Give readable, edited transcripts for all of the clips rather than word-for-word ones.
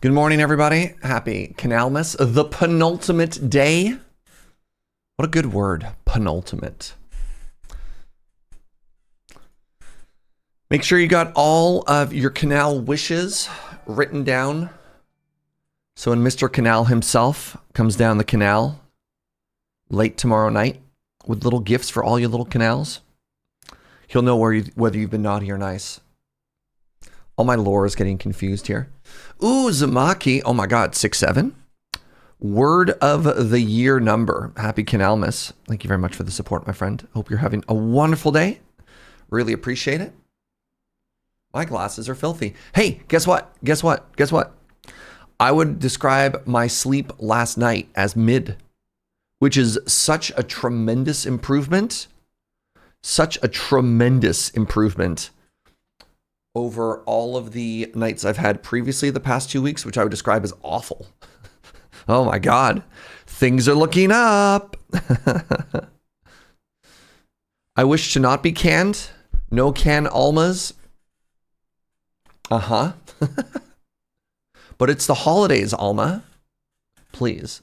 Good morning, everybody. Happy Canalmas, the penultimate day. What a good word, penultimate. Make sure you got all of your canal wishes written down. So when Mr. Canal himself comes down the canal late tomorrow night with little gifts for all your little canals, he'll know whether you've been naughty or nice. All my lore is getting confused here. Ooh, Zamaki. Oh my God, 6'7". Word of the year number. Happy Canalmas. Thank you very much for the support, my friend. Hope you're having a wonderful day. Really appreciate it. My glasses are filthy. Hey, guess what? Guess what? Guess what? I would describe my sleep last night as mid, which is such a tremendous improvement. Such a tremendous improvement over all of the nights I've had previously the past 2 weeks, which I would describe as awful. Oh my God. Things are looking up. I wish to not be canned. No Canalmas. Uh-huh. But it's the holidays, Alma. Please.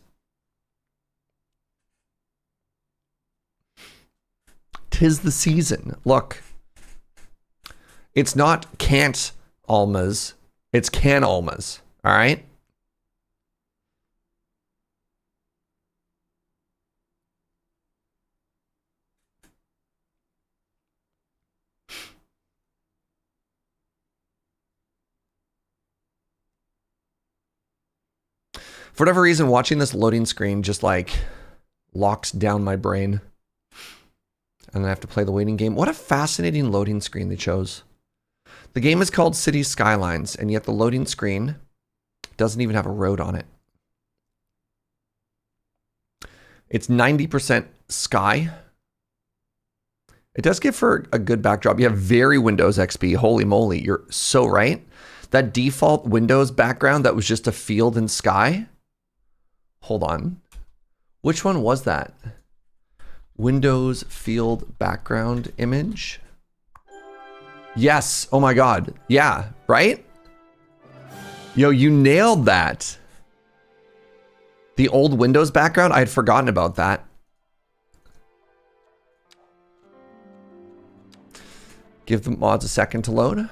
'Tis the season. Look. It's not can't almas, it's can almas, all right? For whatever reason, watching this loading screen just like locks down my brain. And then I have to play the waiting game. What a fascinating loading screen they chose. The game is called City Skylines, and yet the loading screen doesn't even have a road on it. It's 90% sky. It does give for a good backdrop. You have very Windows XP. Holy moly, you're so right. That default Windows background that was just a field and sky. Hold on. Which one was that? Windows field background image. Yes. Oh my God. Yeah. Right? Yo, you nailed that. The old Windows background, I had forgotten about that. Give the mods a second to load.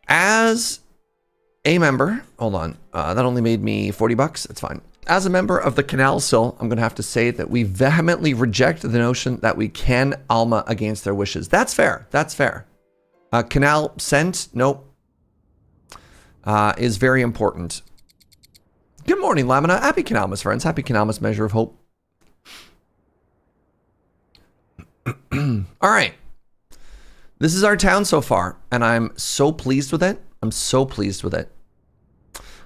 As a member, hold on. That only made me 40 bucks. It's fine. As a member of the Canal Sil, I'm going to have to say that we vehemently reject the notion that we can Alma against their wishes. That's fair. That's fair. Canal sent, nope, is very important. Good morning, Lamina. Happy Canalmas, friends. Happy Canalmas Measure of Hope. All right. This is our town so far, and I'm so pleased with it. I'm so pleased with it.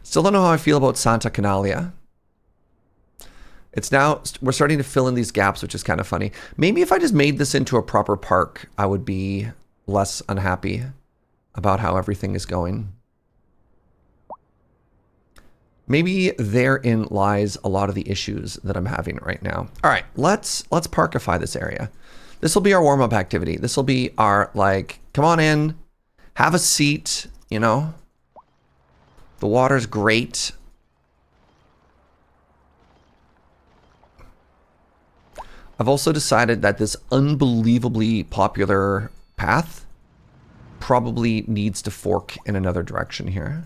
Still don't know how I feel about Santa Canalia. It's now, we're starting to fill in these gaps, which is kind of funny. Maybe if I just made this into a proper park, I would be less unhappy about how everything is going. Maybe therein lies a lot of the issues that I'm having right now. All right, let's parkify this area. This will be our warm-up activity. This will be our, like, come on in, have a seat, you know. The water's great. I've also decided that this unbelievably popular path probably needs to fork in another direction here.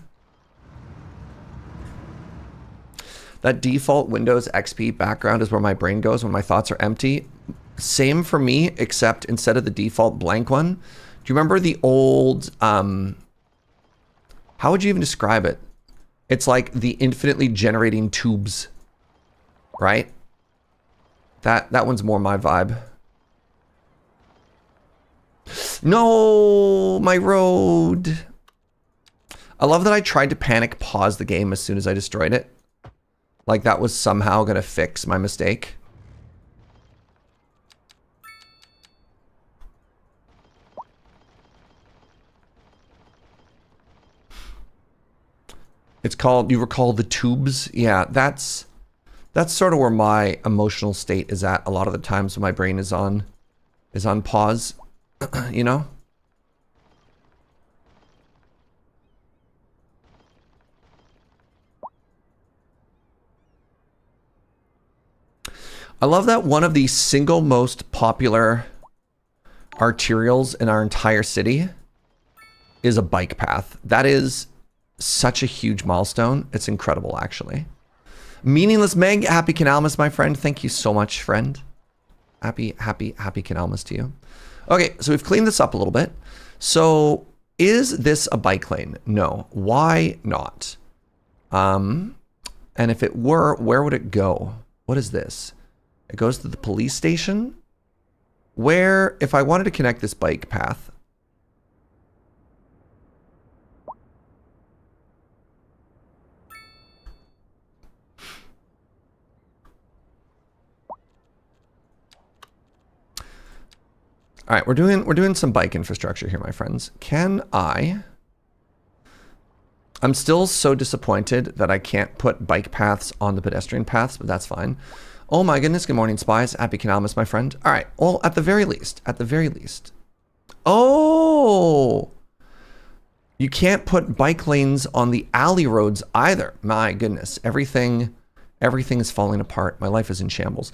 That default Windows XP background is where my brain goes when my thoughts are empty. Same for me, except instead of the default blank one, do you remember the old, how would you even describe it? It's like the infinitely generating tubes, right? That one's more my vibe. No, my road. I love that I tried to panic pause the game as soon as I destroyed it. Like that was somehow gonna fix my mistake. It's called, you recall the tubes? Yeah, that's sort of where my emotional state is at a lot of the times when my brain is on pause, you know? I love that one of the single most popular arterials in our entire city is a bike path. That is such a huge milestone. It's incredible, actually. Meaningless Meg, happy Canalmas, my friend. Thank you so much, friend. Happy Canalmas to you. Okay, so we've cleaned this up a little bit. So is this a bike lane? No. Why not? And if it were, where would it go? What is this? It goes to the police station? Where, if I wanted to connect this bike path, all right, we're doing some bike infrastructure here, my friends. I'm still so disappointed that I can't put bike paths on the pedestrian paths, but that's fine. Oh my goodness, good morning, spies. Happy Canalmas, my friend. All right, well, at the very least. Oh! You can't put bike lanes on the alley roads either. My goodness, everything is falling apart. My life is in shambles.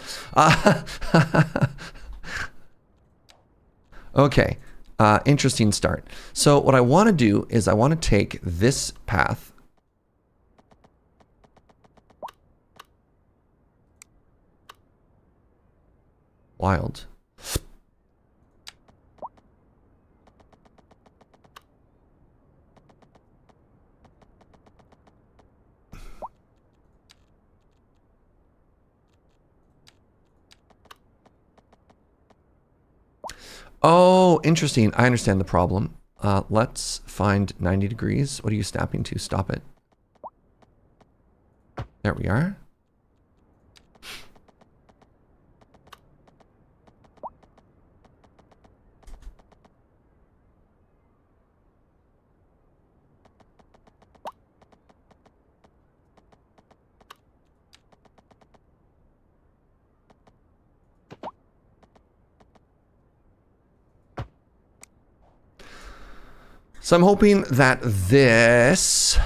Okay, interesting start. So what I want to do is I want to take this path. Wild. Oh, interesting. I understand the problem. Let's find 90 degrees. What are you snapping to? Stop it. There we are. So I'm hoping that this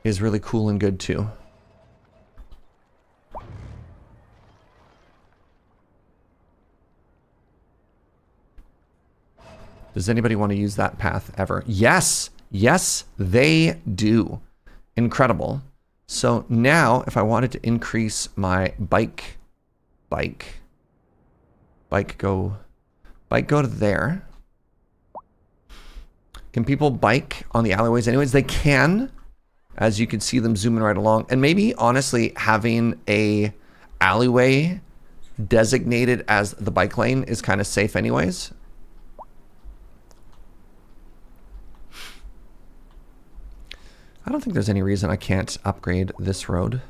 is really cool and good too. Does anybody want to use that path ever? Yes, yes, they do. Incredible. So now if I wanted to increase my bike go to there. Can people bike on the alleyways anyways? They can, as you can see them zooming right along. And maybe, honestly, having a alleyway designated as the bike lane is kind of safe anyways. I don't think there's any reason I can't upgrade this road.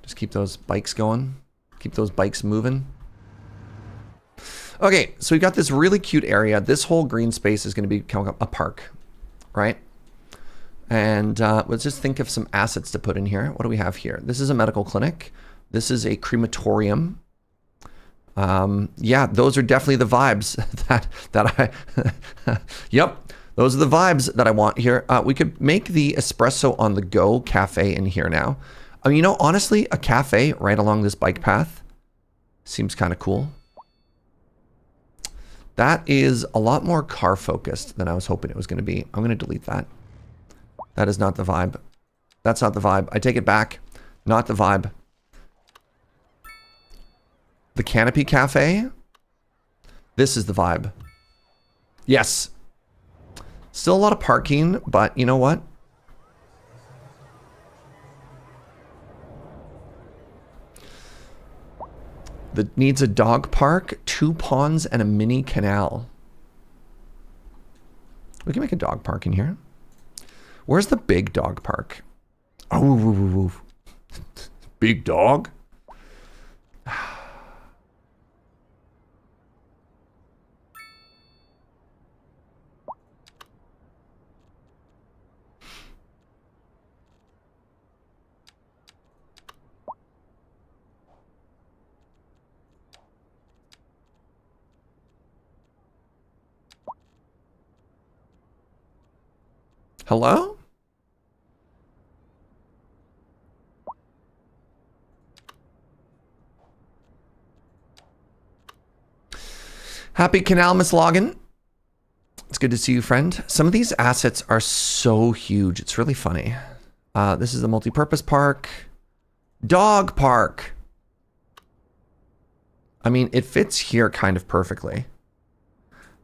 Just keep those bikes going. Keep those bikes moving. Okay, so we got this really cute area. This whole green space is going to become a park, right? And let's just think of some assets to put in here. What do we have here? This is a medical clinic. This is a crematorium. Yeah, those are definitely the vibes that I... Yep, those are the vibes that I want here. We could make the espresso on the go cafe in here now. You know, honestly, a cafe right along this bike path seems kind of cool. That is a lot more car focused than I was hoping it was going to be. I'm going to delete that. That is not the vibe. That's not the vibe. I take it back. Not the vibe. The Canopy Cafe. This is the vibe. Yes. Still a lot of parking, but you know what? That needs a dog park, 2 ponds, and a mini canal. We can make a dog park in here. Where's the big dog park? Oh, big dog? Hello? Happy Canalmas login. It's good to see you, friend. Some of these assets are so huge. It's really funny. This is the multi-purpose park. Dog park. I mean, it fits here kind of perfectly.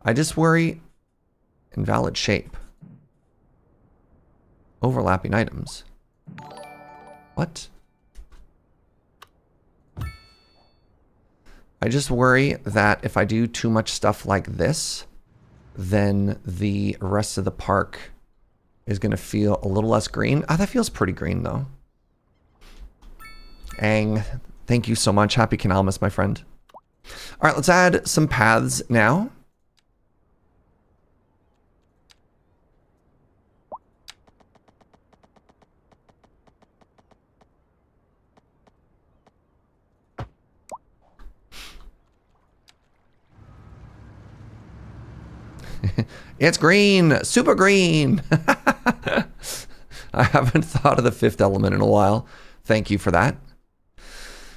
I just worry. Invalid shape. Overlapping items. What? I just worry that if I do too much stuff like this, then the rest of the park is going to feel a little less green. Ah, that feels pretty green, though. Ang, thank you so much. Happy Canalmas, my friend. All right, let's add some paths now. It's green, super green. I haven't thought of the fifth element in a while. Thank you for that.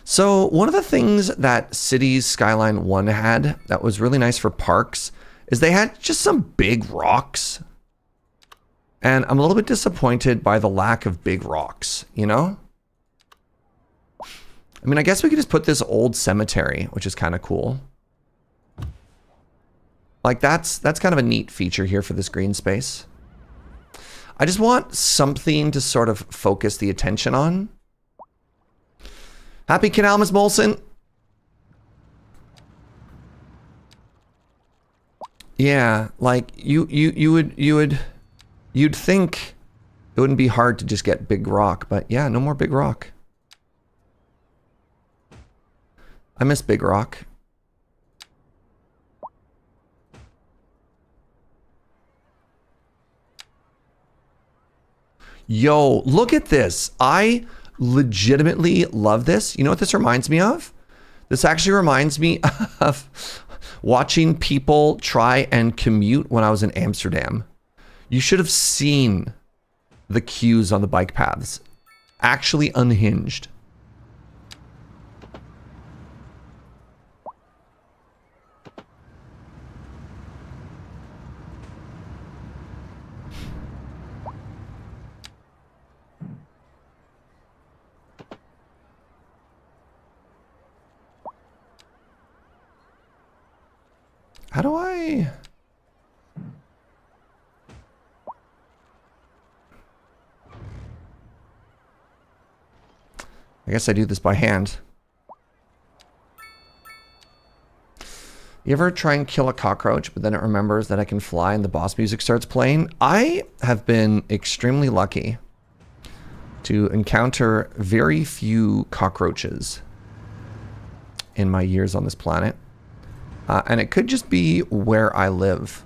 So one of the things that Cities Skyline 1 had that was really nice for parks is they had just some big rocks. And I'm a little bit disappointed by the lack of big rocks, you know? I mean, I guess we could just put this old cemetery, which is kind of cool. Like that's kind of a neat feature here for this green space. I just want something to sort of focus the attention on. Happy Canalmas Molson. Yeah, like you'd think it wouldn't be hard to just get big rock, but yeah, no more big rock. I miss big rock. Yo, look at this. I legitimately love this. You know what this reminds me of? This actually reminds me of watching people try and commute when I was in Amsterdam. You should have seen the queues on the bike paths. Actually unhinged. How do I... I guess I do this by hand. You ever try and kill a cockroach, but then it remembers that I can fly and the boss music starts playing? I have been extremely lucky to encounter very few cockroaches in my years on this planet. And it could just be where I live.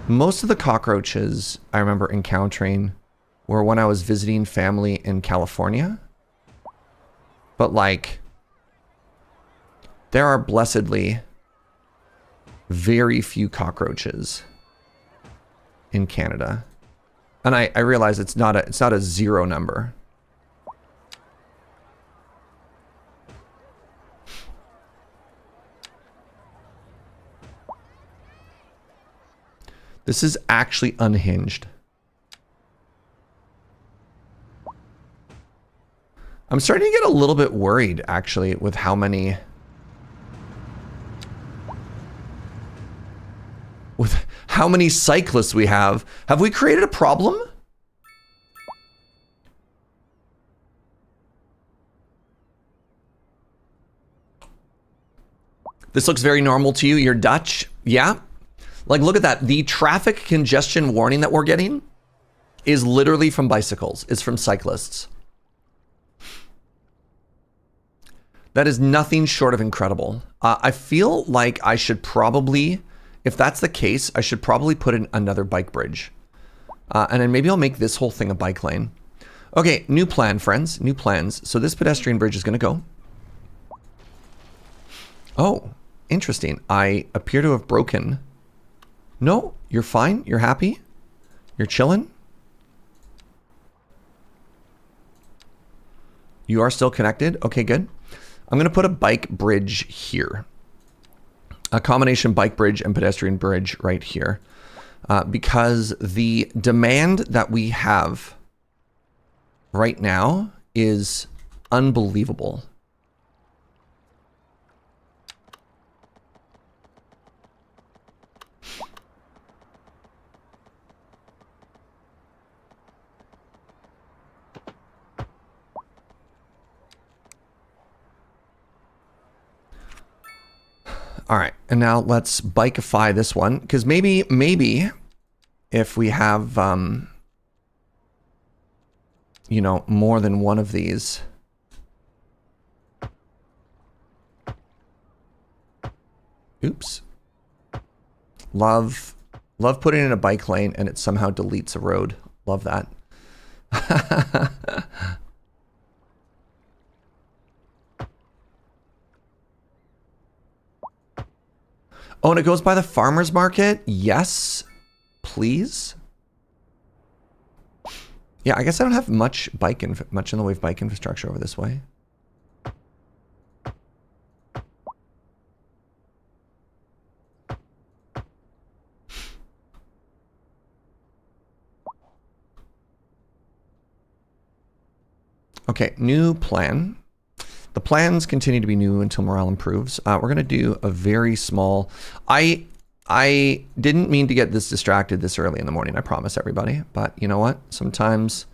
Most of the cockroaches I remember encountering were when I was visiting family in California. But like, there are blessedly very few cockroaches in Canada. And I realize it's not a zero number. This is actually unhinged. I'm starting to get a little bit worried, actually, with how many... with how many cyclists we have. Have we created a problem? This looks very normal to you. You're Dutch. Yeah. Like, look at that. The traffic congestion warning that we're getting is literally from bicycles. It's from cyclists. That is nothing short of incredible. I feel like I should probably, if that's the case, I should probably put in another bike bridge. And then maybe I'll make this whole thing a bike lane. Okay, new plan, friends. New plans. So this pedestrian bridge is going to go. Oh, interesting. I appear to have broken... No, you're fine. You're happy. You're chilling. You are still connected? Okay, good. I'm going to put a bike bridge here. A combination bike bridge and pedestrian bridge right here. Because the demand that we have right now is unbelievable. All right, and now let's bikeify this one, because maybe if we have, you know, more than one of these. Oops. Love putting in a bike lane and it somehow deletes a road. Love that. Oh, and it goes by the farmer's market? Yes, please. Yeah, I guess I don't have much in the way of bike infrastructure over this way. Okay, new plan. The plans continue to be new until morale improves. We're going to do a very small... I didn't mean to get this distracted this early in the morning, I promise everybody. But you know what? Sometimes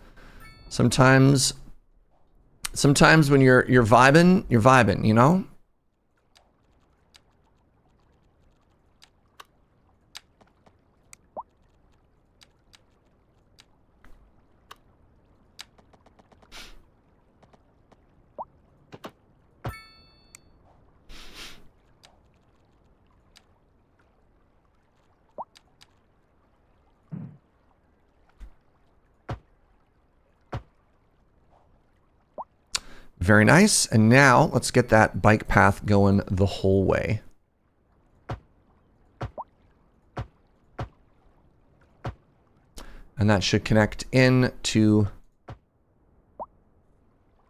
when you're vibing, you know? Very nice. And now let's get that bike path going the whole way. And that should connect in to...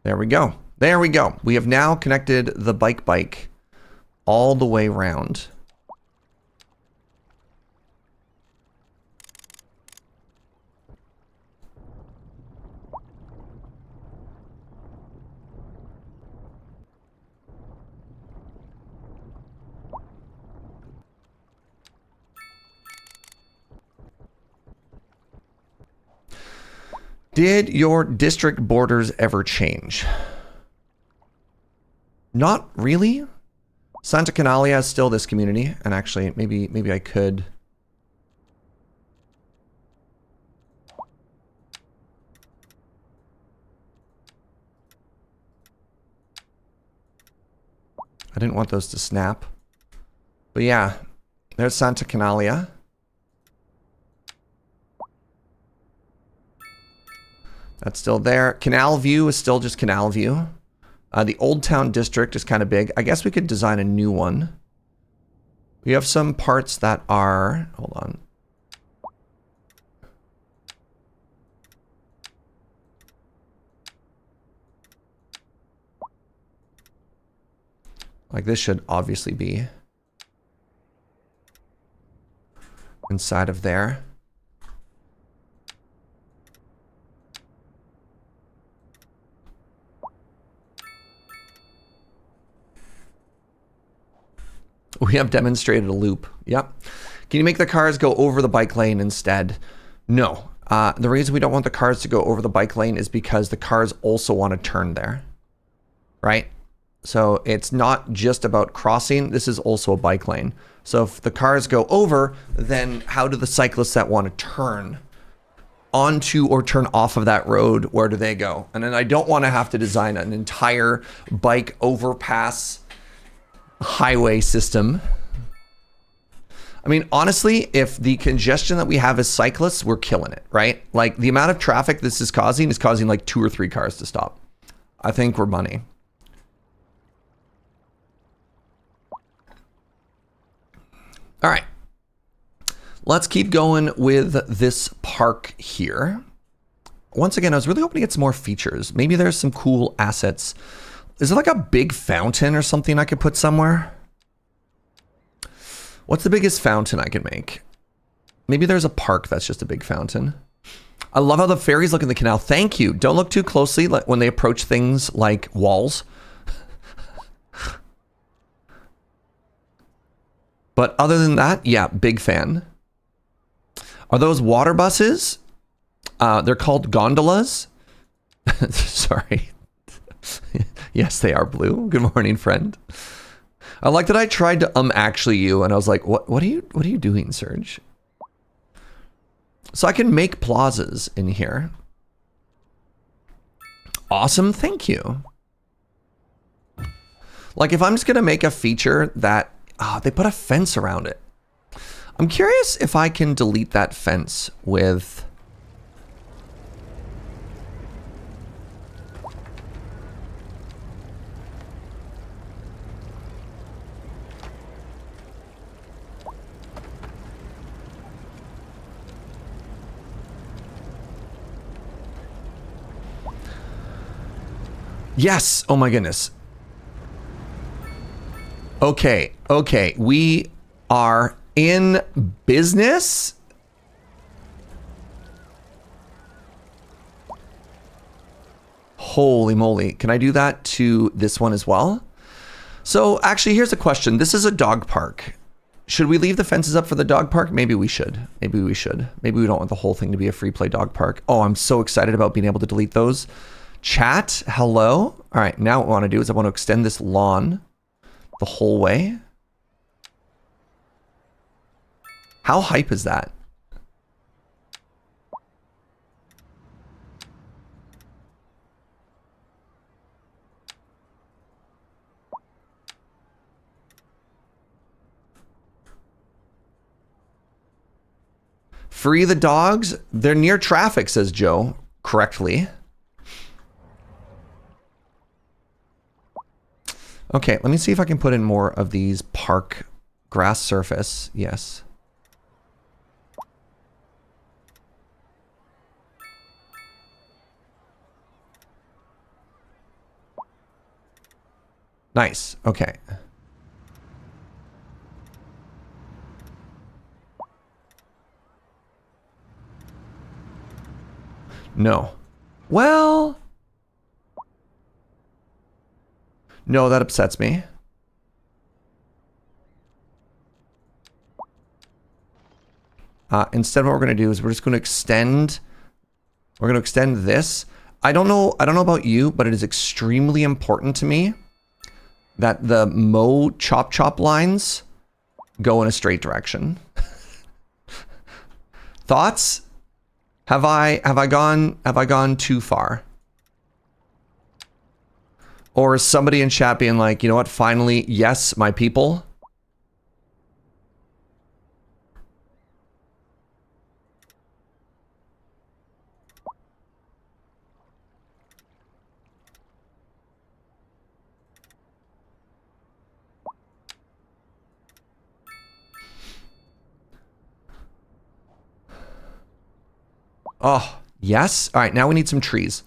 There we go. There we go. We have now connected the bike all the way around. Did your district borders ever change? Not really. Santa Canalia is still this community, and actually, maybe I could. I didn't want those to snap. But yeah, there's Santa Canalia. That's still there. Canal View is still just Canal View. The Old Town District is kind of big. I guess we could design a new one. We have some parts that are... Hold on. Like this should obviously be inside of there. We have demonstrated a loop. Yep. Can you make the cars go over the bike lane instead? No. The reason we don't want the cars to go over the bike lane is because the cars also want to turn there. Right? So it's not just about crossing. This is also a bike lane. So if the cars go over, then how do the cyclists that want to turn onto or turn off of that road, where do they go? And then I don't want to have to design an entire bike overpass highway system. I mean, honestly, if the congestion that we have as cyclists, we're killing it, right? Like the amount of traffic this is causing like 2 or 3 cars to stop. I think we're money. All right. Let's keep going with this park here. once again, I was really hoping to get some more features. Maybe there's some cool assets. Is there like a big fountain or something I could put somewhere? What's the biggest fountain I could make? Maybe there's a park that's just a big fountain. I love how the ferries look in the canal. Thank you. Don't look too closely when they approach things like walls. But other than that, yeah, big fan. Are those water buses? They're called gondolas. Sorry. Yes, they are blue. Good morning, friend. I like that I tried to actually you, and I was like, what are you doing, Serge? So I can make plazas in here. Awesome, thank you. Like if I'm just gonna make a feature that they put a fence around it. I'm curious if I can delete that fence with yes, oh my goodness. Okay, okay, we are in business. Holy moly, can I do that to this one as well? So actually, here's a question. This is a dog park. Should we leave the fences up for the dog park? Maybe we should. Maybe we should. Maybe we don't want the whole thing to be a free play dog park. Oh, I'm so excited about being able to delete those. Chat, hello. All right, now what I want to do is I want to extend this lawn the whole way. How hype is that? Free the dogs? They're near traffic, says Joe, correctly. Okay, let me see if I can put in more of these park grass surface. Yes. Nice. Okay. No. Well, no, that upsets me. Instead, what we're going to do is we're just going to extend. We're going to extend this. I don't know about you, but it is extremely important to me that the mow chop lines go in a straight direction. Thoughts? Have I gone too far? Or is somebody in chat being like, you know what, finally, yes, my people? Oh, yes. All right, now we need some trees.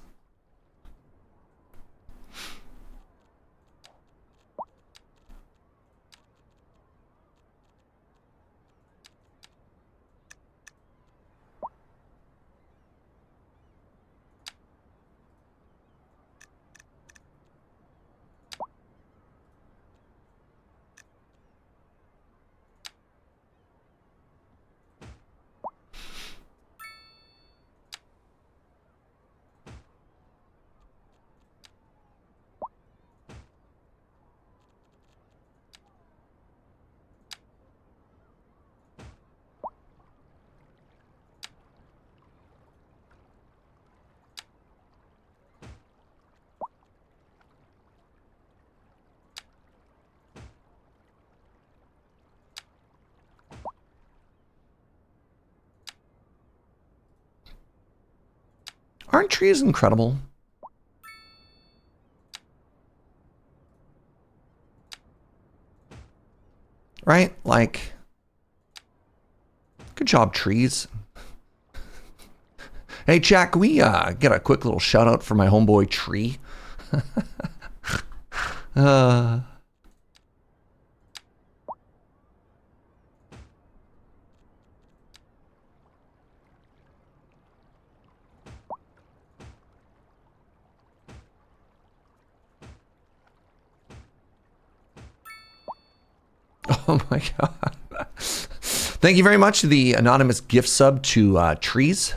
Aren't trees incredible? Right? Like, good job, trees. Hey, Jack, can we get a quick little shout out for my homeboy Tree? Oh my god. Thank you very much to the anonymous gift sub to Trees.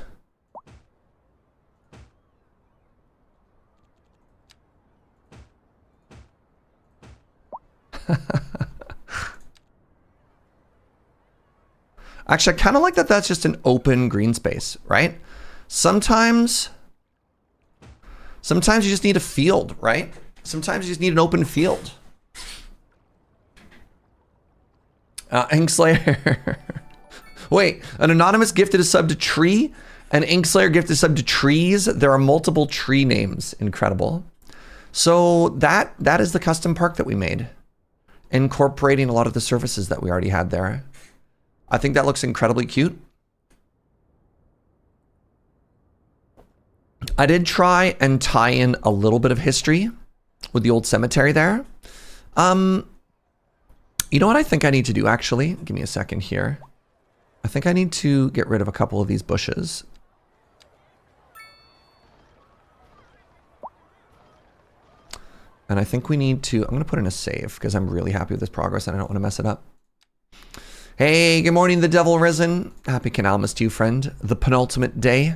Actually, I kind of like that that's just an open green space, right? Sometimes you just need a field, right? Sometimes you just need an open field. Inkslayer. Wait, an anonymous gifted a sub to Tree, and Inkslayer gifted a sub to Trees. There are multiple tree names. Incredible. So that is the custom park that we made, incorporating a lot of the services that we already had there. I think that looks incredibly cute. I did try and tie in a little bit of history with the old cemetery there. You know what I think I need to do, actually? Give me a second here. I think I need to get rid of a couple of these bushes. And I think we need to... I'm going to put in a save because I'm really happy with this progress and I don't want to mess it up. Hey, good morning, the Devil Risen. Happy Canalmas to you, friend. The penultimate day.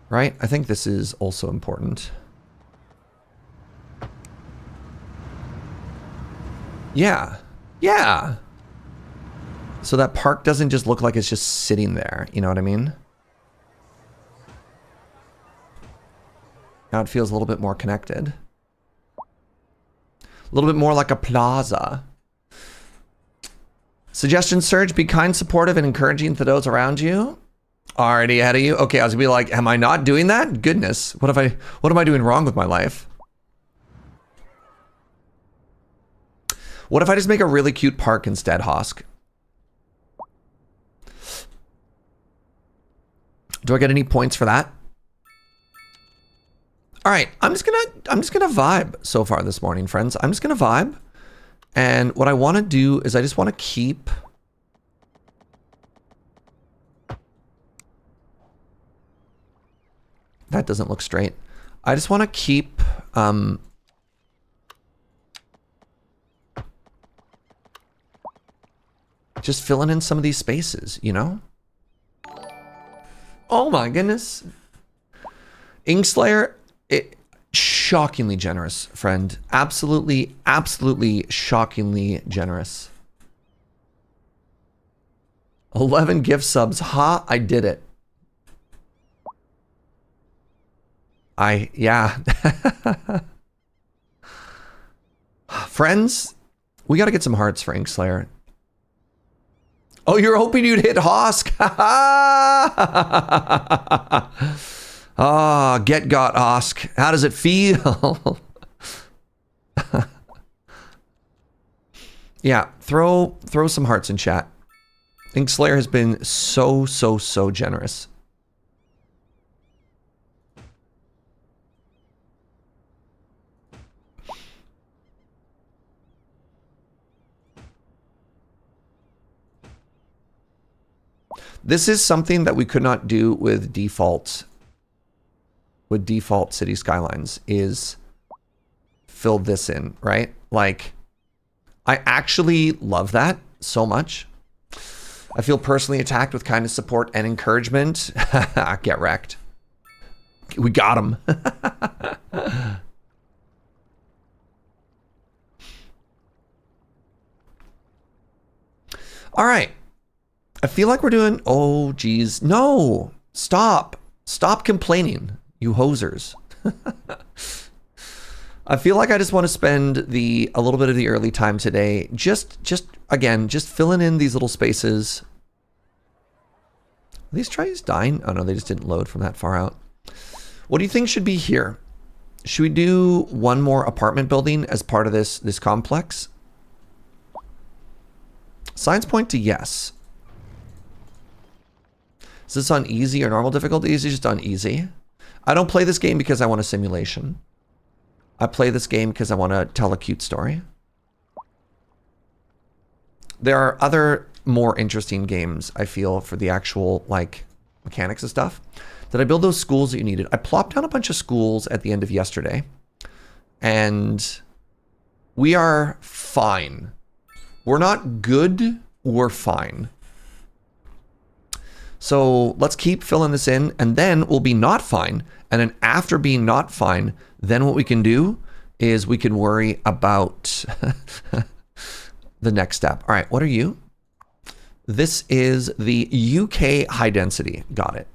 Right? I think this is also important. Yeah. Yeah. So that park doesn't just look like it's just sitting there. You know what I mean? Now it feels a little bit more connected. A little bit more like a plaza. Suggestion Surge, be kind, supportive, and encouraging to those around you. Already ahead of you. Okay, I was gonna be like, am I not doing that? Goodness, what am I doing wrong with my life? What if I just make a really cute park instead, Hosk? Do I get any points for that? All right, I'm just gonna vibe so far this morning, friends. I'm just gonna vibe. And what I want to do is I just want to keep that doesn't look straight. I just want to keep just filling in some of these spaces, you know? Oh my goodness. Inkslayer, shockingly generous, friend. Absolutely, absolutely shockingly generous. 11 gift subs. Ha, I did it. Yeah. Friends, we got to get some hearts for Inkslayer. Oh, you're hoping you'd hit Hosk. Ah, get got, Hosk. How does it feel? Yeah, throw some hearts in chat. Inkslayer has been so generous. This is something that we could not do with default city skylines, is fill this in, right? Like, I actually love that so much. I feel personally attacked with kindness, support, and encouragement. Get wrecked. We got him. All right. I feel like we're doing... Oh, geez. No. Stop. Stop complaining, you hosers. I feel like I just want to spend a little bit of the early time today just again, just filling in these little spaces. these trays dying? Oh no, they just didn't load from that far out. What do you think should be here? Should we do one more apartment building as part of this complex? Signs point to yes. Is this on easy or normal difficulty? Is it just on easy? I don't play this game because I want a simulation. I play this game because I want to tell a cute story. There are other more interesting games, I feel, for the actual, like, mechanics and stuff. Did I build those schools that you needed? I plopped down a bunch of schools at the end of yesterday. And we are fine. We're not good, we're fine. So let's keep filling this in, and then we'll be not fine. And then after being not fine, then what we can do is we can worry about the next step. All right, what are you? This is the UK high density. Got it.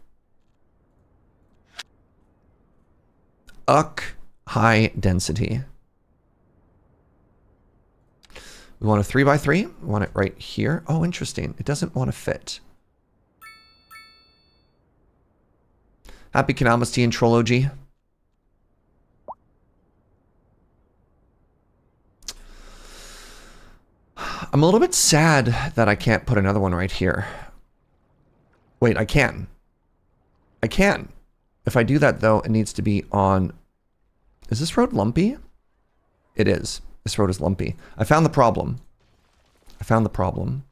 High density. We want a 3x3. We want it right here. Oh, interesting. It doesn't want to fit. Happy Canalmas T and Trollogy. I'm a little bit sad that I can't put another one right here. Wait, I can. I can. If I do that, though, it needs to be on... Is this road lumpy? It is. This road is lumpy. I found the problem. I found the problem.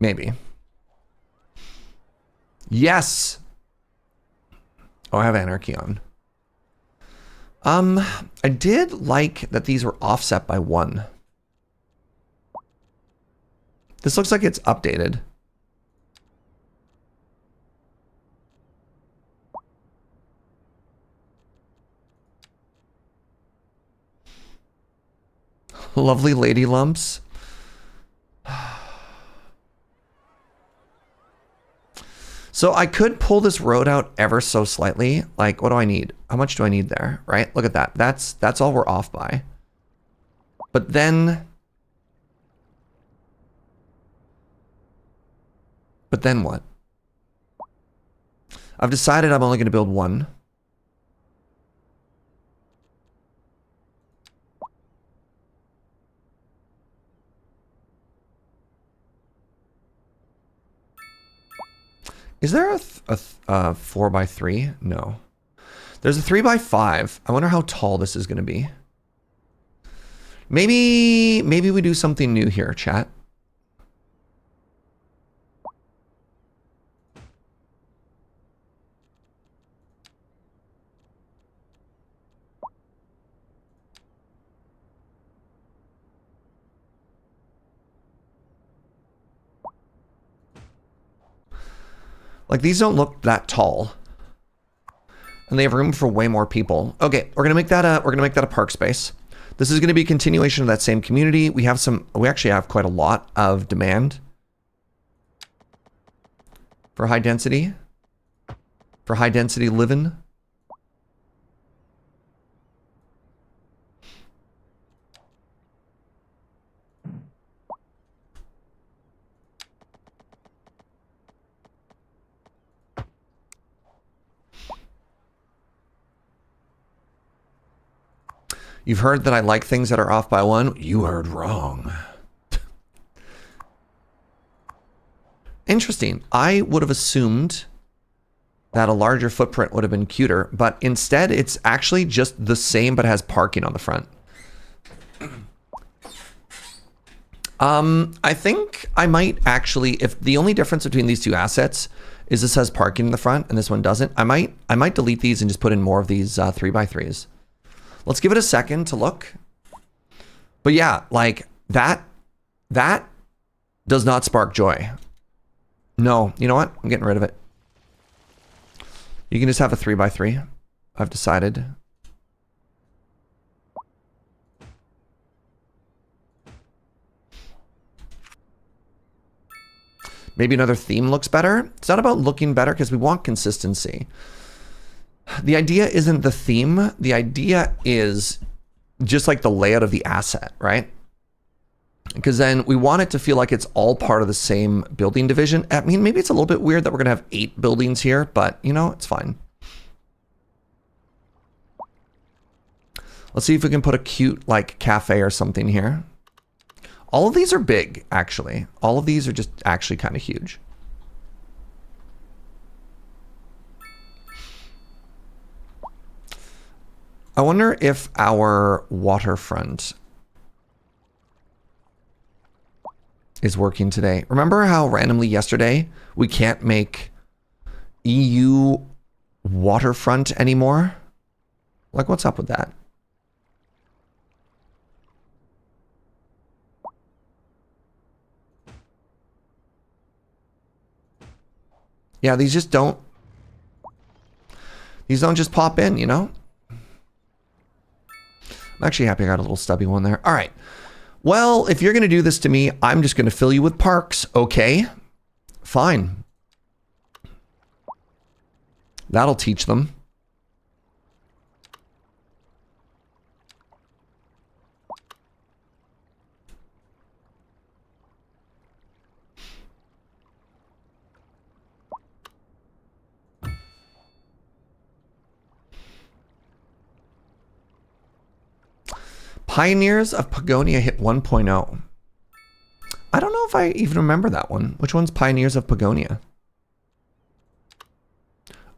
Maybe. Yes! Oh, I have Anarchy on. I did like that these were offset by 1. This looks like it's updated. Lovely lady lumps. So I could pull this road out ever so slightly. Like, what do I need? How much do I need there? Right? Look at that. That's all we're off by. But then what? I've decided I'm only going to build 1. Is there a 4x3? No. There's a 3x5. I wonder how tall this is going to be. Maybe we do something new here, chat. Like, these don't look that tall. And they have room for way more people. Okay, we're gonna make that a park space. This is gonna be a continuation of that same community. We actually have quite a lot of demand for high density. For high density living. You've heard that I like things that are off by 1. You heard wrong. Interesting. I would have assumed that a larger footprint would have been cuter, but instead it's actually just the same but has parking on the front. I think I might actually, if the only difference between these two assets is this has parking in the front and this one doesn't, I might delete these and just put in more of these 3x3s. Let's give it a second to look. But yeah, like that does not spark joy. No, you know what? I'm getting rid of it. You can just have a 3x3. I've decided. Maybe another theme looks better. It's not about looking better because we want consistency. The idea isn't the theme. The idea is just like the layout of the asset, right? Because then we want it to feel like it's all part of the same building division. I mean, maybe it's a little bit weird that we're going to have 8 buildings here, but you know, it's fine. Let's see if we can put a cute like cafe or something here. All of these are big, actually. All of these are just actually kind of huge. I wonder if our waterfront is working today. Remember how randomly yesterday we can't make EU waterfront anymore? Like, what's up with that? Yeah, these don't just pop in, you know? I'm actually happy I got a little stubby one there. All right. Well, if you're going to do this to me, I'm just going to fill you with parks. Okay, fine. That'll teach them. Pioneers of Pagonia hit 1.0. I don't know if I even remember that one. Which one's Pioneers of Pagonia?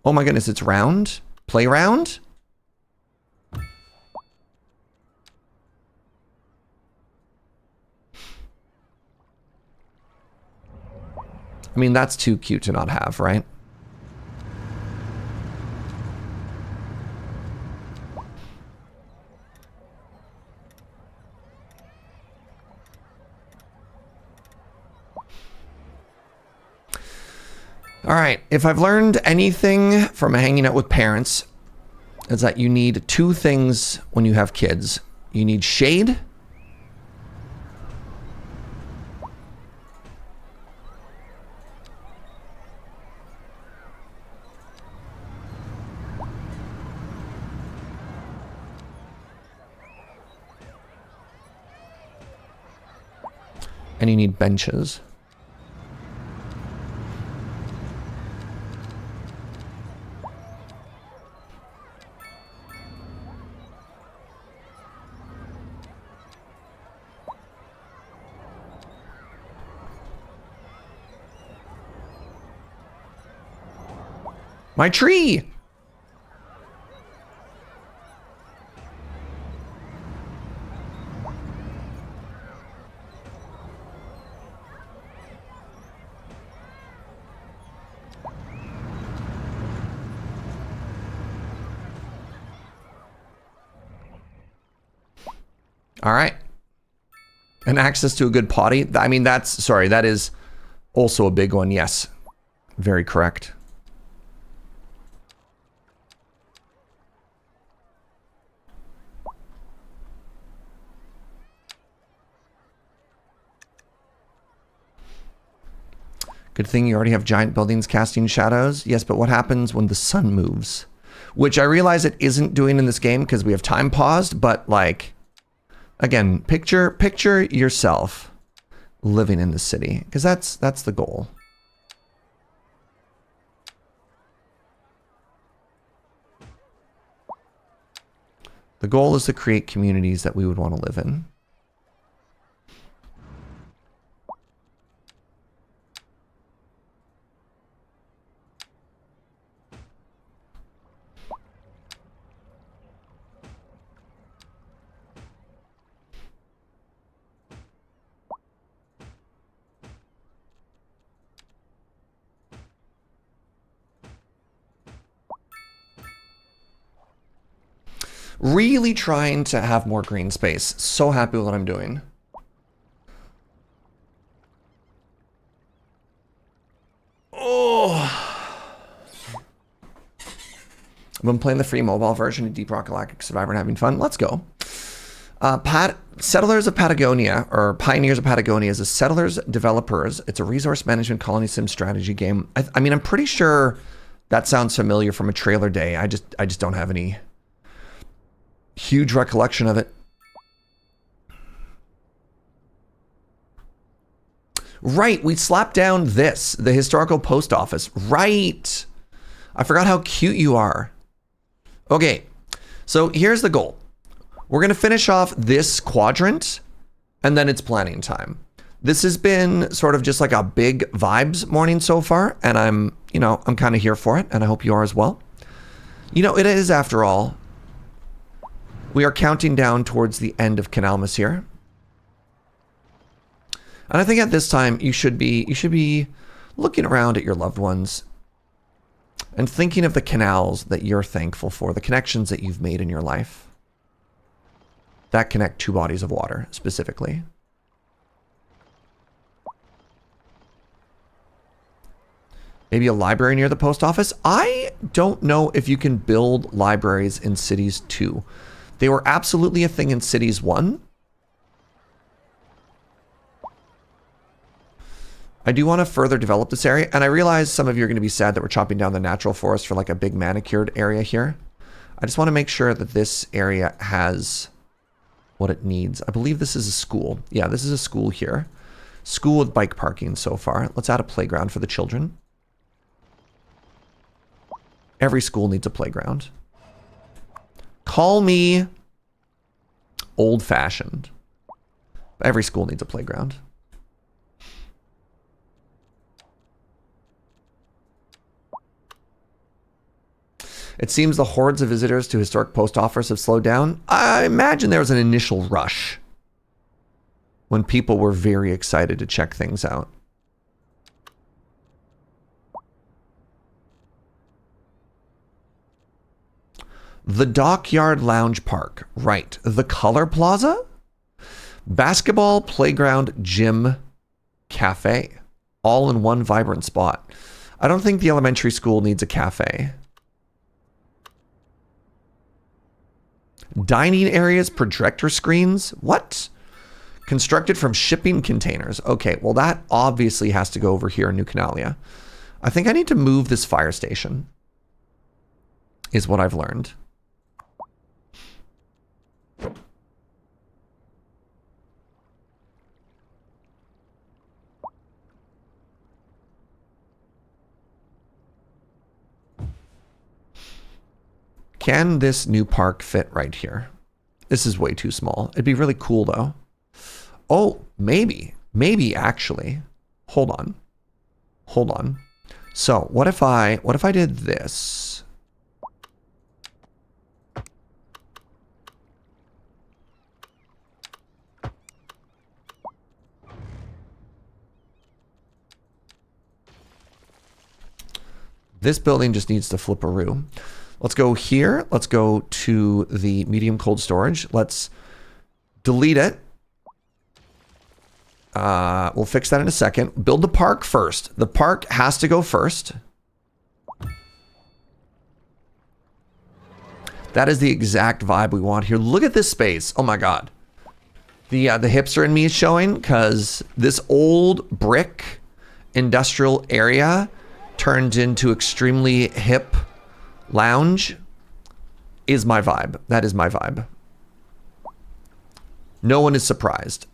Oh my goodness, it's round? Play round? I mean, that's too cute to not have, right? All right, if I've learned anything from hanging out with parents, is that you need 2 things when you have kids. You need shade and you need benches. My tree! All right. And access to a good potty. I mean, that is also a big one. Yes. Very correct. Good thing you already have giant buildings casting shadows. Yes, but what happens when the sun moves? Which I realize it isn't doing in this game because we have time paused, but like, again, picture yourself living in the city, because that's the goal. The goal is to create communities that we would want to live in. Really trying to have more green space. So happy with what I'm doing. Oh. I've been playing the free mobile version of Deep Rock Galactic Survivor and having fun. Let's go. Settlers of Patagonia, or Pioneers of Patagonia, is a settlers developers. It's a resource management colony sim strategy game. I mean, I'm pretty sure that sounds familiar from a trailer day. I just don't have any huge recollection of it. Right, we slapped down this, the historical post office. Right. I forgot how cute you are. Okay, so here's the goal. We're going to finish off this quadrant, and then it's planning time. This has been sort of just like a big vibes morning so far, and I'm kind of here for it, and I hope you are as well. You know, it is, after all, we are counting down towards the end of Canalmas here. And I think at this time, you should be looking around at your loved ones and thinking of the canals that you're thankful for, the connections that you've made in your life that connect two bodies of water specifically. Maybe a library near the post office. I don't know if you can build libraries in Cities 2. They were absolutely a thing in Cities 1. I do want to further develop this area, and I realize some of you are going to be sad that we're chopping down the natural forest for like a big manicured area here. I just want to make sure that this area has what it needs. I believe this is a school. Yeah, this is a school here. School with bike parking so far. Let's add a playground for the children. Every school needs a playground. Call me old-fashioned. Every school needs a playground. It seems the hordes of visitors to historic post office have slowed down. I imagine there was an initial rush when people were very excited to check things out. The Dockyard Lounge Park. Right. The Color Plaza? Basketball, playground, gym, cafe. All in one vibrant spot. I don't think the elementary school needs a cafe. Dining areas, projector screens. What? Constructed from shipping containers. Okay, well that obviously has to go over here in New Canalia. I think I need to move this fire station, is what I've learned. Can this new park fit right here? This is way too small. It'd be really cool though. Oh, maybe. Maybe actually. Hold on. Hold on. So what if I did this? This building just needs to flip a room. Let's go here. Let's go to the medium cold storage. Let's delete it. We'll fix that in a second. Build the park first. The park has to go first. That is the exact vibe we want here. Look at this space. Oh my God. The hipster in me is showing because this old brick industrial area turned into extremely hip lounge is my vibe. That is my vibe. No one is surprised.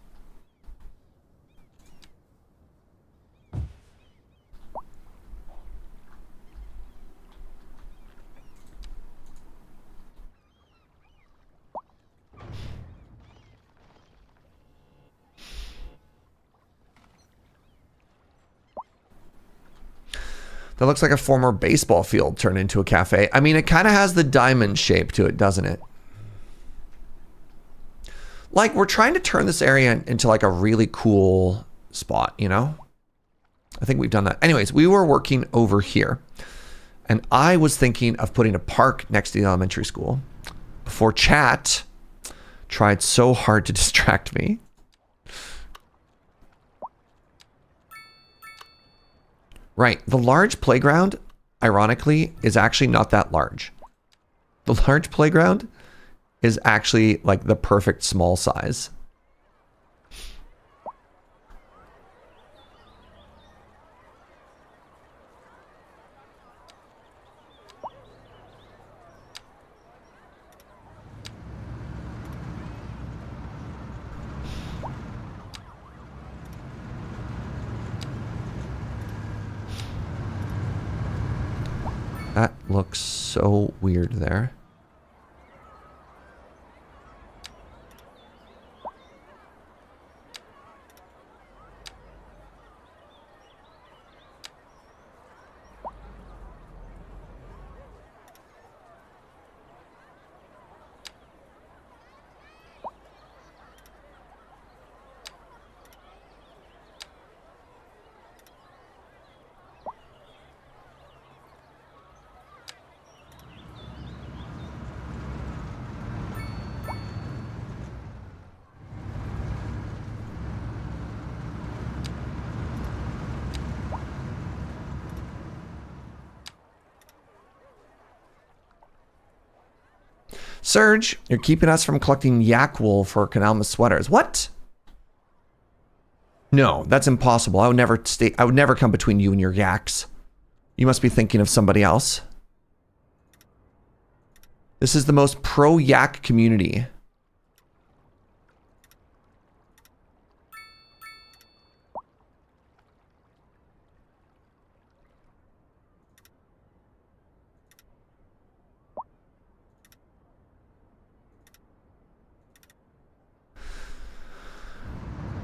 That looks like a former baseball field turned into a cafe. I mean, it kind of has the diamond shape to it, doesn't it? Like, we're trying to turn this area into like a really cool spot, you know? I think we've done that. Anyways, we were working over here. And I was thinking of putting a park next to the elementary school before chat tried so hard to distract me. Right, the large playground, ironically, is actually not that large. The large playground is actually like the perfect small size. That looks so weird there. Serge, you're keeping us from collecting yak wool for Canalmas sweaters. What? No, that's impossible. I would never come between you and your yaks. You must be thinking of somebody else. This is the most pro-yak community.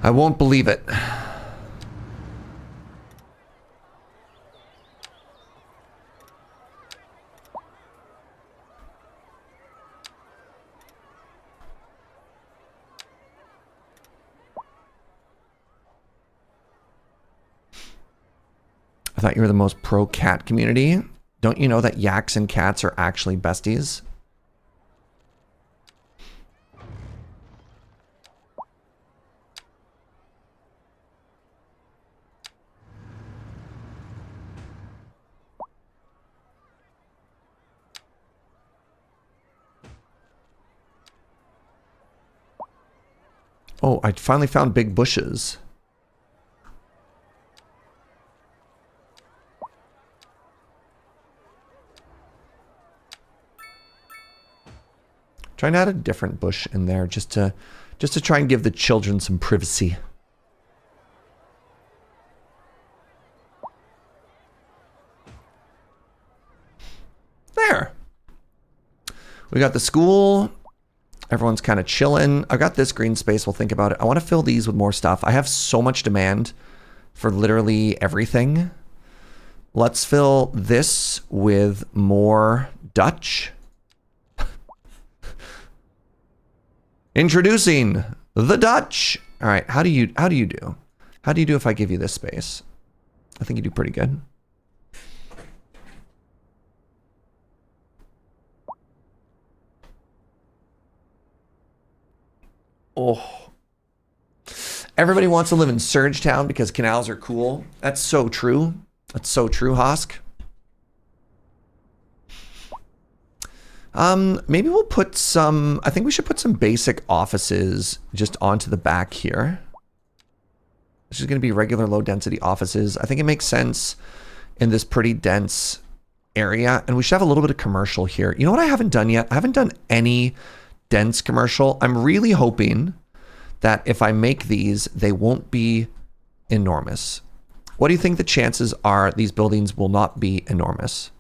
I won't believe it. I thought you were the most pro-cat community. Don't you know that yaks and cats are actually besties? Oh, I finally found big bushes. Trying to add a different bush in there just to try and give the children some privacy. There. We got the school. Everyone's kind of chilling. I've got this green space. We'll think about it. I want to fill these with more stuff. I have so much demand for literally everything. Let's fill this with more Dutch. Introducing the Dutch. All right, how do you do? How do you do if I give you this space? I think you do pretty good. Oh. Everybody wants to live in Surgetown because canals are cool. That's so true. That's so true, Hosk. Maybe we'll put some, I think we should put some basic offices just onto the back here. This is going to be regular low density offices. I think it makes sense in this pretty dense area. And we should have a little bit of commercial here. You know what I haven't done yet? I haven't done any dense commercial. I'm really hoping that if I make these, they won't be enormous. What do you think the chances are these buildings will not be enormous?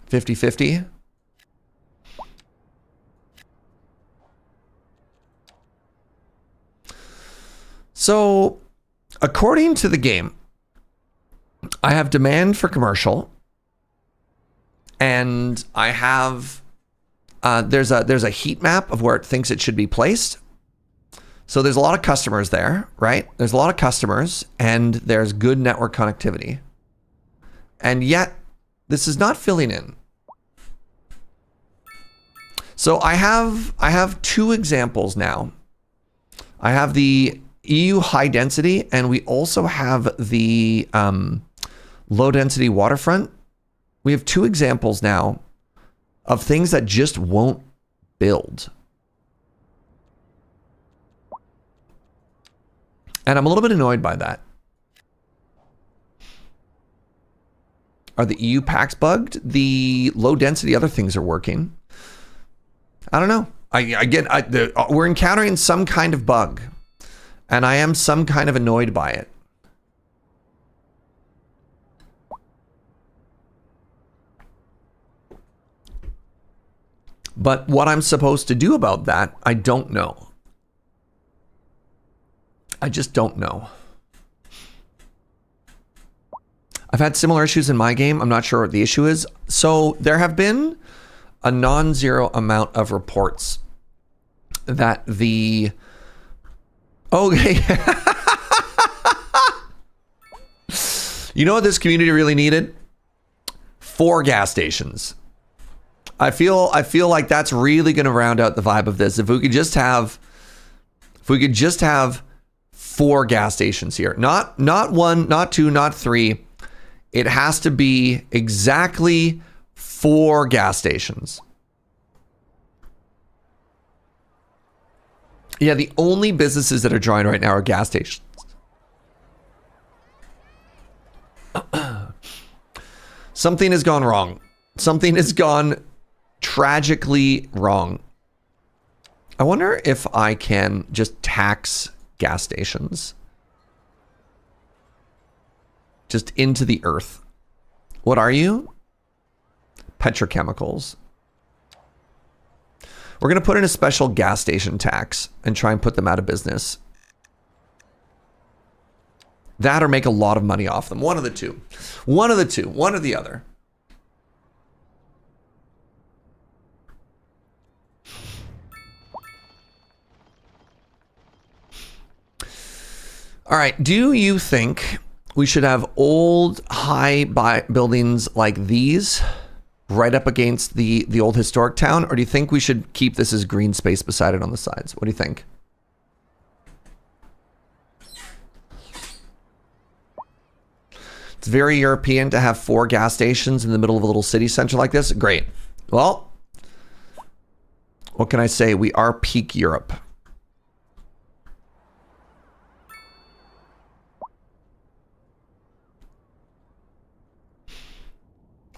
$50-50. So, according to the game, I have demand for commercial, and I have there's a heat map of where it thinks it should be placed. So there's a lot of customers there, right? There's a lot of customers, and there's good network connectivity, and yet this is not filling in. So I have two examples now. I have the EU high density, and we also have the low density waterfront. We have two examples now of things that just won't build. And I'm a little bit annoyed by that. Are the EU packs bugged? The low density other things are working. I don't know. We're encountering some kind of bug, and I am some kind of annoyed by it. But what I'm supposed to do about that, I don't know. I just don't know. I've had similar issues in my game. I'm not sure what the issue is. So there have been a non-zero amount of reports that the... Okay. You know what this community really needed? 4 gas stations. I feel like that's really going to round out the vibe of this. If we could just have 4 gas stations here. Not 1, not 2, not 3. It has to be exactly 4 gas stations. Yeah, the only businesses that are drawing right now are gas stations. Something has gone wrong. Something has gone tragically wrong. I wonder if I can just tax gas stations. Just into the earth. What are you? Petrochemicals. We're going to put in a special gas station tax and try and put them out of business. That or make a lot of money off them. One of the two. One of the two. One or the other. All right. Do you think we should have old high buildings like these right up against the old historic town? Or do you think we should keep this as green space beside it on the sides? What do you think? It's very European to have 4 gas stations in the middle of a little city center like this. Great. Well, what can I say? We are peak Europe.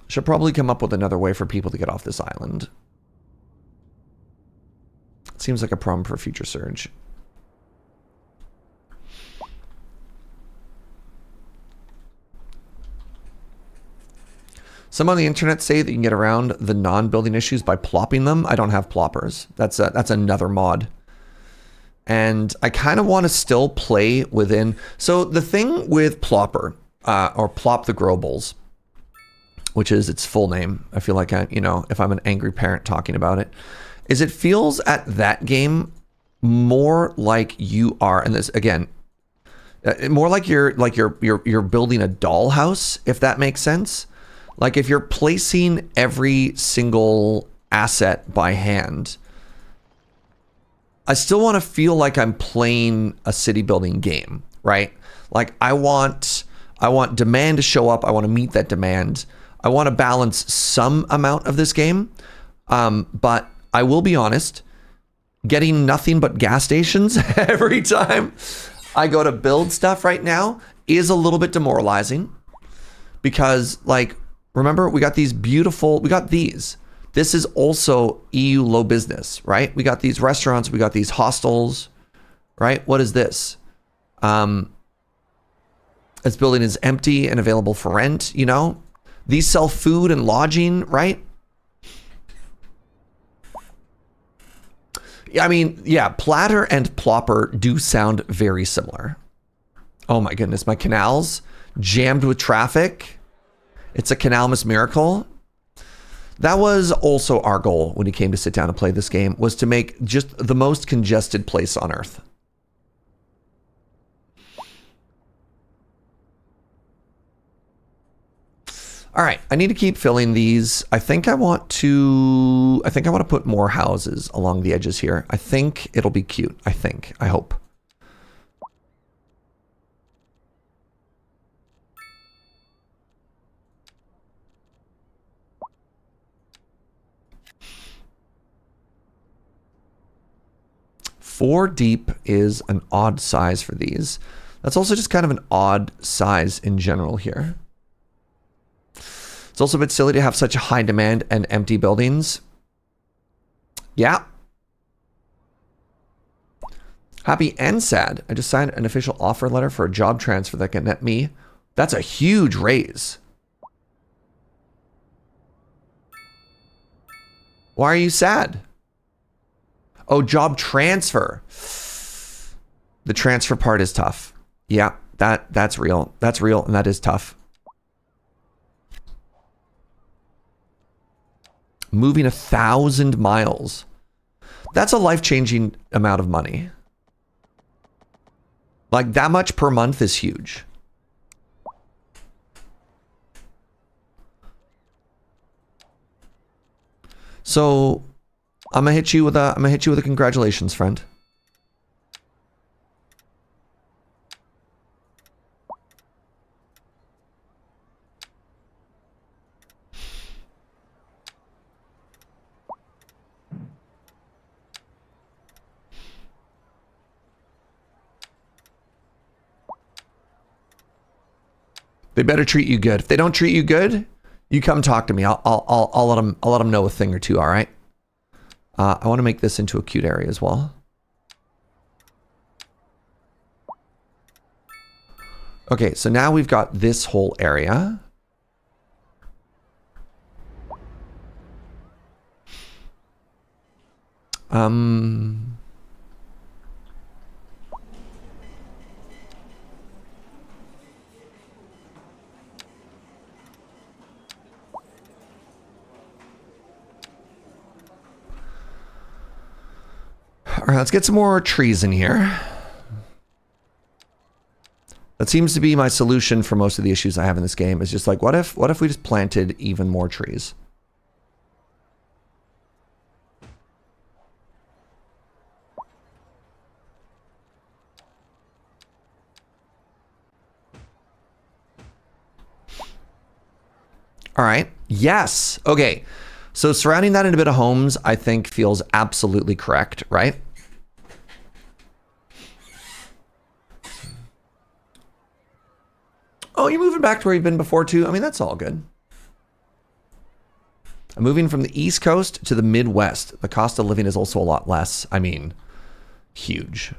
Should probably come up with another way for people to get off this island. Seems like a problem for future surge. Some on the internet say that you can get around the non-building issues by plopping them. I don't have ploppers. That's another mod. And I kind of want to still play within. So the thing with plopper, or plop the Grobles, which is its full name. I feel like if I'm an angry parent talking about it, is it feels at that game more like you are, and this again, more like you're building a dollhouse, if that makes sense. Like if you're placing every single asset by hand, I still want to feel like I'm playing a city building game, right? Like I want demand to show up. I want to meet that demand. I want to balance some amount of this game. But I will be honest, getting nothing but gas stations every time I go to build stuff right now is a little bit demoralizing, because like, remember, we got these. This is also EU low business, right? We got these restaurants, we got these hostels, right? What is this? This building is empty and available for rent, you know? These sell food and lodging, right? I mean, yeah, Platter and Plopper do sound very similar. Oh my goodness, my canals jammed with traffic. It's a Canalmas miracle. That was also our goal when he came to sit down and play this game, was to make just the most congested place on Earth. All All right, I need to keep filling these. I think I want to put more houses along the edges here. I think it'll be cute. I hope. Four deep is an odd size for these. That's also just kind of an odd size in general here. It's also a bit silly to have such a high demand and empty buildings. Yeah. Happy and sad. I just signed an official offer letter for a job transfer that can net me. That's a huge raise. Why are you sad? Oh, job transfer. The transfer part is tough. Yeah, that's real. That's real, and that is tough. Moving 1,000 miles. That's a life-changing amount of money. Like, that much per month is huge. So, I'm gonna hit you with a congratulations, friend. They better treat you good. If they don't treat you good, you come talk to me. I'll let them know a thing or two. All right. I want to make this into a cute area as well. Okay, so now we've got this whole area. All right, let's get some more trees in here. That seems to be my solution for most of the issues I have in this game. Is just like, what if we just planted even more trees? All right. Yes. Okay. So surrounding that in a bit of homes, I think feels absolutely correct, right? Oh, you're moving back to where you've been before too? I mean, that's all good. I'm moving from the East Coast to the Midwest. The cost of living is also a lot less. I mean, huge.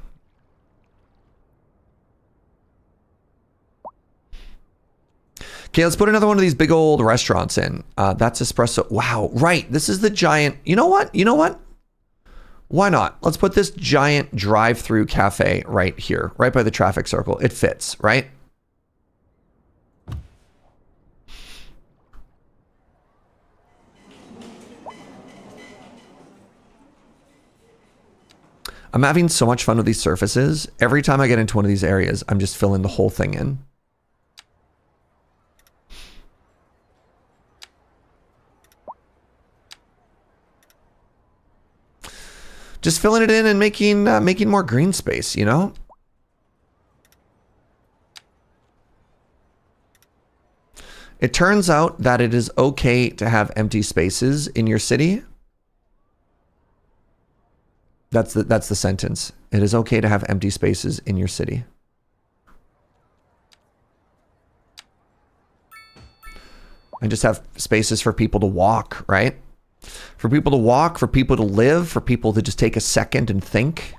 Okay, let's put another one of these big old restaurants in. That's espresso. Wow, right. This is the giant. You know what? You know what? Why not? Let's put this giant drive-through cafe right here, right by the traffic circle. It fits, right? I'm having so much fun with these surfaces. Every time I get into one of these areas, I'm just filling the whole thing in. Just filling it in and making more green space, you know? It turns out that it is okay to have empty spaces in your city. That's the sentence. It is okay to have empty spaces in your city. And just have spaces for people to walk, right? For people to walk, for people to live, for people to just take a second and think.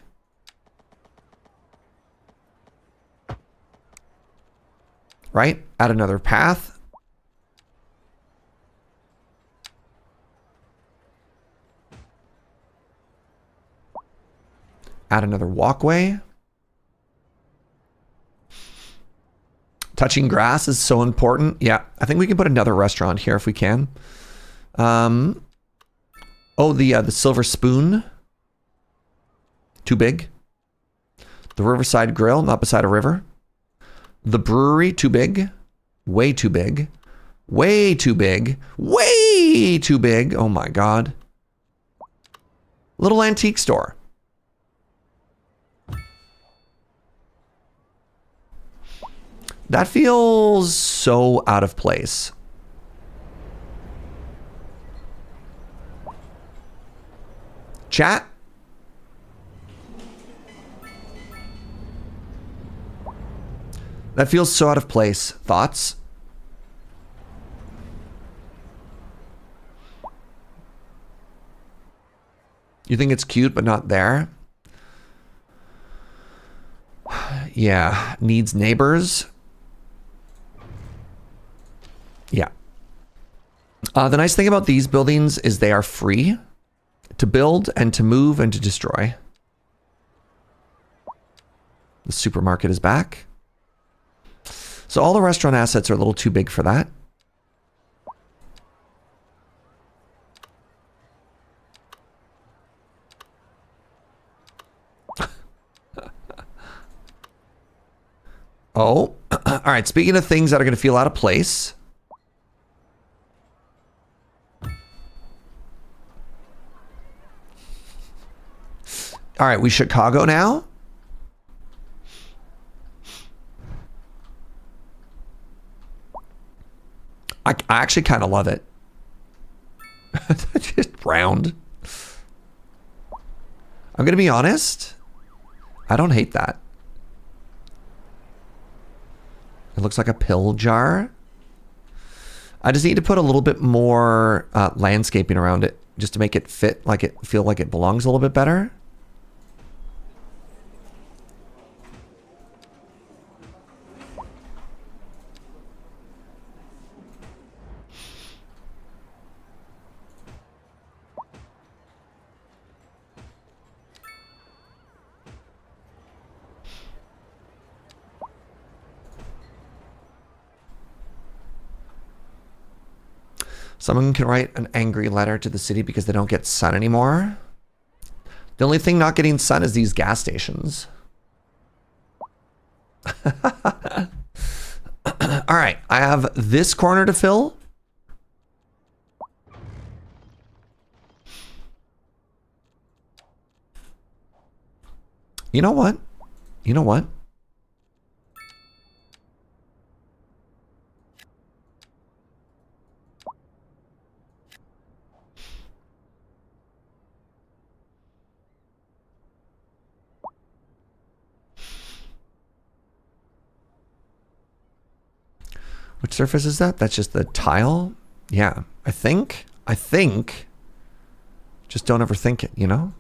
Right? Add another path. Add another walkway. Touching grass is so important. Yeah, I think we can put another restaurant here if we can. Oh, the Silver Spoon. Too big. The Riverside Grill, not beside a river. The brewery, too big. Way too big. Way too big. Way too big. Oh my God. Little antique store. That feels so out of place. Chat? That feels so out of place. Thoughts? You think it's cute, but not there? Yeah. Needs neighbors. Yeah. The nice thing about these buildings is they are free to build and to move and to destroy. The supermarket is back. So all the restaurant assets are a little too big for that. Oh, all right. Speaking of things that are going to feel out of place. All right, we Chicago now. I actually kind of love it. Just round. I'm going to be honest. I don't hate that. It looks like a pill jar. I just need to put a little bit more landscaping around it just to make it fit, like it feel like it belongs a little bit better. Someone can write an angry letter to the city because they don't get sun anymore. The only thing not getting sun is these gas stations. All right, I have this corner to fill. You know what? You know what? Which surface is that? That's just the tile? Yeah, I think. Just don't overthink it, you know?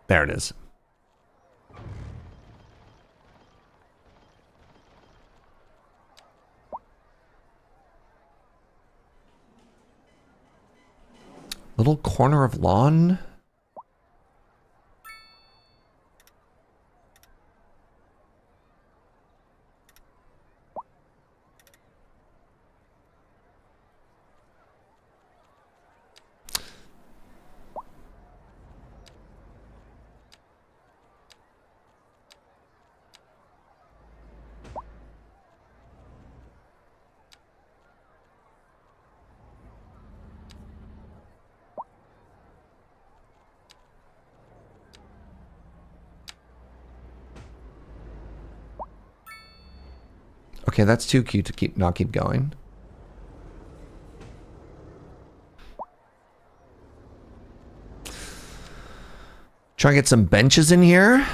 There it is. Little corner of lawn. Okay, that's too cute to not keep going. Try and get some benches in here.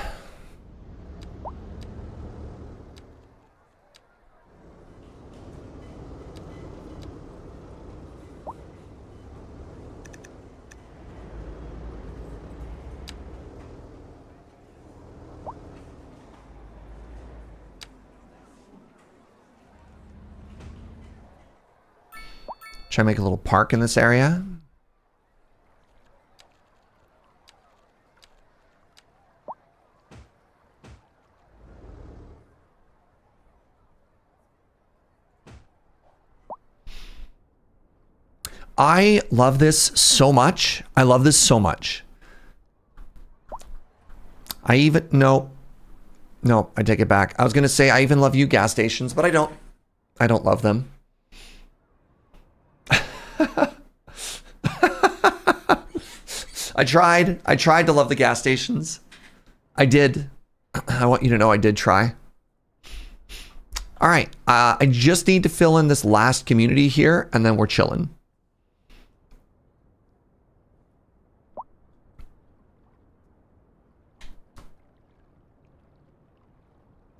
Try to make a little park in this area. I love this so much. I love this so much. I even, no, I take it back. I was going to say I even love you gas stations, but I don't. I don't love them. I tried to love the gas stations. I did. I want you to know I did try. All right. I just need to fill in this last community here, and then we're chilling.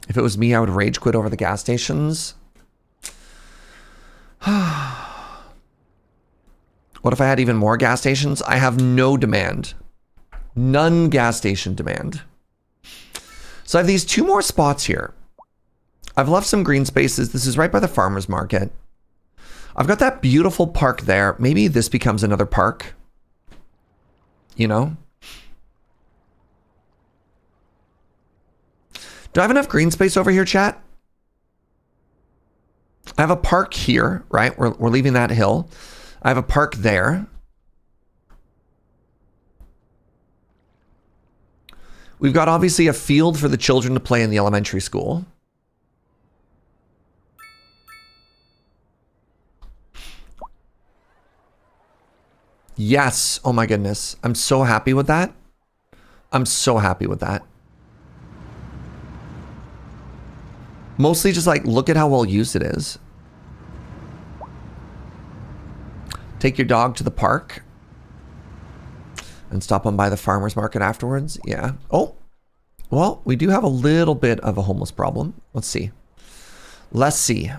If it was me, I would rage quit over the gas stations. What if I had even more gas stations? I have no demand. None gas station demand. So I have these 2 more spots here. I've left some green spaces. This is right by the farmer's market. I've got that beautiful park there. Maybe this becomes another park. You know? Do I have enough green space over here, chat? I have a park here, right? We're leaving that hill. I have a park there. We've got obviously a field for the children to play in the elementary school. Yes. Oh my goodness. I'm so happy with that. I'm so happy with that. Mostly just like, look at how well used it is. Take your dog to the park and stop on by the farmer's market afterwards. Yeah. Oh, well, we do have a little bit of a homeless problem. Let's see. Let's see.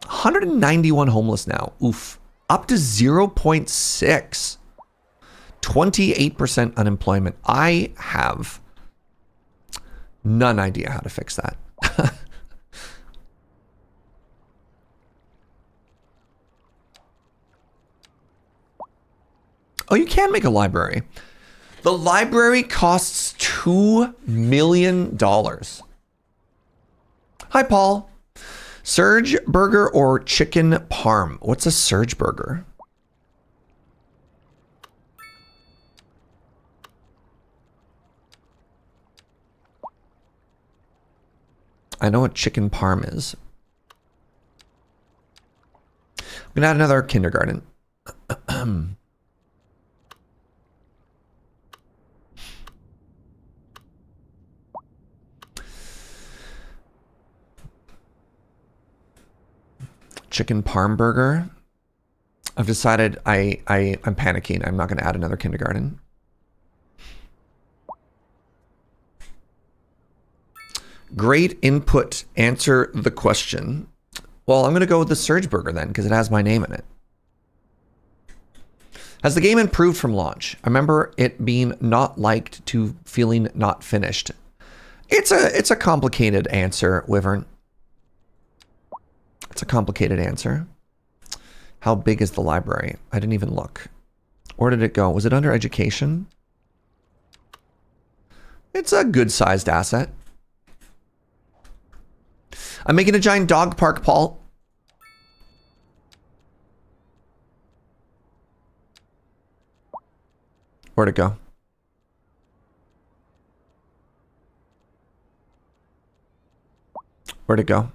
191 homeless now. Oof. Up to 0.6. 28% unemployment. I have none idea how to fix that. Oh, you can make a library. The library costs $2 million. Hi, Paul. Surge burger or chicken parm? What's a surge burger? I know what chicken parm is. I'm gonna add another kindergarten. Chicken parm burger. I've decided I'm panicking. I'm not gonna add another kindergarten. Great input. Answer the question. Well, I'm going to go with the Surge Burger then, because it has my name in it. Has the game improved from launch? I remember it being not liked to feeling not finished. It's a complicated answer, Wyvern. It's a complicated answer. How big is the library? I didn't even look. Where did it go? Was it under education? It's a good-sized asset. I'm making a giant dog park, Paul. Where'd it go? Where'd it go?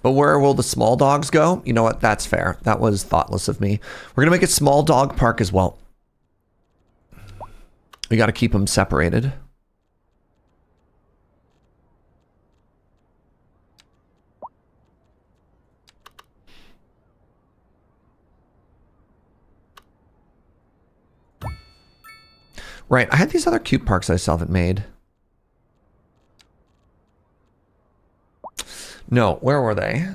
But where will the small dogs go? You know what? That's fair. That was thoughtless of me. We're going to make a small dog park as well. We got to keep them separated. Right, I had these other cute parks I still haven't made. No, where were they?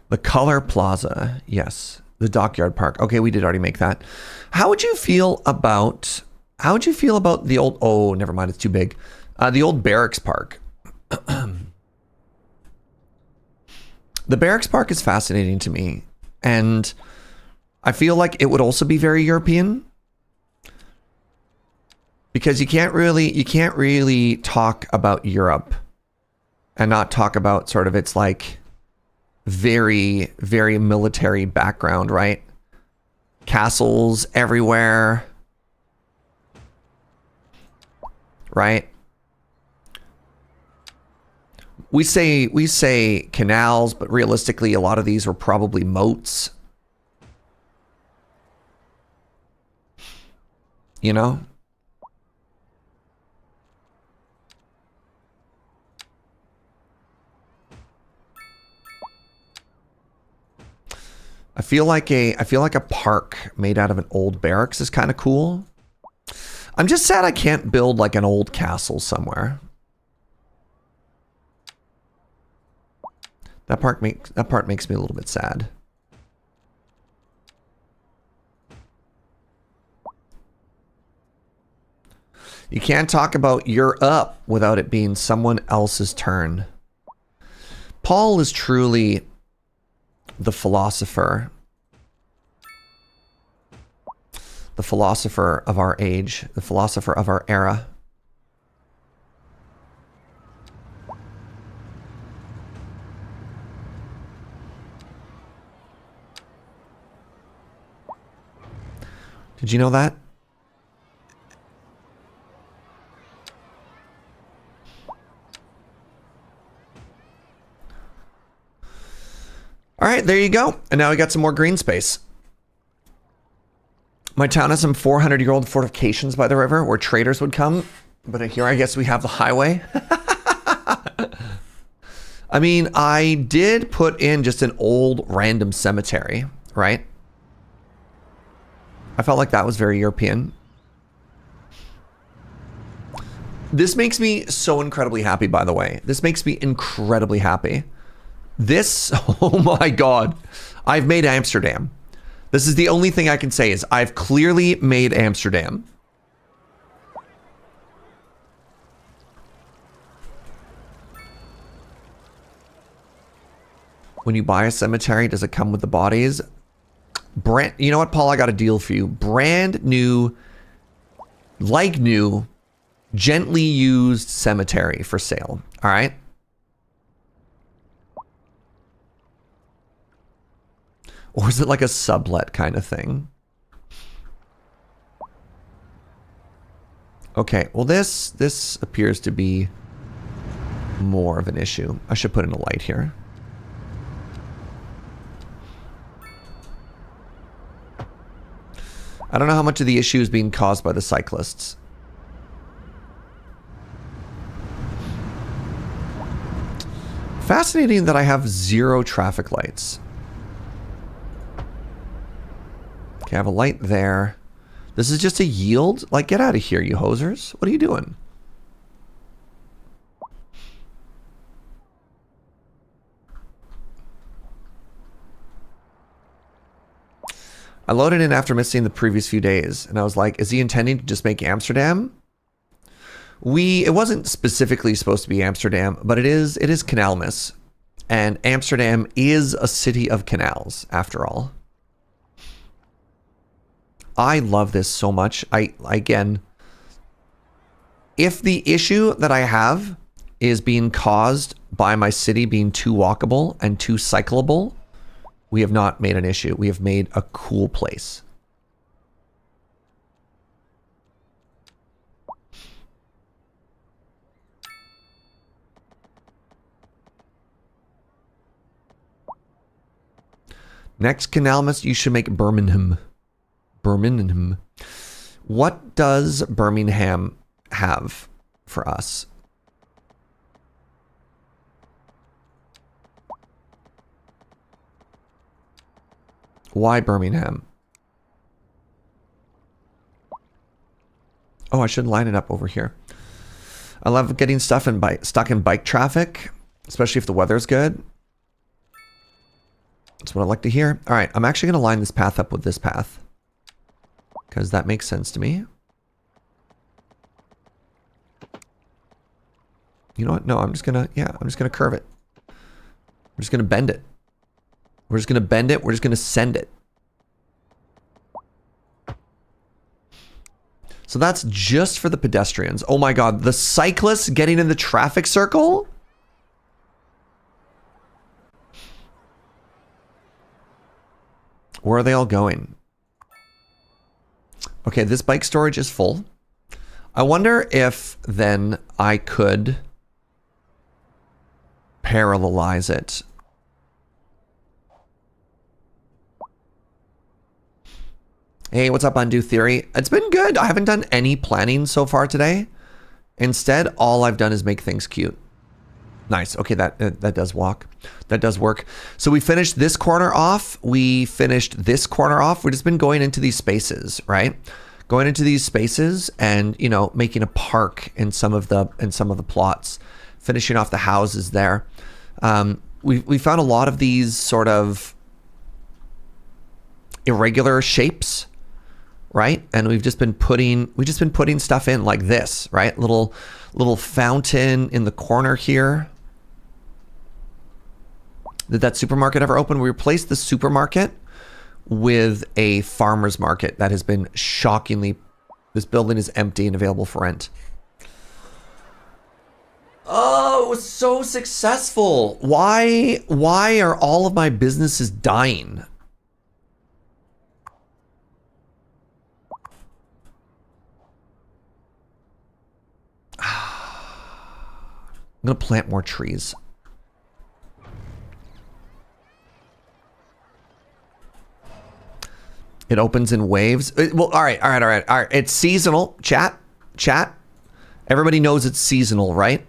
The Color Plaza, yes. The Dockyard Park. Okay, we did already make that. How would you feel about the old, oh, never mind, it's too big. The old Barracks Park. The Barracks Park is fascinating to me, and I feel like it would also be very European, because you can't really talk about Europe and not talk about sort of its like very, very military background, right? Castles everywhere, right? We say canals, but realistically, a lot of these were probably moats. You know? I feel like a park made out of an old barracks is kind of cool. I'm just sad I can't build like an old castle somewhere. That part makes me a little bit sad. You can't talk about you're up without it being someone else's turn. Paul is truly the philosopher. The philosopher of our age, the philosopher of our era. Did you know that? All right, there you go. And now we got some more green space. My town has some 400-year-old fortifications by the river where traders would come. But here I guess we have the highway. I mean, I did put in just an old random cemetery, right? I felt like that was very European. This makes me so incredibly happy, by the way. This makes me incredibly happy. This, oh my God, I've made Amsterdam. This is the only thing I can say is I've clearly made Amsterdam. When you buy a cemetery, does it come with the bodies? You know what, Paul? I got a deal for you. Brand new, like new, gently used cemetery for sale. All right. Or is it like a sublet kind of thing? Okay, well this appears to be more of an issue. I should put in a light here. I don't know how much of the issue is being caused by the cyclists. Fascinating that I have 0 traffic lights. Okay, I have a light there. This is just a yield? Like, get out of here, you hosers. What are you doing? I loaded in after missing the previous few days, and I was like, is he intending to just make Amsterdam? It wasn't specifically supposed to be Amsterdam, but it is Canalmas. And Amsterdam is a city of canals, after all. I love this so much. Again, if the issue that I have is being caused by my city being too walkable and too cyclable, we have not made an issue. We have made a cool place. Next Canalmas, you should make Birmingham. Birmingham. What does Birmingham have for us? Why Birmingham? Oh, I should line it up over here. I love getting stuck in bike traffic, especially if the weather's good. That's what I like to hear. All right, I'm actually going to line this path up with this path because that makes sense to me. You know what? No, I'm just going to curve it. I'm just going to bend it. We're just going to bend it. We're just going to send it. So that's just for the pedestrians. Oh my God, the cyclists getting in the traffic circle? Where are they all going? Okay, this bike storage is full. I wonder if then I could parallelize it. Hey, what's up, Undo Theory? It's been good. I haven't done any planning so far today. Instead, all I've done is make things cute. Nice. Okay, that does walk. That does work. So we finished this corner off. We finished this corner off. We've just been going into these spaces, right? Going into these spaces and, you know, making a park in some of the plots. Finishing off the houses there. We found a lot of these sort of irregular shapes, right? And we've just been putting stuff in like this, right? Little fountain in the corner here. Did that supermarket ever open? We replaced the supermarket with a farmer's market that has been shockingly... This building is empty and available for rent. Oh, it was so successful. Why are all of my businesses dying? I'm gonna plant more trees. It opens in waves. Well, all right. It's seasonal. Chat. Everybody knows it's seasonal, right?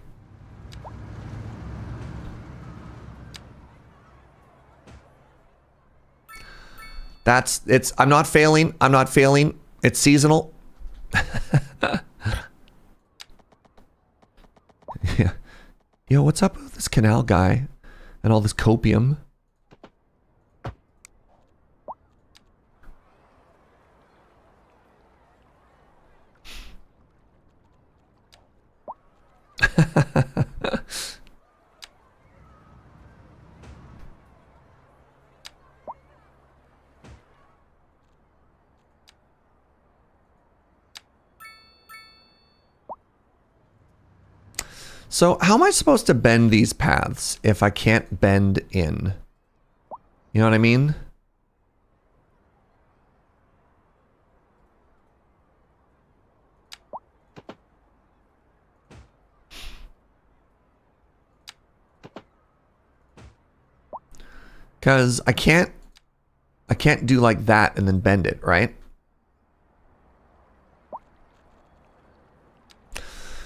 I'm not failing. It's seasonal. Yeah. Yo, what's up with this canal guy and all this copium? So how am I supposed to bend these paths if I can't bend in? You know what I mean? Because I can't do like that and then bend it, right?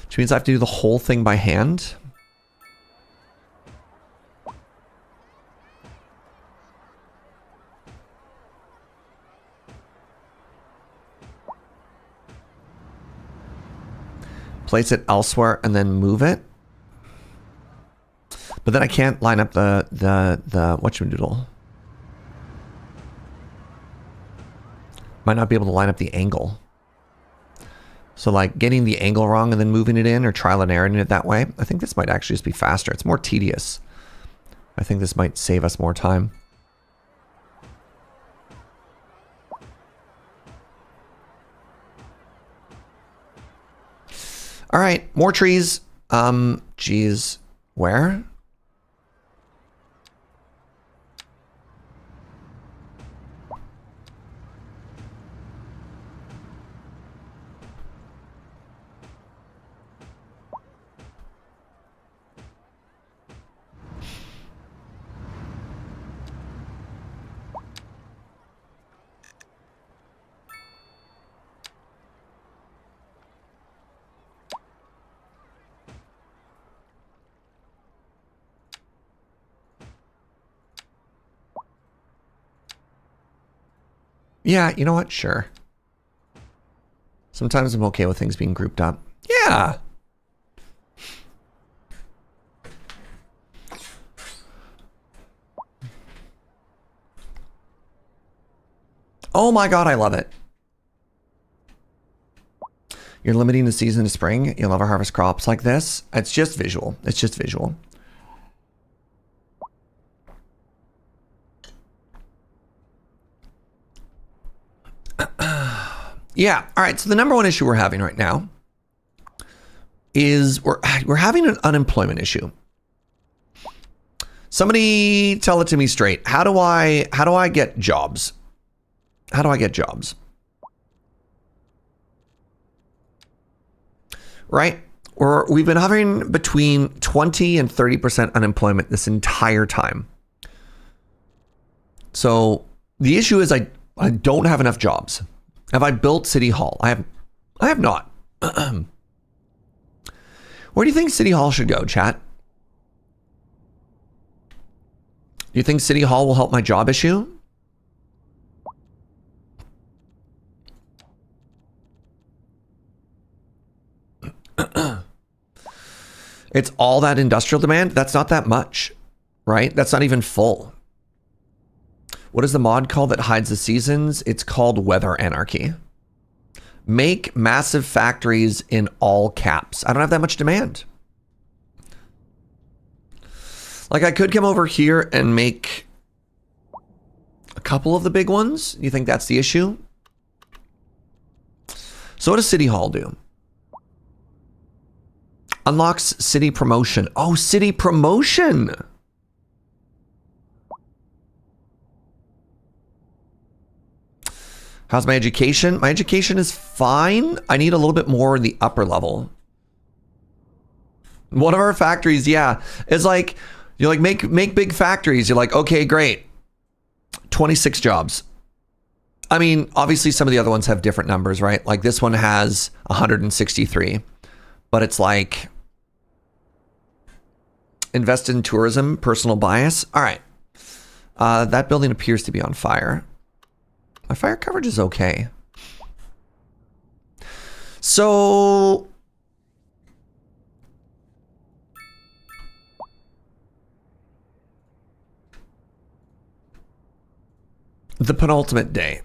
Which means I have to do the whole thing by hand. Place it elsewhere and then move it. But then I can't line up the whatchamadoodle. Might not be able to line up the angle. So like getting the angle wrong and then moving it in or trial and erroring it that way. I think this might actually just be faster. It's more tedious. I think this might save us more time. All right, more trees. Geez, where? Yeah, you know what? Sure. Sometimes I'm okay with things being grouped up. Yeah. Oh my God, I love it. You're limiting the season to spring. You'll never harvest crops like this. It's just visual. It's just visual. Yeah. All right. So the number one issue we're having right now is we're having an unemployment issue. Somebody tell it to me straight. How do I get jobs? How do I get jobs? Right? We've been hovering between 20 and 30% unemployment this entire time. So the issue is I don't have enough jobs. Have I built City Hall? I have not. Where do you think City Hall should go, chat? Do you think City Hall will help my job issue? It's all that industrial demand. That's not that much, right? That's not even full. What is the mod called that hides the seasons? It's called Weather Anarchy. Make massive factories in all caps. I don't have that much demand. Like I could come over here and make a couple of the big ones. You think that's the issue? So what does City Hall do? Unlocks city promotion. Oh, city promotion. How's my education? My education is fine. I need a little bit more in the upper level. One of our factories, yeah. It's like, you're like, make big factories. You're like, okay, great. 26 jobs. I mean, obviously some of the other ones have different numbers, right? Like this one has 163. But it's like, invest in tourism, personal bias. All right. That building appears to be on fire. My fire coverage is okay. So, the penultimate day.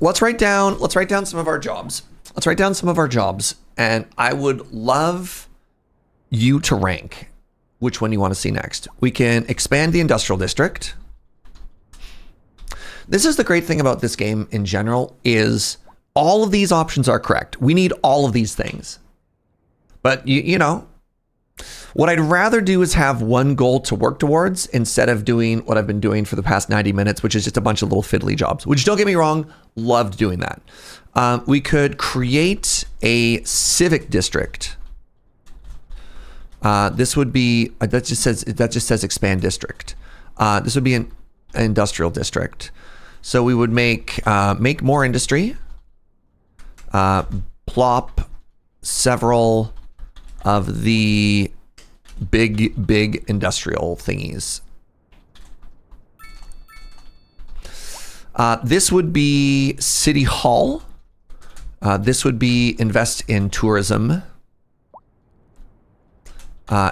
Let's write down some of our jobs. Let's write down some of our jobs. And I would love you to rank which one you want to see next. We can expand the industrial district. This is the great thing about this game in general is all of these options are correct. We need all of these things. But you know, what I'd rather do is have one goal to work towards instead of doing what I've been doing for the past 90 minutes, which is just a bunch of little fiddly jobs, which don't get me wrong, loved doing that. We could create a civic district. This would be, that just says expand district. This would be an industrial district. So we would make more industry, plop several of the big industrial thingies. This would be City Hall. This would be invest in tourism.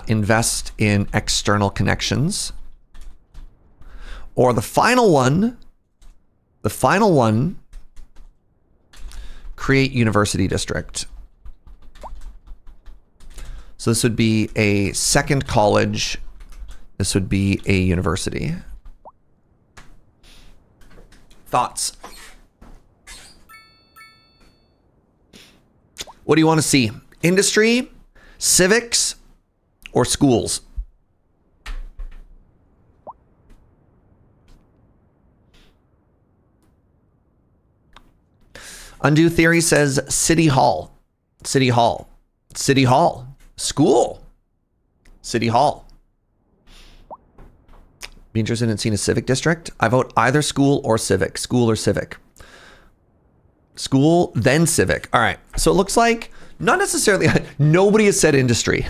Invest in external connections. Or the final one, create university district. So this would be a second college. This would be a university. Thoughts? What do you want to see? Industry, civics, or schools? Undo Theory says City Hall. City Hall. City Hall. School. City Hall. Be interested in seeing a civic district? I vote either school or civic. School or civic. School, then civic. All right. So it looks like not necessarily, nobody has said industry.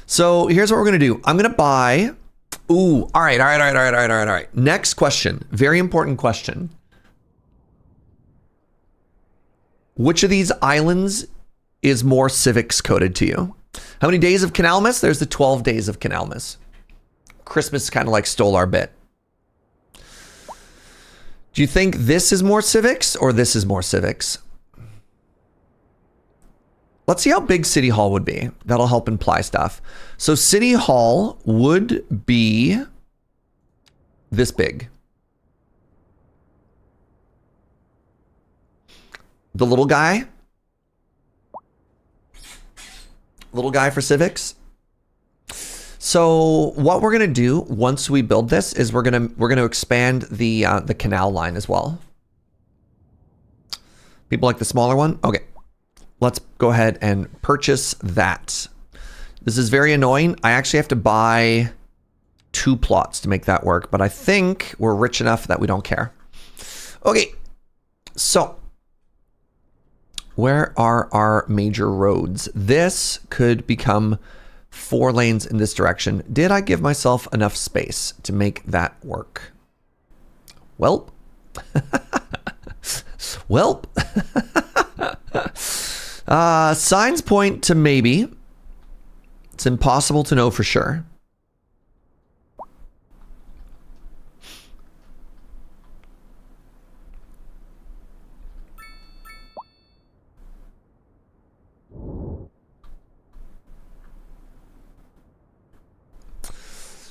So here's what we're going to do. I'm going to buy Ooh, all right, all right, all right, all right, all right, all right, all right. Next question. Very important question. Which of these islands is more civics coded to you? How many days of Canalmas? There's the 12 days of Canalmas. Christmas kind of like stole our bit. Do you think this is more civics or this is more civics? Let's see how big City Hall would be. That'll help imply stuff. So City Hall would be this big. The little guy for civics. So what we're gonna do once we build this is we're gonna expand the canal line as well. People like the smaller one? Okay, let's go ahead and purchase that. This is very annoying. I actually have to buy 2 plots to make that work, but I think we're rich enough that we don't care. Okay, so where are our major roads? This could become 4 lanes in this direction. Did I give myself enough space to make that work? Welp. Welp. Signs point to maybe. It's impossible to know for sure.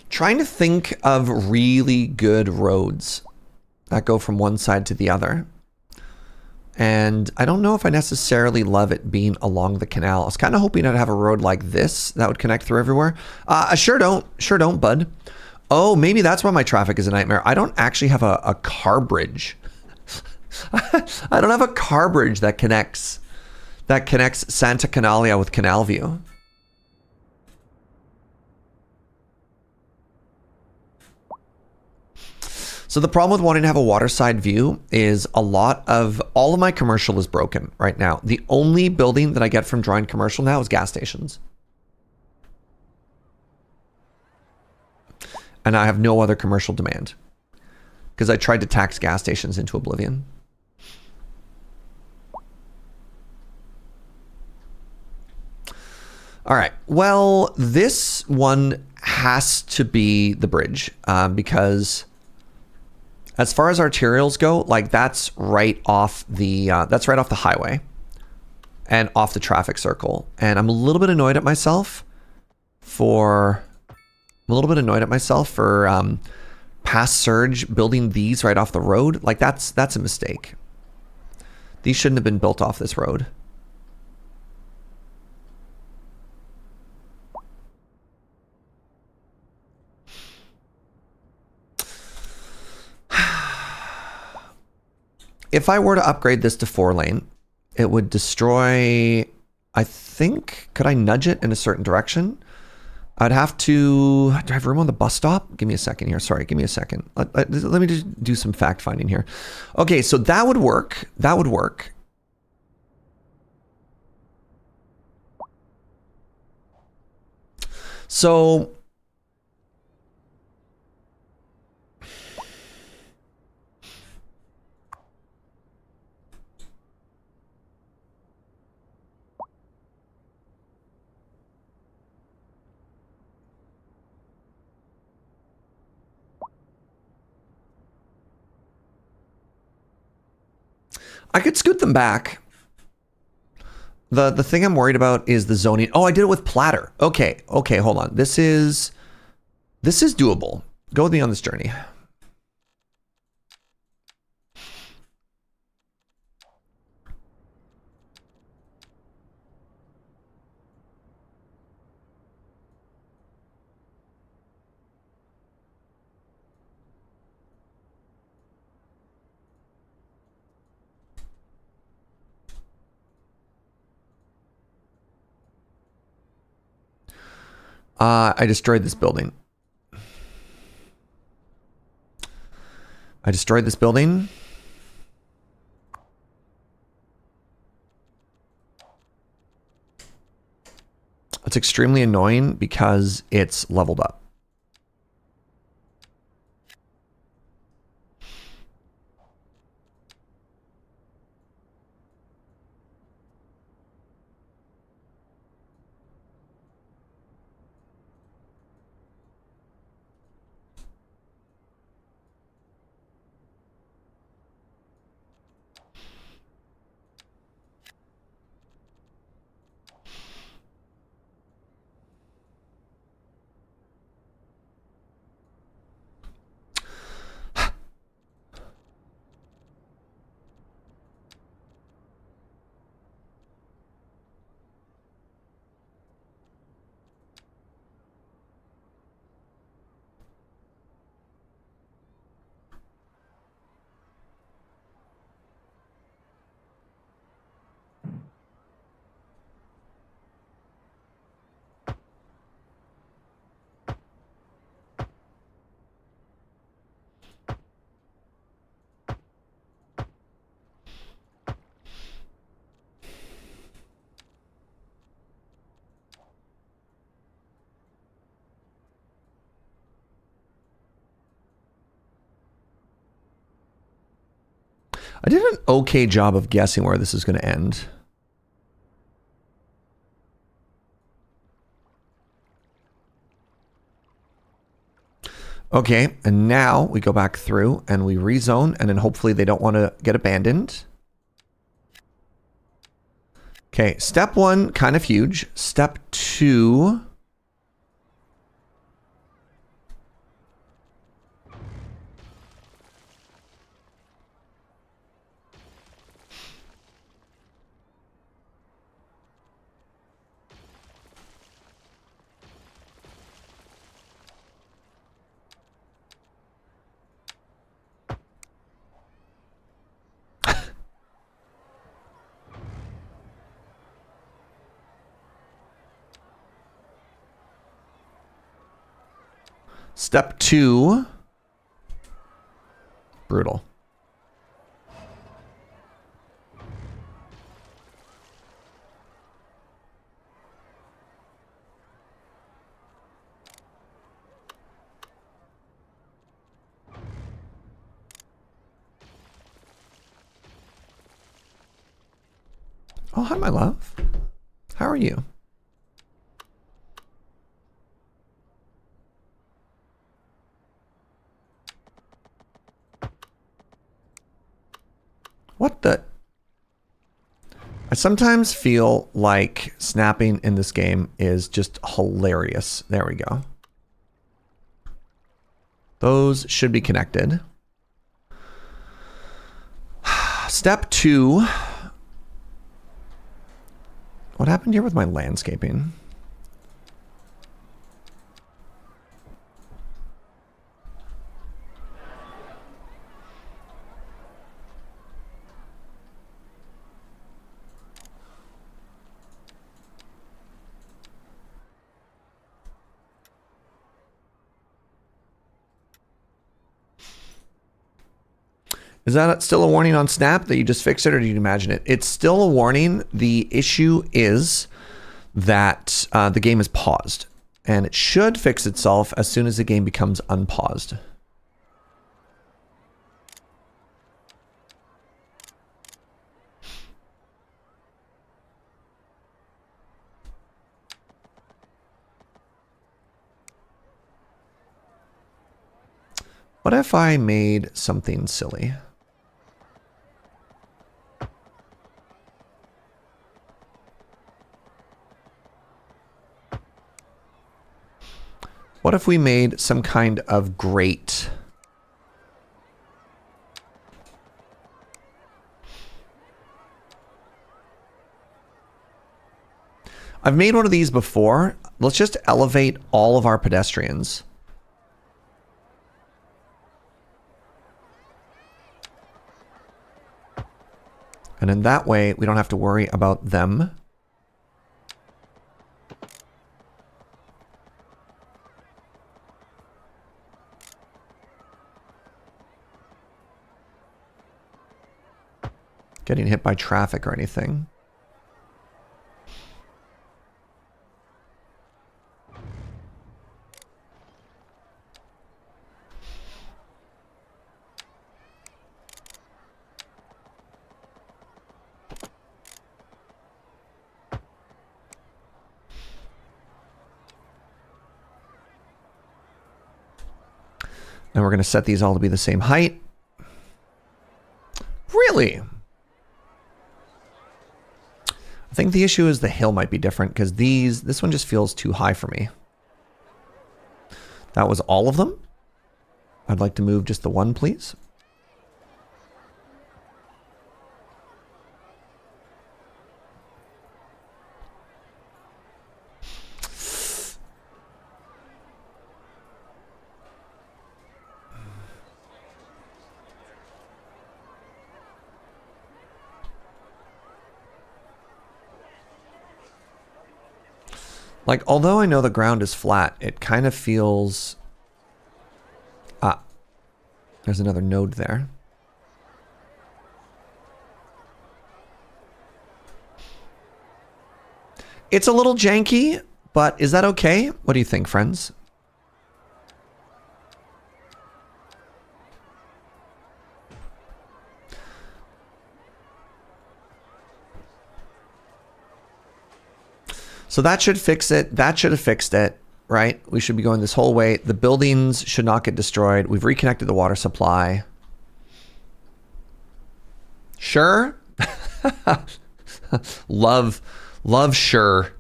Trying to think of really good roads that go from one side to the other. And I don't know if I necessarily love it being along the canal. I was kind of hoping I'd have a road like this that would connect through everywhere. I sure don't, bud. Oh, maybe that's why my traffic is a nightmare. I don't actually have a car bridge. I don't have a car bridge that connects Santa Canalia with Canal View. So the problem with wanting to have a waterside view is all of my commercial is broken right now. The only building that I get from drawing commercial now is gas stations. And I have no other commercial demand because I tried to tax gas stations into oblivion. All right, well, this one has to be the bridge because as far as arterials go, like that's right off the highway and off the traffic circle. And I'm a little bit annoyed at myself for past surge building these right off the road. Like that's a mistake. These shouldn't have been built off this road. If I were to upgrade this to 4-lane, it would destroy, I think, could I nudge it in a certain direction? I'd have to, do I have room on the bus stop? Give me a second here. Sorry, give me a second. Let me just do some fact finding here. Okay, so that would work. That would work. So I could scoot them back. The thing I'm worried about is the zoning. Oh, I did it with Platter. Okay, hold on. This is doable. Go with me on this journey. I destroyed this building. It's extremely annoying because it's leveled up. I did an okay job of guessing where this is going to end. Okay, and now we go back through and we rezone, and then hopefully they don't want to get abandoned. Okay, step 1, kind of huge. Step 2... Step 2, brutal. Oh, hi, my love. How are you? What the? I sometimes feel like snapping in this game is just hilarious. There we go. Those should be connected. Step 2. What happened here with my landscaping? Is that still a warning on Snap that you just fixed it, or did you imagine it? It's still a warning. The issue is that the game is paused, and it should fix itself as soon as the game becomes unpaused. What if I made something silly? What if we made some kind of grate? I've made one of these before. Let's just elevate all of our pedestrians. And in that way, we don't have to worry about them. Getting hit by traffic or anything. And we're going to set these all to be the same height. Really? I think the issue is the hill might be different because this one just feels too high for me. That was all of them. I'd like to move just the one, please. Like, although I know the ground is flat, it kind of feels... Ah, there's another node there. It's a little janky, but is that okay? What do you think, friends? So that should fix it. That should have fixed it, right? We should be going this whole way. The buildings should not get destroyed. We've reconnected the water supply. Sure. love sure.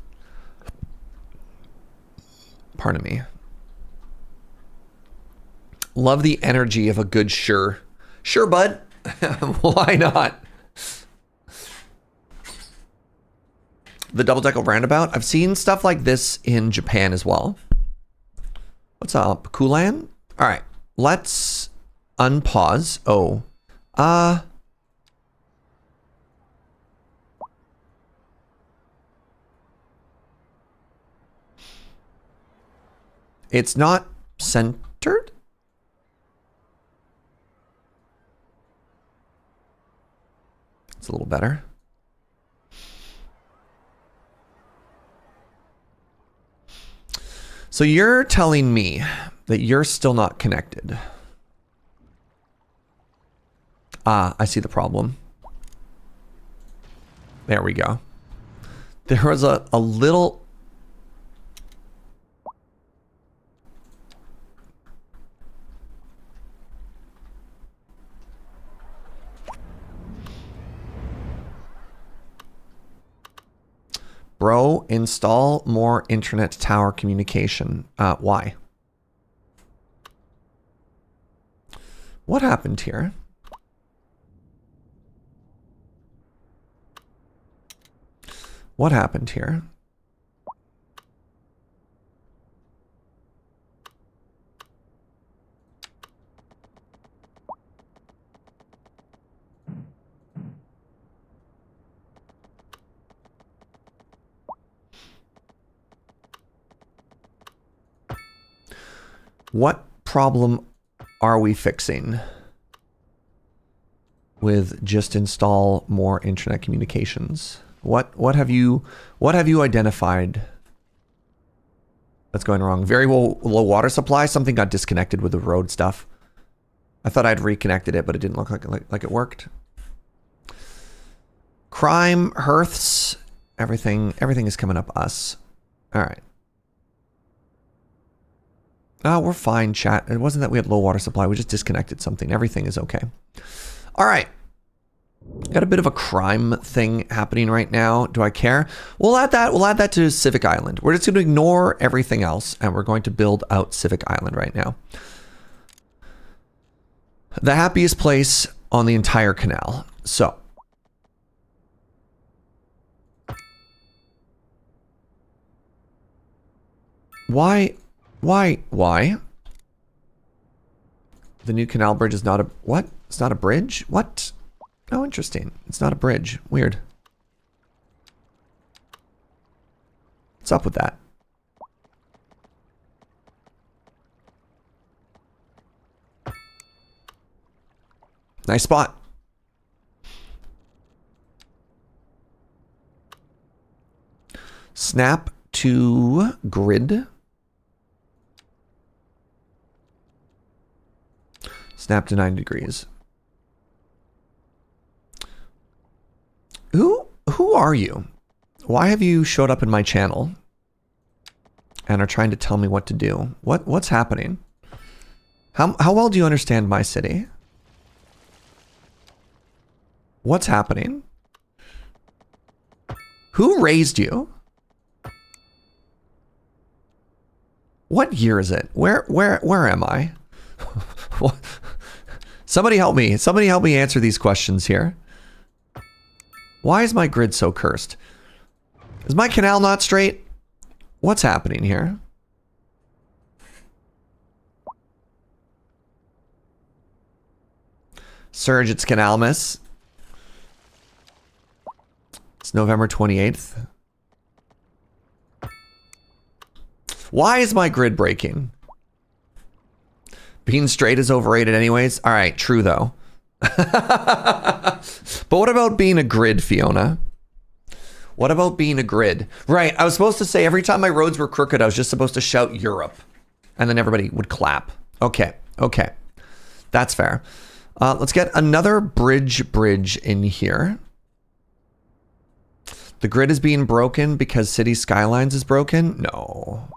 Pardon me. Love the energy of a good sure. Sure, bud. Why not? The double-decker roundabout. I've seen stuff like this in Japan as well. What's up, Kulan? All right, let's unpause. Oh, it's not centered. It's a little better. So you're telling me that you're still not connected. Ah, I see the problem. There we go. There was a little... Bro, install more internet tower communication. Why? What happened here? What happened here? What problem are we fixing with just install more internet communications? What have you identified that's going wrong? Very low water supply. Something got disconnected with the road stuff. I thought I'd reconnected it, but it didn't look like it worked. Crime, hearths, everything is coming up us. All right. Oh, we're fine, chat. It wasn't that we had low water supply. We just disconnected something. Everything is okay. All right. Got a bit of a crime thing happening right now. Do I care? We'll add that to Civic Island. We're just going to ignore everything else, and we're going to build out Civic Island right now. The happiest place on the entire canal. So. Why? The new canal bridge is not a... What? It's not a bridge? What? Oh, interesting. It's not a bridge. Weird. What's up with that? Nice spot. Snap to grid. Snap to 90 degrees. Who are you? Why have you showed up in my channel and are trying to tell me what to do? What's happening? How well do you understand my city? What's happening? Who raised you? What year is it? Where am I? Somebody help me. Somebody help me answer these questions here. Why is my grid so cursed? Is my canal not straight? What's happening here? Surge, it's Canalmas. It's November 28th. Why is my grid breaking? Being straight is overrated anyways. All right, true though. But what about being a grid, Fiona? What about being a grid? Right, I was supposed to say every time my roads were crooked, I was just supposed to shout Europe. And then everybody would clap. Okay. That's fair. Let's get another bridge in here. The grid is being broken because City Skylines is broken? No.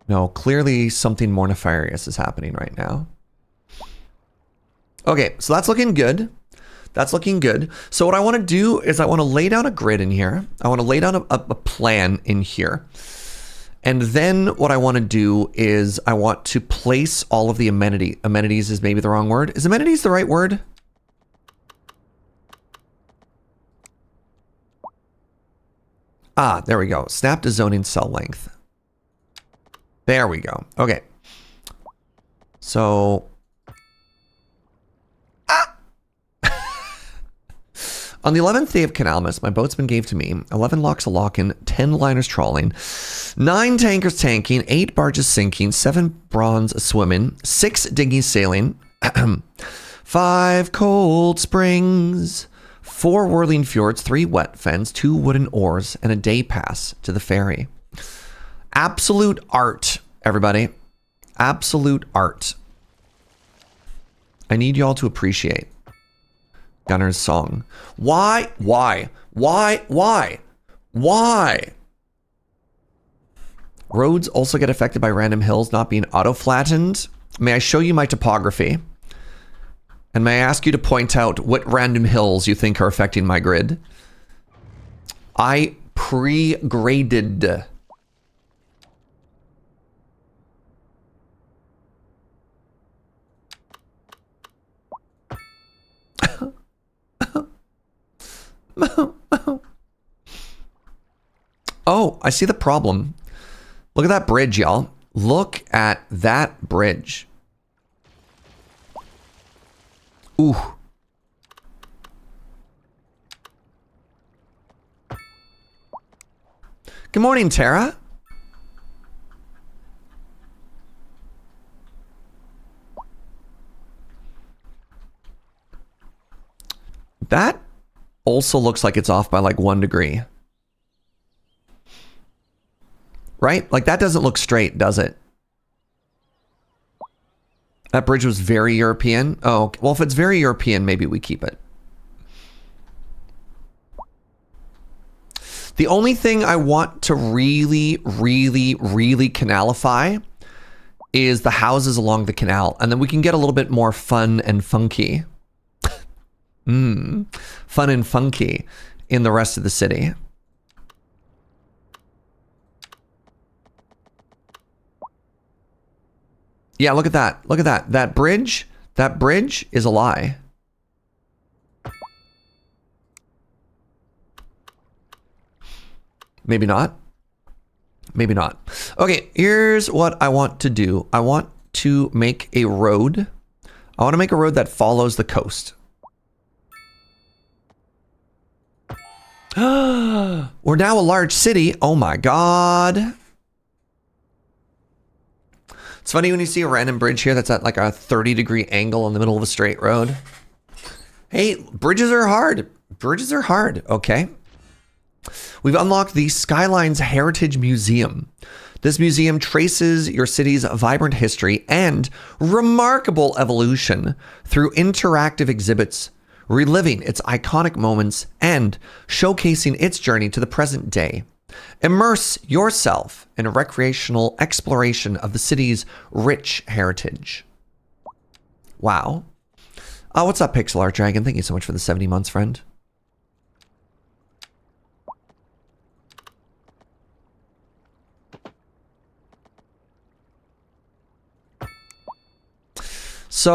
No, clearly something more nefarious is happening right now. Okay, so that's looking good. That's looking good. So what I want to do is I want to lay down a grid in here. I want to lay down a plan in here. And then what I want to do is I want to place all of the amenities is maybe the wrong word. Is amenities the right word? Ah, there we go. Snap to zoning cell length. There we go. Okay. So... On the 11th day of Canalmas, my boatsman gave to me 11 locks a-locking, 10 liners trawling, 9 tankers tanking, 8 barges sinking, 7 bronze a-swimming, 6 dinghies sailing, 5 cold springs, 4 whirling fjords, 3 wet fens, 2 wooden oars, and a day pass to the ferry. Absolute art, everybody. Absolute art. I need y'all to appreciate Gunner's song. Why? Roads also get affected by random hills not being auto-flattened. May I show you my topography? And may I ask you to point out what random hills you think are affecting my grid? I pre-graded. Oh, I see the problem. Look at that bridge, y'all. Look at that bridge. Ooh. Good morning, Tara. That also looks like it's off by like 1 degree. Right? Like that doesn't look straight, does it? That bridge was very European. Oh, well, if it's very European, maybe we keep it. The only thing I want to really canalify is the houses along the canal. And then we can get a little bit more fun and funky. Fun and funky in the rest of the city. Yeah, look at that. Look at that. That bridge is a lie. Maybe not. Maybe not. Okay, here's what I want to do. I want to make a road. I want to make a road that follows the coast. We're now a large city. Oh my God. It's funny when you see a random bridge here that's at like a 30-degree angle in the middle of a straight road. Hey, bridges are hard. Bridges are hard, okay? We've unlocked the Skylines Heritage Museum. This museum traces your city's vibrant history and remarkable evolution through interactive exhibits, reliving its iconic moments and showcasing its journey to the present day. Immerse yourself in a recreational exploration of the city's rich heritage. Wow. Oh, what's up, Pixel Art Dragon? Thank you so much for the 70 months, friend. So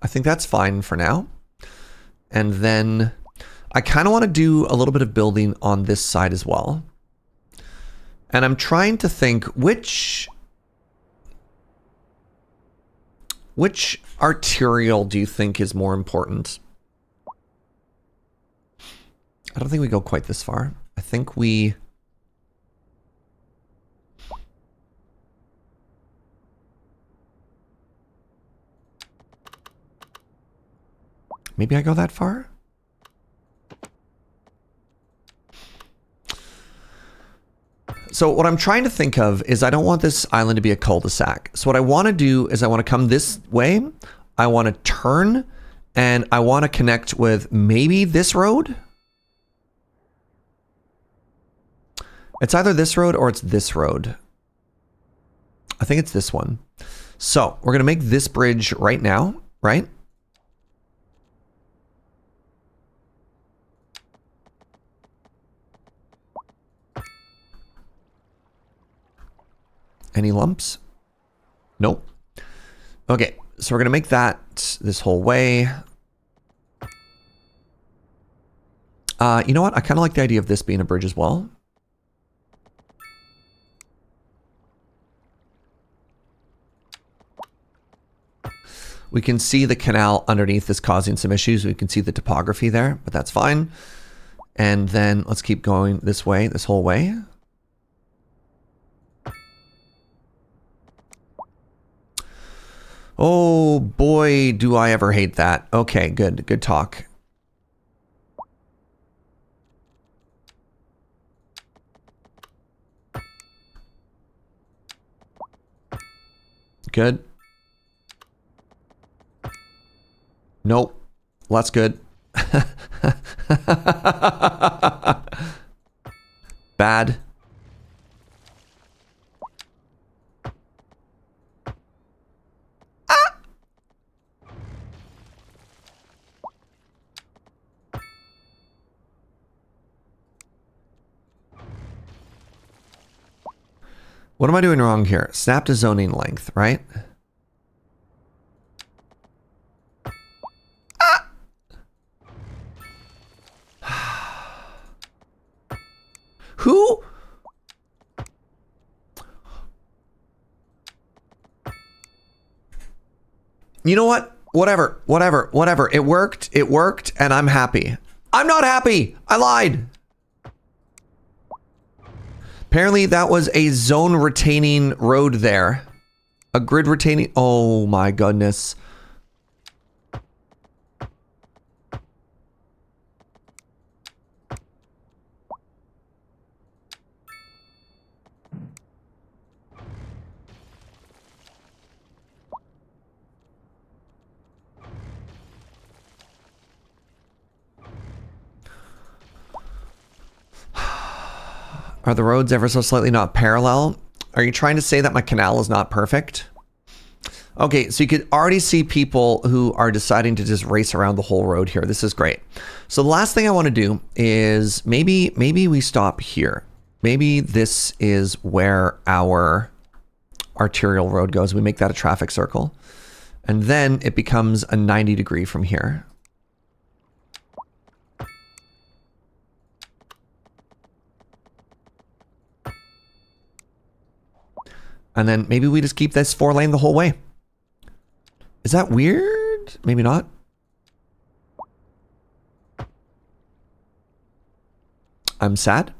I think that's fine for now. And then I kind of want to do a little bit of building on this side as well. And I'm trying to think which arterial do you think is more important? I don't think we go quite this far. I think we... Maybe I go that far? So what I'm trying to think of is I don't want this island to be a cul-de-sac. So what I want to do is I want to come this way. I want to turn And I want to connect with maybe this road. It's either this road or it's this road. I think it's this one. So we're going to make this bridge right now, right? Any lumps? Nope. Okay, so we're going to make that this whole way. You know what? I kind of like the idea of this being a bridge as well. We can see the canal underneath is causing some issues. We can see the topography there, but that's fine. And then let's keep going this way, this whole way. Oh boy, do I ever hate that. Okay, good. Good talk. Good. Nope. Well, that's good. Bad. Ah! What am I doing wrong here? Snap to zoning length, right? Who? You know what? Whatever. It worked, and I'm happy. I'm not happy. I lied. Apparently that was a zone retaining road there. A grid retaining. Oh my goodness. Are the roads ever so slightly not parallel? Are you trying to say that my canal is not perfect? Okay, so you could already see people who are deciding to just race around the whole road here. This is great. So the last thing I want to do is maybe we stop here. Maybe this is where our arterial road goes. We make that a traffic circle. And then it becomes a 90-degree from here. And then maybe we just keep this 4-lane the whole way. Is that weird? Maybe not. I'm sad.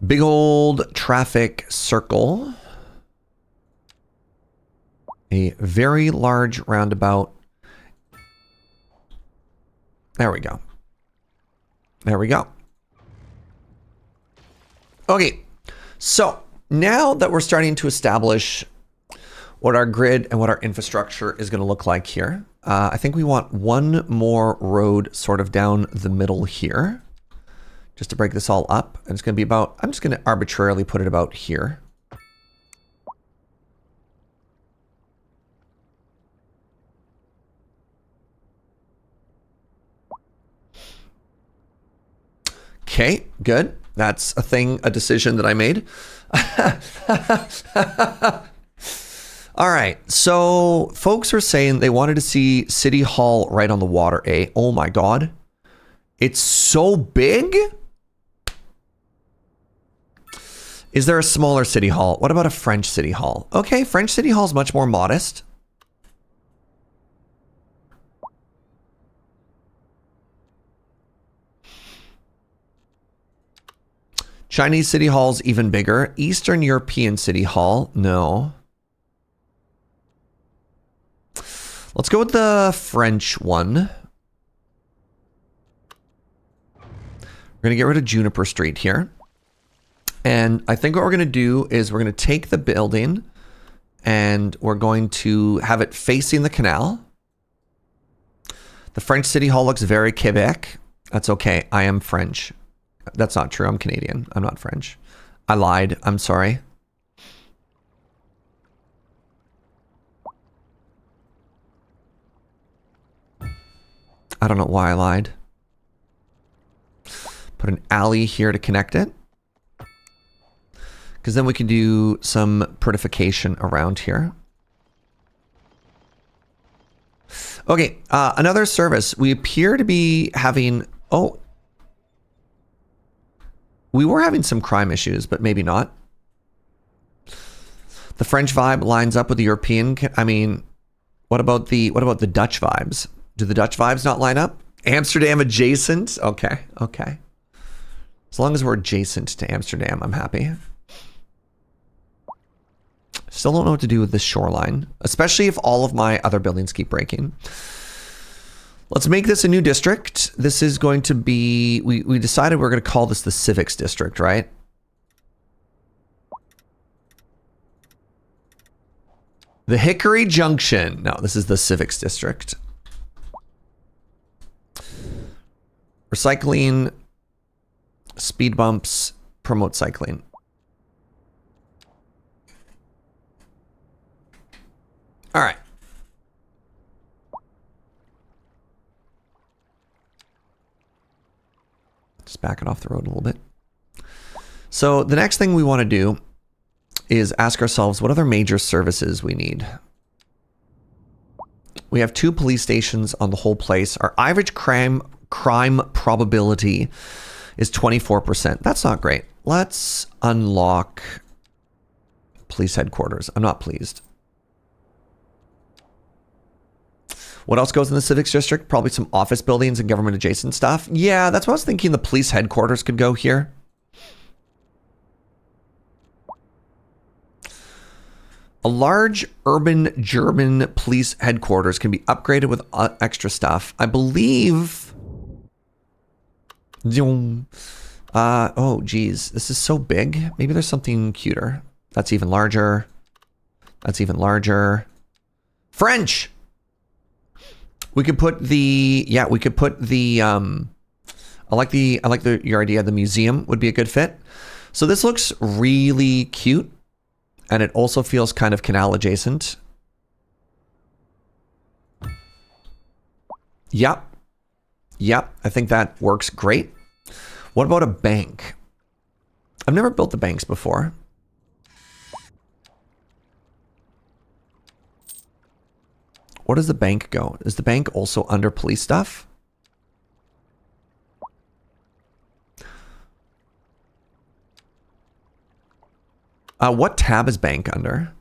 Big old traffic circle. A very large roundabout. There we go. There we go. Okay, so now that we're starting to establish what our grid and what our infrastructure is going to look like here, I think we want one more road sort of down the middle here. Just to break this all up. And it's going to be about, I'm just going to arbitrarily put it about here. Okay, good. That's a thing, a decision that I made. All right, so folks are saying they wanted to see City Hall right on the water, eh? Oh my God. It's so big? Is there a smaller city hall? What about a French city hall? Okay, French city hall is much more modest. Chinese city hall's even bigger. Eastern European city hall, no. Let's go with the French one. We're going to get rid of Juniper Street here. And I think what we're going to do is we're going to take the building and we're going to have it facing the canal. The French City Hall looks very Quebec. That's okay. I am French. That's not true. I'm Canadian. I'm not French. I lied. I'm sorry. I don't know why I lied. Put an alley here to connect it. Because then we can do some prettification around here. Okay, another service. We appear to be having... Oh. We were having some crime issues, but maybe not. The French vibe lines up with the European... I mean, what about the Dutch vibes? Do the Dutch vibes not line up? Amsterdam adjacent? Okay, okay. As long as we're adjacent to Amsterdam, I'm happy. Still don't know what to do with this shoreline, especially if all of my other buildings keep breaking. Let's make this a new district. This is going to be... We decided we're going to call this the Civics District, right? The Hickory Junction. No, this is the Civics District. Recycling, speed bumps, promote cycling. All right. Just backing off the road a little bit. So the next thing we want to do is ask ourselves what other major services we need. We have 2 police stations on the whole place. Our average crime probability is 24%. That's not great. Let's unlock police headquarters. I'm not pleased. What else goes in the Civics District? Probably some office buildings and government adjacent stuff. Yeah, that's what I was thinking. The police headquarters could go here. A large urban German police headquarters can be upgraded with extra stuff. I believe... oh, geez. This is so big. Maybe there's something cuter. That's even larger. That's even larger. French! We could put the... Yeah, we could put the... I like your idea. The museum would be a good fit. So this looks really cute. And it also feels kind of canal adjacent. Yep. Yep. I think that works great. What about a bank? I've never built the banks before. Where does the bank go? Is the bank also under police stuff? What tab is bank under?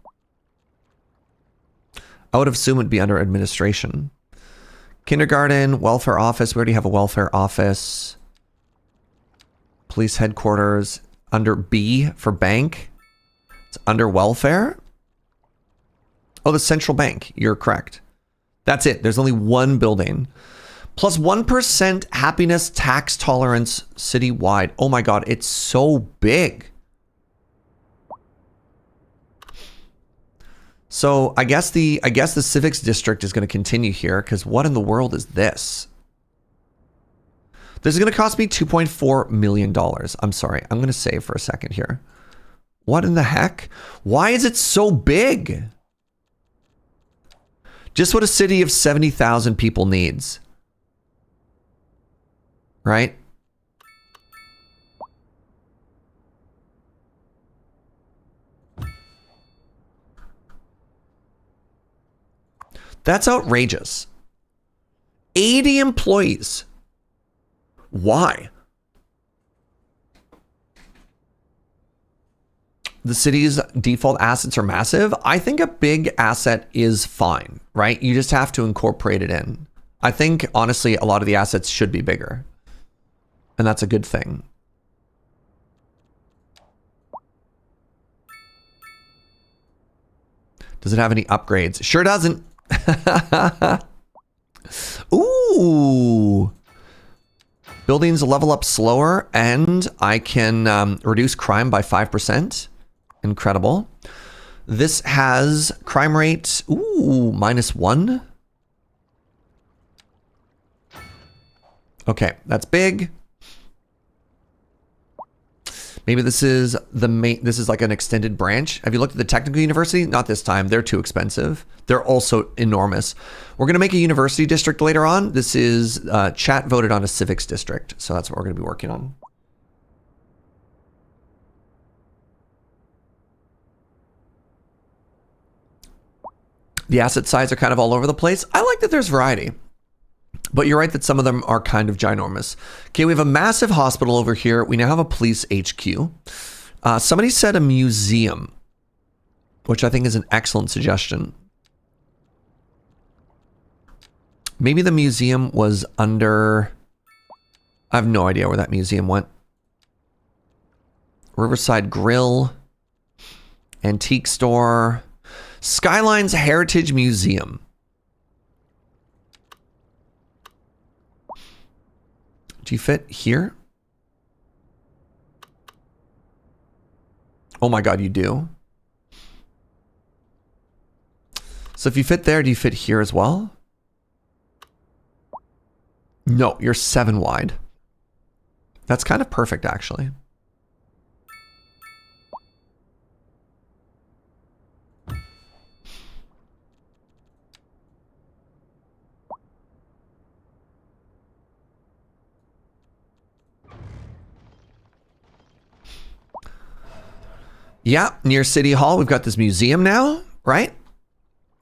I would assume it'd be under administration. Kindergarten, welfare office. We already have a welfare office. Police headquarters. Under B for bank. It's under welfare. Oh, the central bank. You're correct. That's it. There's only one building. Plus 1% happiness tax tolerance citywide. Oh my God, it's so big. So I guess the Civics District is going to continue here because what in the world is this? This is going to cost me $2.4 million. I'm sorry. I'm going to save for a second here. What in the heck? Why is it so big? Just what a city of 70,000 people needs. Right? That's outrageous. 80 employees. Why? The city's default assets are massive. I think a big asset is fine, right? You just have to incorporate it in. I think, honestly, a lot of the assets should be bigger. And that's a good thing. Does it have any upgrades? Sure doesn't. Ooh. Buildings level up slower, and I can reduce crime by 5%. Incredible. This has crime rate, ooh, -1. Okay, that's big. Maybe this is the main, this is like an extended branch. Have you looked at the technical university? Not this time, they're too expensive. They're also enormous. We're gonna make a university district later on. This is, chat voted on a civics district. So that's what we're gonna be working on. The asset size are kind of all over the place. I like that there's variety. But you're right that some of them are kind of ginormous. Okay, we have a massive hospital over here. We now have a police HQ. Somebody said a museum, which I think is an excellent suggestion. Maybe the museum was under... I have no idea where that museum went. Riverside Grill. Antique Store. Skylines Heritage Museum. Do you fit here? Oh my God, you do? So if you fit there, do you fit here as well? No, you're 7 wide. That's kind of perfect, actually. Yeah, near City Hall, we've got this museum now, right?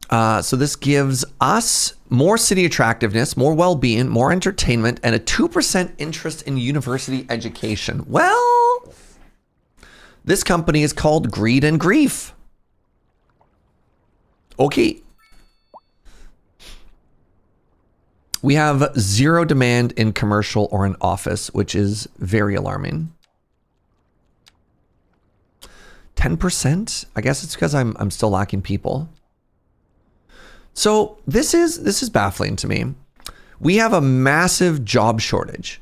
So this gives us more city attractiveness, more well-being, more entertainment, and a 2% interest in university education. Well, this company is called Greed and Grief. Okay. We have 0 demand in commercial or in office, which is very alarming. 10%? I guess it's because I'm still lacking people. So this is baffling to me. We have a massive job shortage.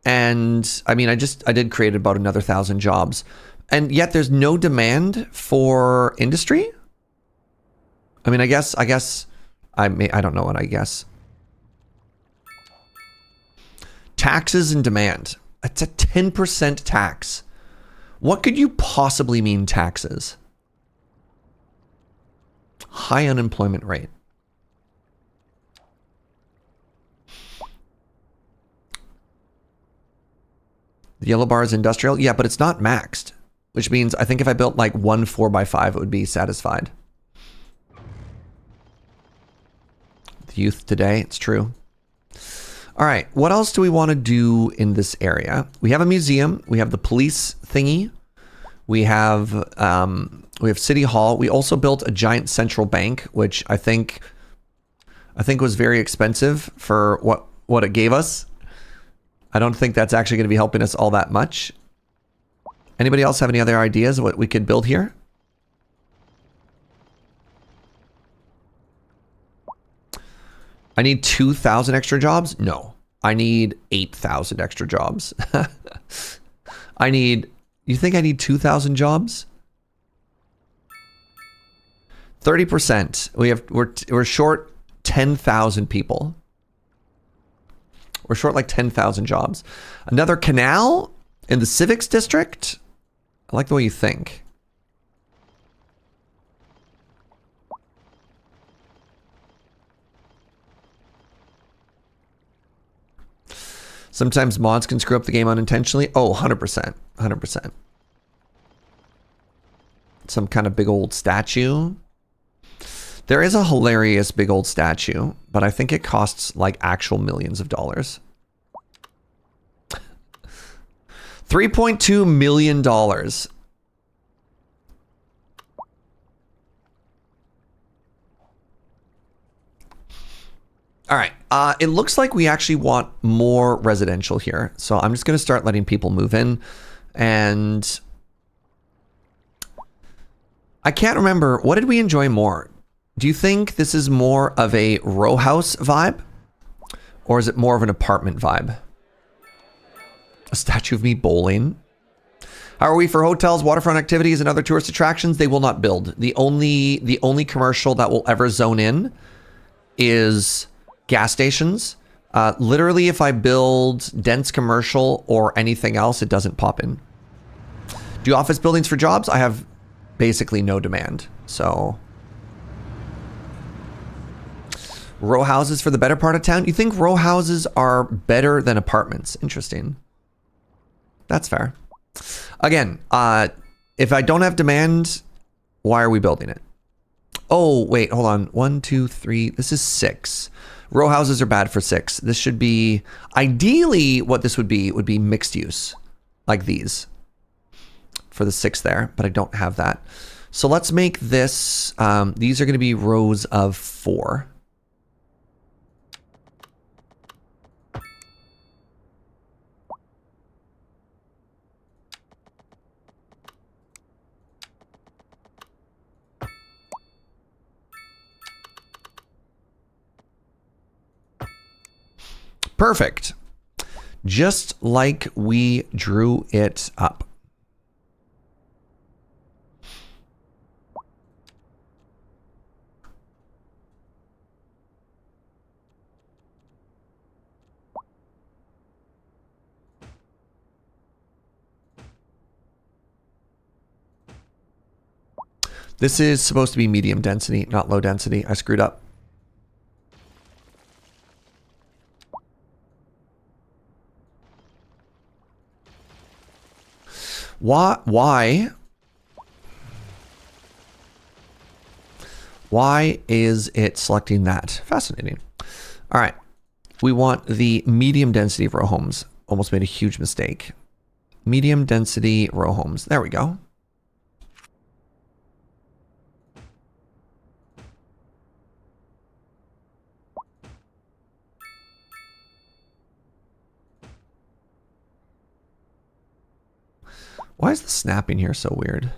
And I mean, I did create about another 1,000 jobs. And yet there's no demand for industry? I mean, I don't know what I guess. Taxes and demand. It's a 10% tax. What could you possibly mean taxes? High unemployment rate. The yellow bar is industrial. Yeah, but it's not maxed, which means I think if I built like one 4x5, it would be satisfied. The youth today, it's true. All right, what else do we want to do in this area? We have a museum. We have the police thingy. We have City Hall. We also built a giant central bank, which I think was very expensive for what it gave us. I don't think that's actually going to be helping us all that much. Anybody else have any other ideas of what we could build here? I need 2,000 extra jobs? No. I need 8,000 extra jobs. You think I need 2,000 jobs? 30%. We're short 10,000 people. We're short like 10,000 jobs. Another canal in the civics district? I like the way you think. Sometimes mods can screw up the game unintentionally. Oh, 100%. 100%. Some kind of big old statue. There is a hilarious big old statue, but I think it costs like actual millions of dollars. $3.2 million. All right. It looks like we actually want more residential here. So I'm just going to start letting people move in. And I can't remember. What did we enjoy more? Do you think this is more of a row house vibe? Or is it more of an apartment vibe? A statue of me bowling. How are we for hotels, waterfront activities, and other tourist attractions? They will not build. The only commercial that will ever zone in is gas stations. Literally, if I build dense commercial or anything else, it doesn't pop in. Do office buildings for jobs? I have basically no demand. So, row houses for the better part of town. You think row houses are better than apartments? Interesting. That's fair. Again, if I don't have demand, why are we building it? Oh, wait, hold on. 1, 2, 3. This is 6. Row houses are bad for 6. This should be, ideally, what this would be mixed use, like these, for the 6 there, but I don't have that. So let's make this, these are going to be rows of 4. Perfect. Just like we drew it up. This is supposed to be medium density, not low density. I screwed up. Why is it selecting that? Fascinating. All right. We want the medium density row homes. Almost made a huge mistake. Medium density row homes. There we go. Why is the snapping here so weird?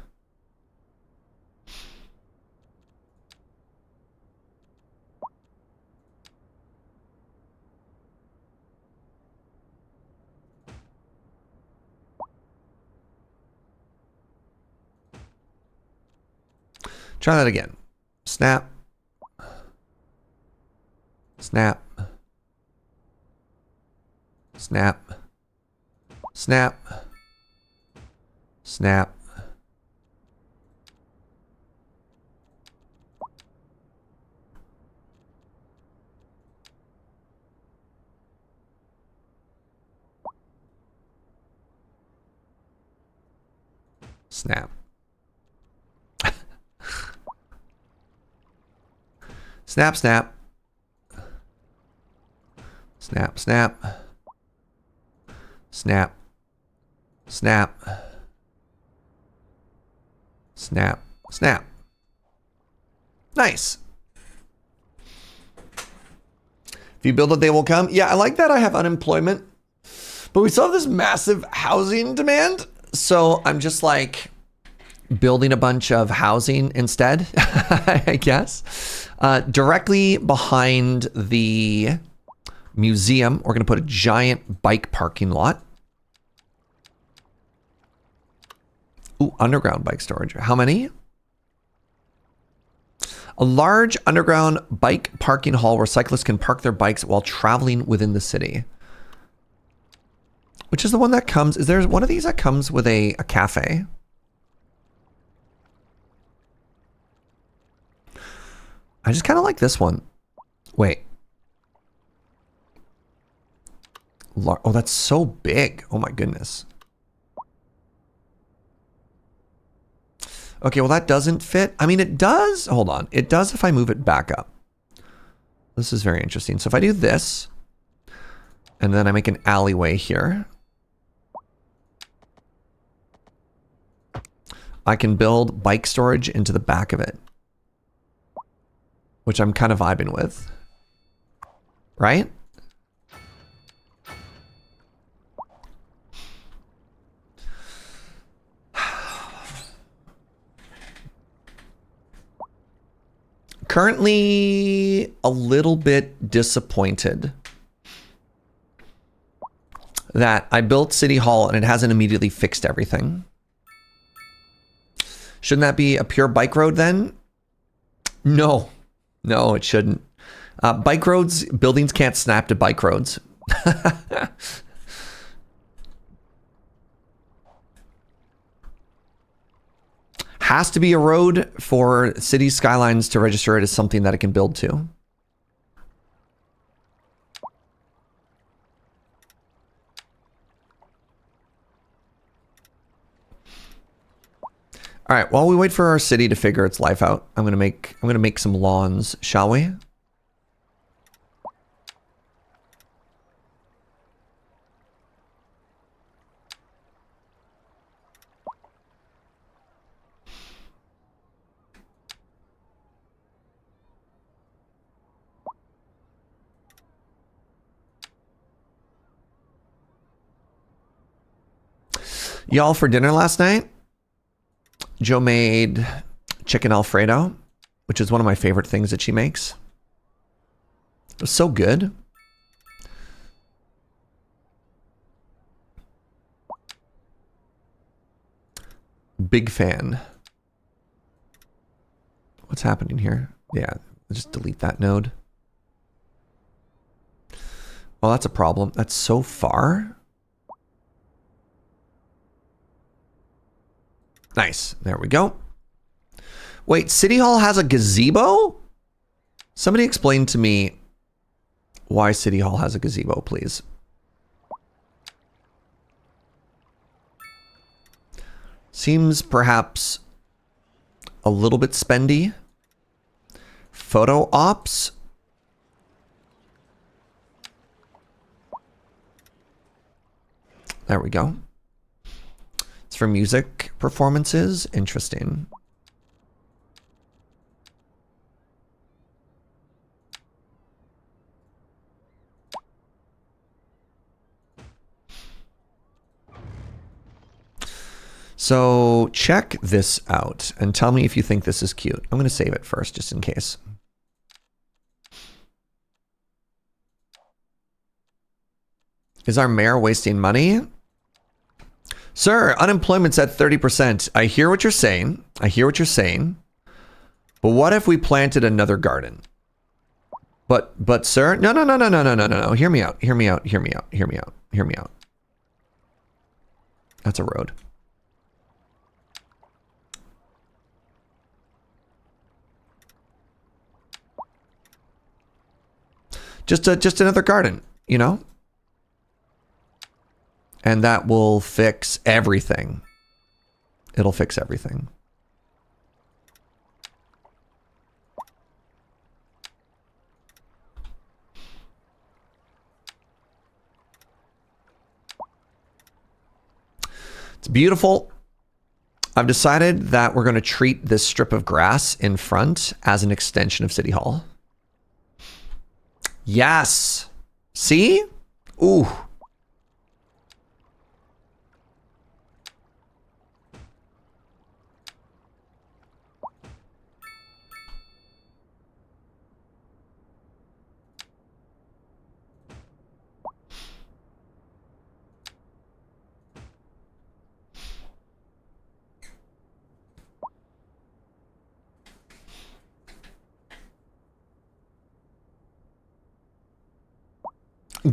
Try that again. Snap. Snap. Snap. Snap. Snap. Snap. Snap, snap. Snap, snap. Snap. Snap. Snap. Snap. Nice. If you build it, they will come. Yeah, I like that I have unemployment. But we still have this massive housing demand. So I'm just like building a bunch of housing instead, I guess. Directly behind the museum, we're going to put a giant bike parking lot. Ooh, underground bike storage. How many? A large underground bike parking hall where cyclists can park their bikes while traveling within the city. Which is the one that comes... Is there one of these that comes with a cafe? I just kind of like this one. Wait. Oh, that's so big. Oh my goodness. Okay, well that doesn't fit. I mean, it does. Hold on. It does if I move it back up. This is very interesting. So if I do this, and then I make an alleyway here, I can build bike storage into the back of it, which I'm kind of vibing with, right? Currently a little bit disappointed that I built City Hall and it hasn't immediately fixed everything. Shouldn't that be a pure bike road then? No, it shouldn't. Bike roads, buildings can't snap to bike roads. Has to be a road for City Skylines to register it as something that it can build to. All right, while we wait for our city to figure its life out, I'm gonna make some lawns, shall we? Y'all, for dinner last night, Joe made chicken Alfredo, which is one of my favorite things that she makes. It was so good. Big fan. What's happening here? Yeah, just delete that node. Well, that's a problem. That's so far. Nice. There we go. Wait, City Hall has a gazebo? Somebody explain to me why City Hall has a gazebo, please. Seems perhaps a little bit spendy. Photo ops. There we go. It's for music performances. Interesting. So check this out and tell me if you think this is cute. I'm going to save it first just in case. Is our mayor wasting money? Sir, unemployment's at 30%. I hear what you're saying. I hear what you're saying. But what if we planted another garden? But sir, no. Hear me out. Hear me out. Hear me out. Hear me out. Hear me out. That's a road. Just another garden, you know? And that will fix everything. It'll fix everything. It's beautiful. I've decided that we're going to treat this strip of grass in front as an extension of City Hall. Yes. See? Ooh.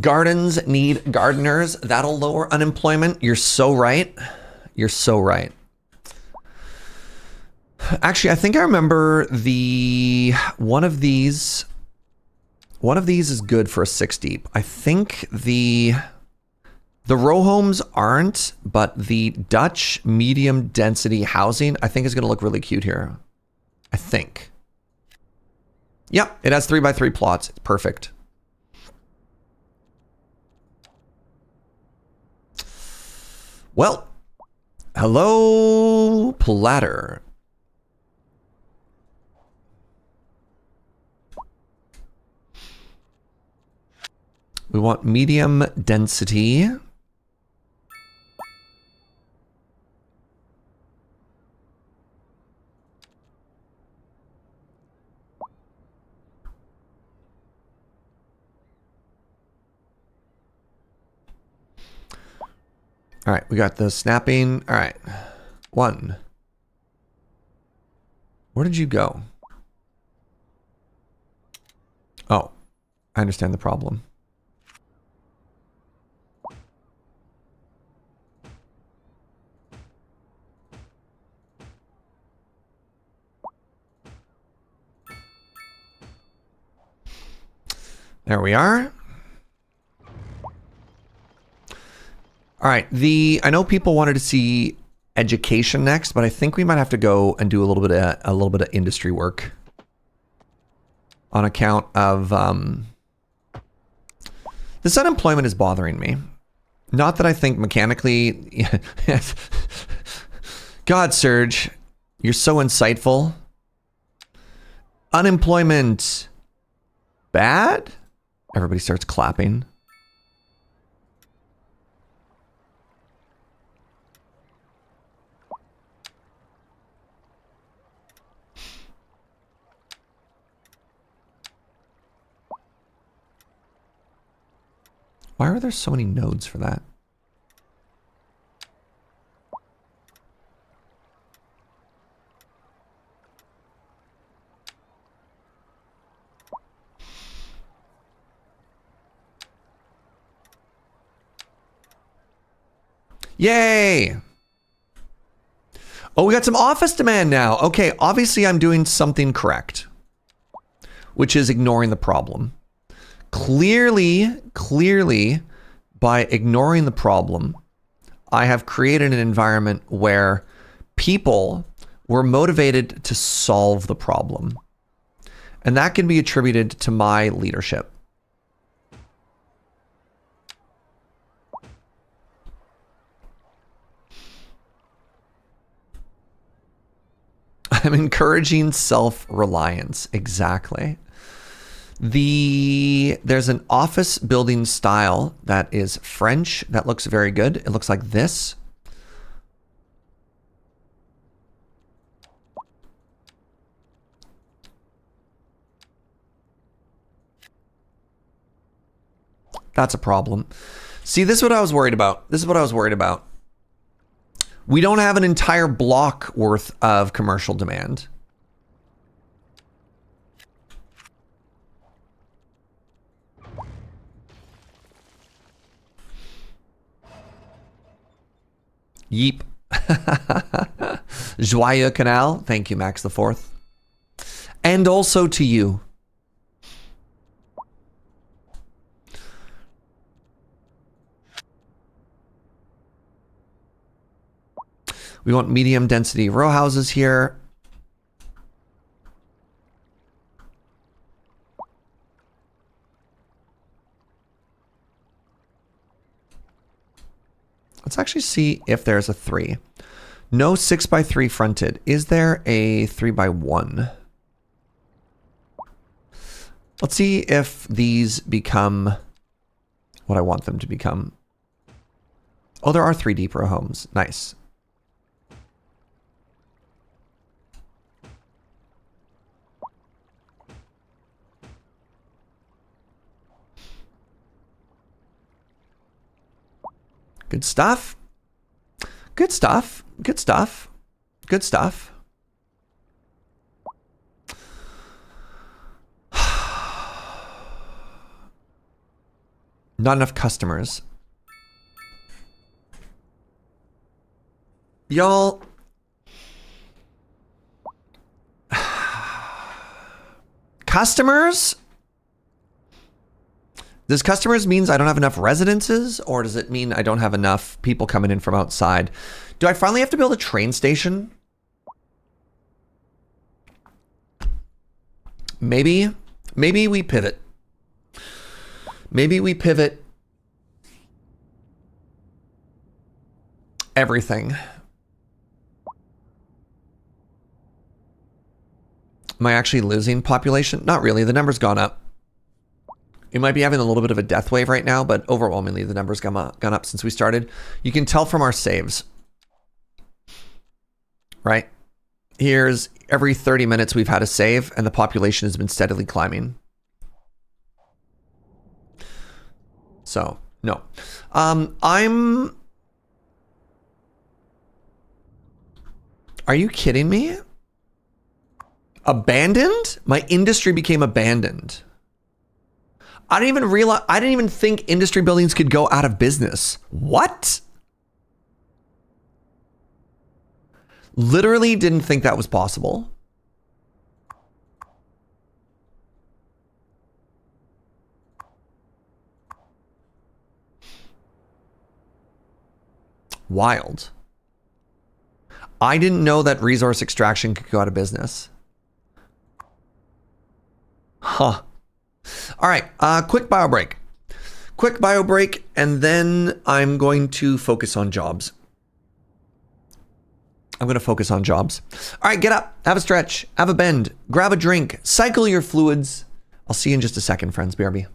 Gardens need gardeners. That'll lower unemployment. You're so right. You're so right. Actually, I think I remember one of these is good for a 6 deep. I think the row homes aren't, but the Dutch medium density housing I think is going to look really cute here. I think. Yep, it has 3x3 plots. It's perfect. Well, hello, Platter. We want medium density. All right, we got the snapping. All right. 1. Where did you go? Oh, I understand the problem. There we are. All right, I know people wanted to see education next, but I think we might have to go and do a little bit of industry work on account of this unemployment is bothering me. Not that I think mechanically. God, Serge, you're so insightful. Unemployment bad? Everybody starts clapping. Why are there so many nodes for that? Yay! Oh, we got some office demand now. Okay, obviously I'm doing something correct, which is ignoring the problem. Clearly, by ignoring the problem, I have created an environment where people were motivated to solve the problem. And that can be attributed to my leadership. I'm encouraging self-reliance. Exactly. There's an office building style that is French that looks very good. It looks like this. That's a problem. See, this is what I was worried about. We don't have an entire block worth of commercial demand. Yeep. Joyeux Canal. Thank you, Max the Fourth. And also to you. We want medium density row houses here. Let's actually see if there's a 3. No 6x3 fronted. Is there a 3x1? Let's see if these become what I want them to become. Oh, there are 3 deep row homes. Nice. Good stuff. Good stuff. Good stuff. Good stuff. Not enough customers. Y'all. Customers? Does customers means I don't have enough residences, or does it mean I don't have enough people coming in from outside? Do I finally have to build a train station? Maybe we pivot. Maybe we pivot everything. Am I actually losing population? Not really. The number's gone up. You might be having a little bit of a death wave right now, but overwhelmingly the number's gone up since we started. You can tell from our saves, right? Here's every 30 minutes we've had a save and the population has been steadily climbing. So, no. I'm Are you kidding me? Abandoned? My industry became abandoned. I didn't even realize, I didn't even think industry buildings could go out of business. What? Literally didn't think that was possible. Wild. I didn't know that resource extraction could go out of business. Huh. All right, quick bio break. Quick bio break, and then I'm going to focus on jobs. I'm going to focus on jobs. All right, get up, have a stretch, have a bend, grab a drink, cycle your fluids. I'll see you in just a second, friends. BRB.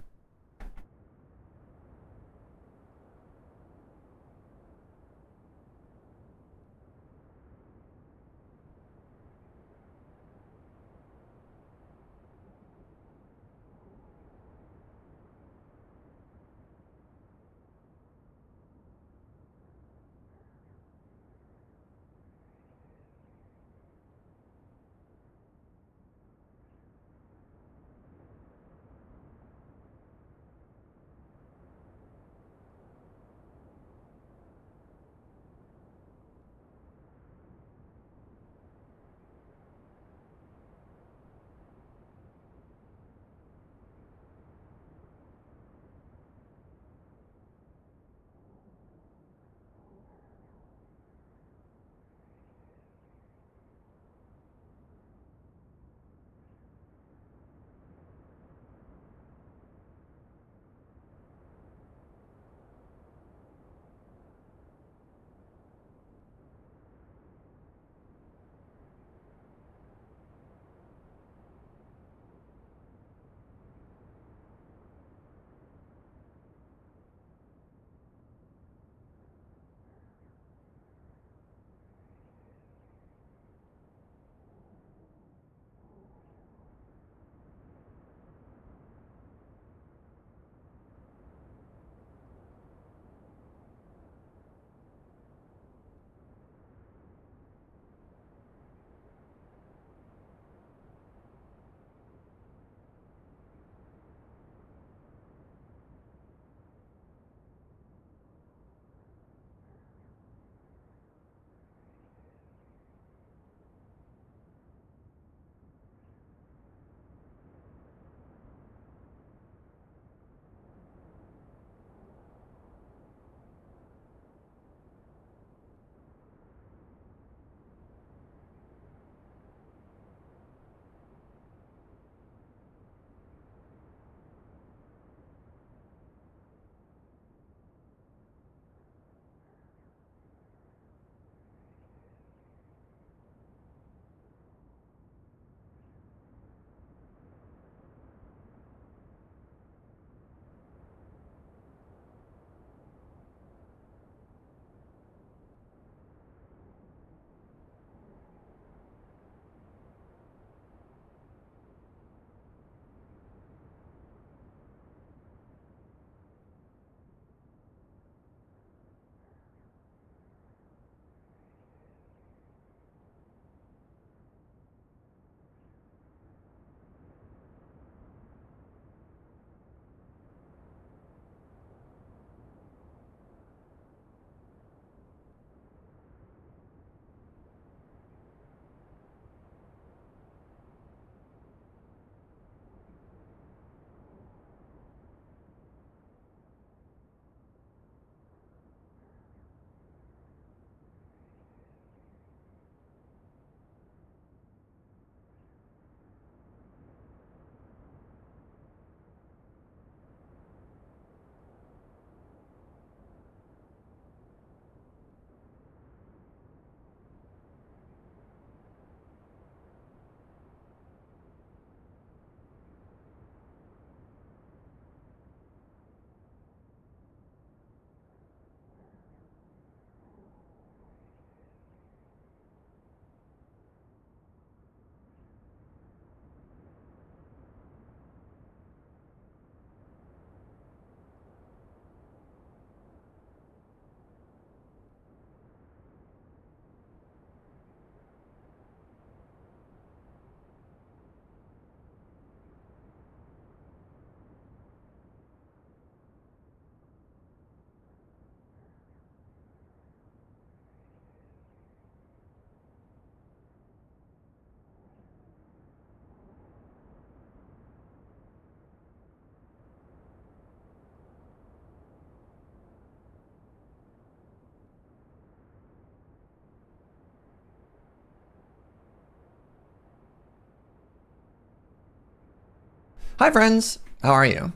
Hi friends, how are you?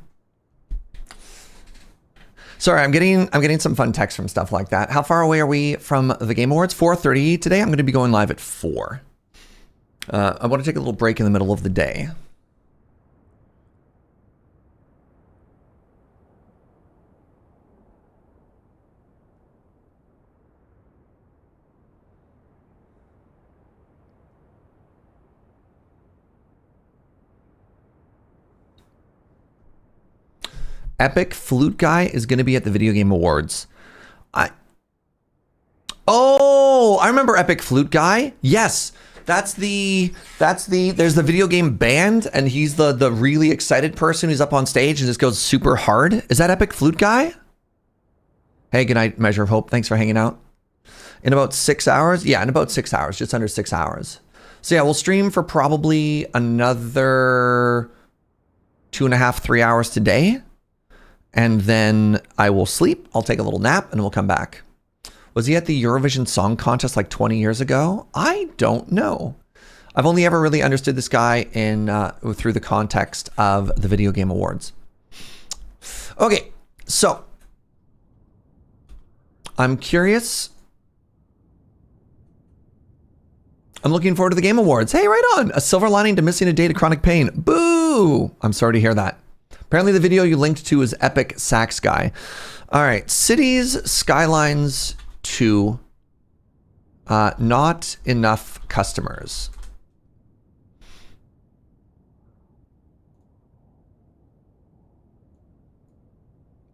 Sorry, I'm getting some fun text from stuff like that. How far away are we from the Game Awards? 4:30 today. I'm going to be going live at 4. I want to take a little break in the middle of the day. Epic Flute Guy is going to be at the Video Game Awards. Oh, I remember Epic Flute Guy. Yes, there's the video game band, and he's the really excited person who's up on stage and just goes super hard. Is that Epic Flute Guy? Hey, good night, Measure of Hope. Thanks for hanging out. In about 6 hours? Yeah, in about 6 hours, just under 6 hours. So yeah, we'll stream for probably another 2.5, 3 hours today. And then I will sleep. I'll take a little nap and we'll come back. Was he at the Eurovision Song Contest like 20 years ago? I don't know. I've only ever really understood this guy through the context of the Video Game Awards. Okay, so I'm curious. I'm looking forward to the Game Awards. Hey, right on. A silver lining to missing a day to chronic pain. Boo! I'm sorry to hear that. Apparently the video you linked to is Epic Sax Guy. All right, Cities, Skylines 2. Not enough customers.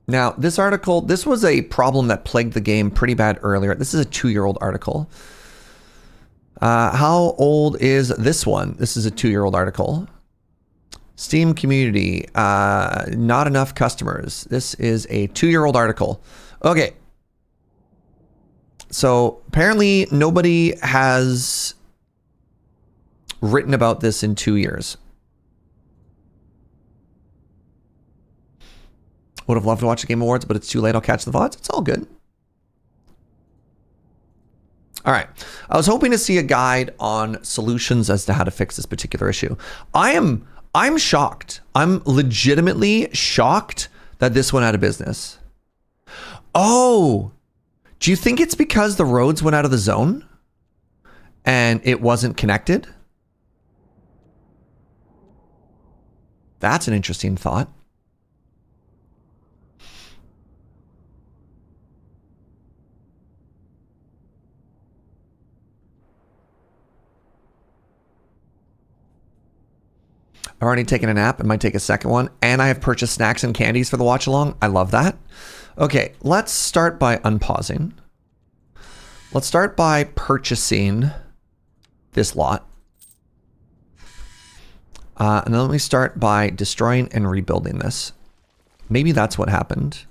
Now, this article, this was a problem that plagued the game pretty bad earlier. This is a 2-year-old article. How old is this one? This is a 2-year-old article. Steam community, not enough customers. This is a 2-year-old article. Okay. So apparently nobody has written about this in 2 years. Would have loved to watch the Game Awards, but it's too late. I'll catch the VODs. It's all good. All right. I was hoping to see a guide on solutions as to how to fix this particular issue. I'm shocked. I'm legitimately shocked that this went out of business. Oh, do you think it's because the roads went out of the zone and it wasn't connected? That's an interesting thought. I've already taken a nap and might take a second one. And I have purchased snacks and candies for the watch along. I love that. Okay, let's start by unpausing. Let's start by purchasing this lot. And then let me start by destroying and rebuilding this. Maybe that's what happened.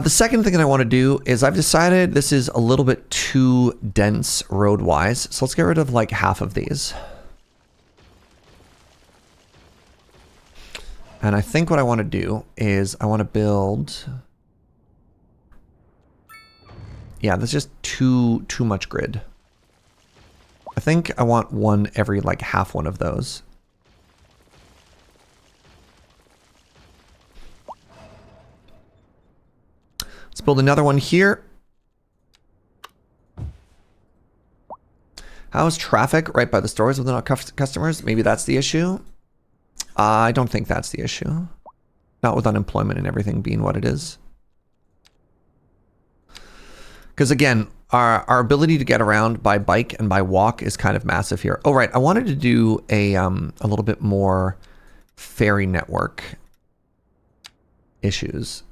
The second thing that I want to do is I've decided this is a little bit too dense road-wise. So let's get rid of like half of these. And I think what I want to do is I want to build... Yeah, that's just too much grid. I think I want one every like half one of those. Let's build another one here. How's traffic right by the stores with not customers? Maybe that's the issue. I don't think that's the issue. Not with unemployment and everything being what it is. Because again, our ability to get around by bike and by walk is kind of massive here. Oh, right. I wanted to do a little bit more ferry network issues.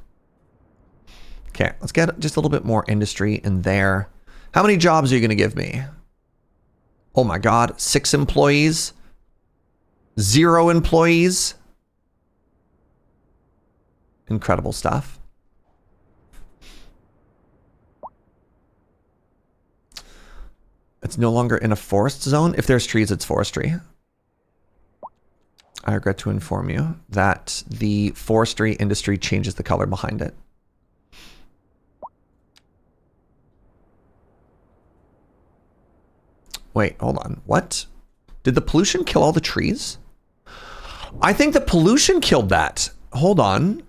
Okay, let's get just a little bit more industry in there. How many jobs are you going to give me? Oh my God, 6 employees? 0 employees? Incredible stuff. It's no longer in a forest zone. If there's trees, it's forestry. I regret to inform you that the forestry industry changes the color behind it. Wait, hold on. What? Did the pollution kill all the trees? I think the pollution killed that. Hold on.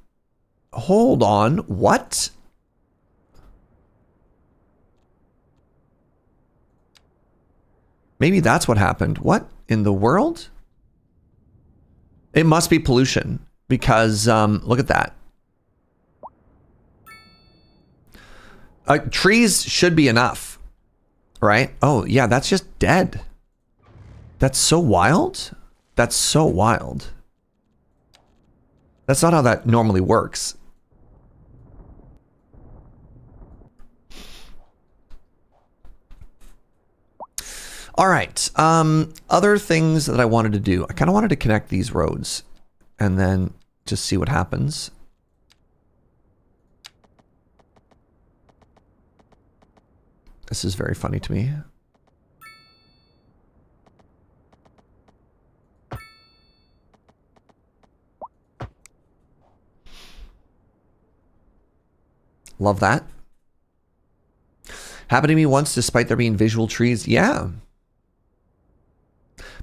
Hold on. What? Maybe that's what happened. What in the world? It must be pollution because look at that. Trees should be enough, right? Oh, yeah, that's just dead. That's so wild. That's so wild. That's not how that normally works. All right. Other things that I wanted to do. I kind of wanted to connect these roads and then just see what happens. This is very funny to me. Love that. Happened to me once despite there being visual trees. Yeah.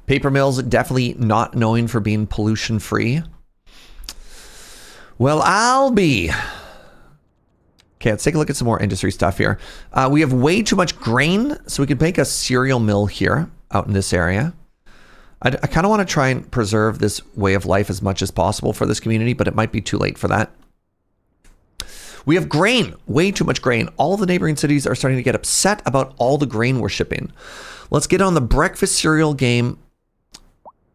Paper mills definitely not known for being pollution free. Well, I'll be. Okay, let's take a look at some more industry stuff here. We have way too much grain, so we could make a cereal mill here out in this area. I kind of want to try and preserve this way of life as much as possible for this community, but it might be too late for that. We have grain, way too much grain. All the neighboring cities are starting to get upset about all the grain we're shipping. Let's get on the breakfast cereal game.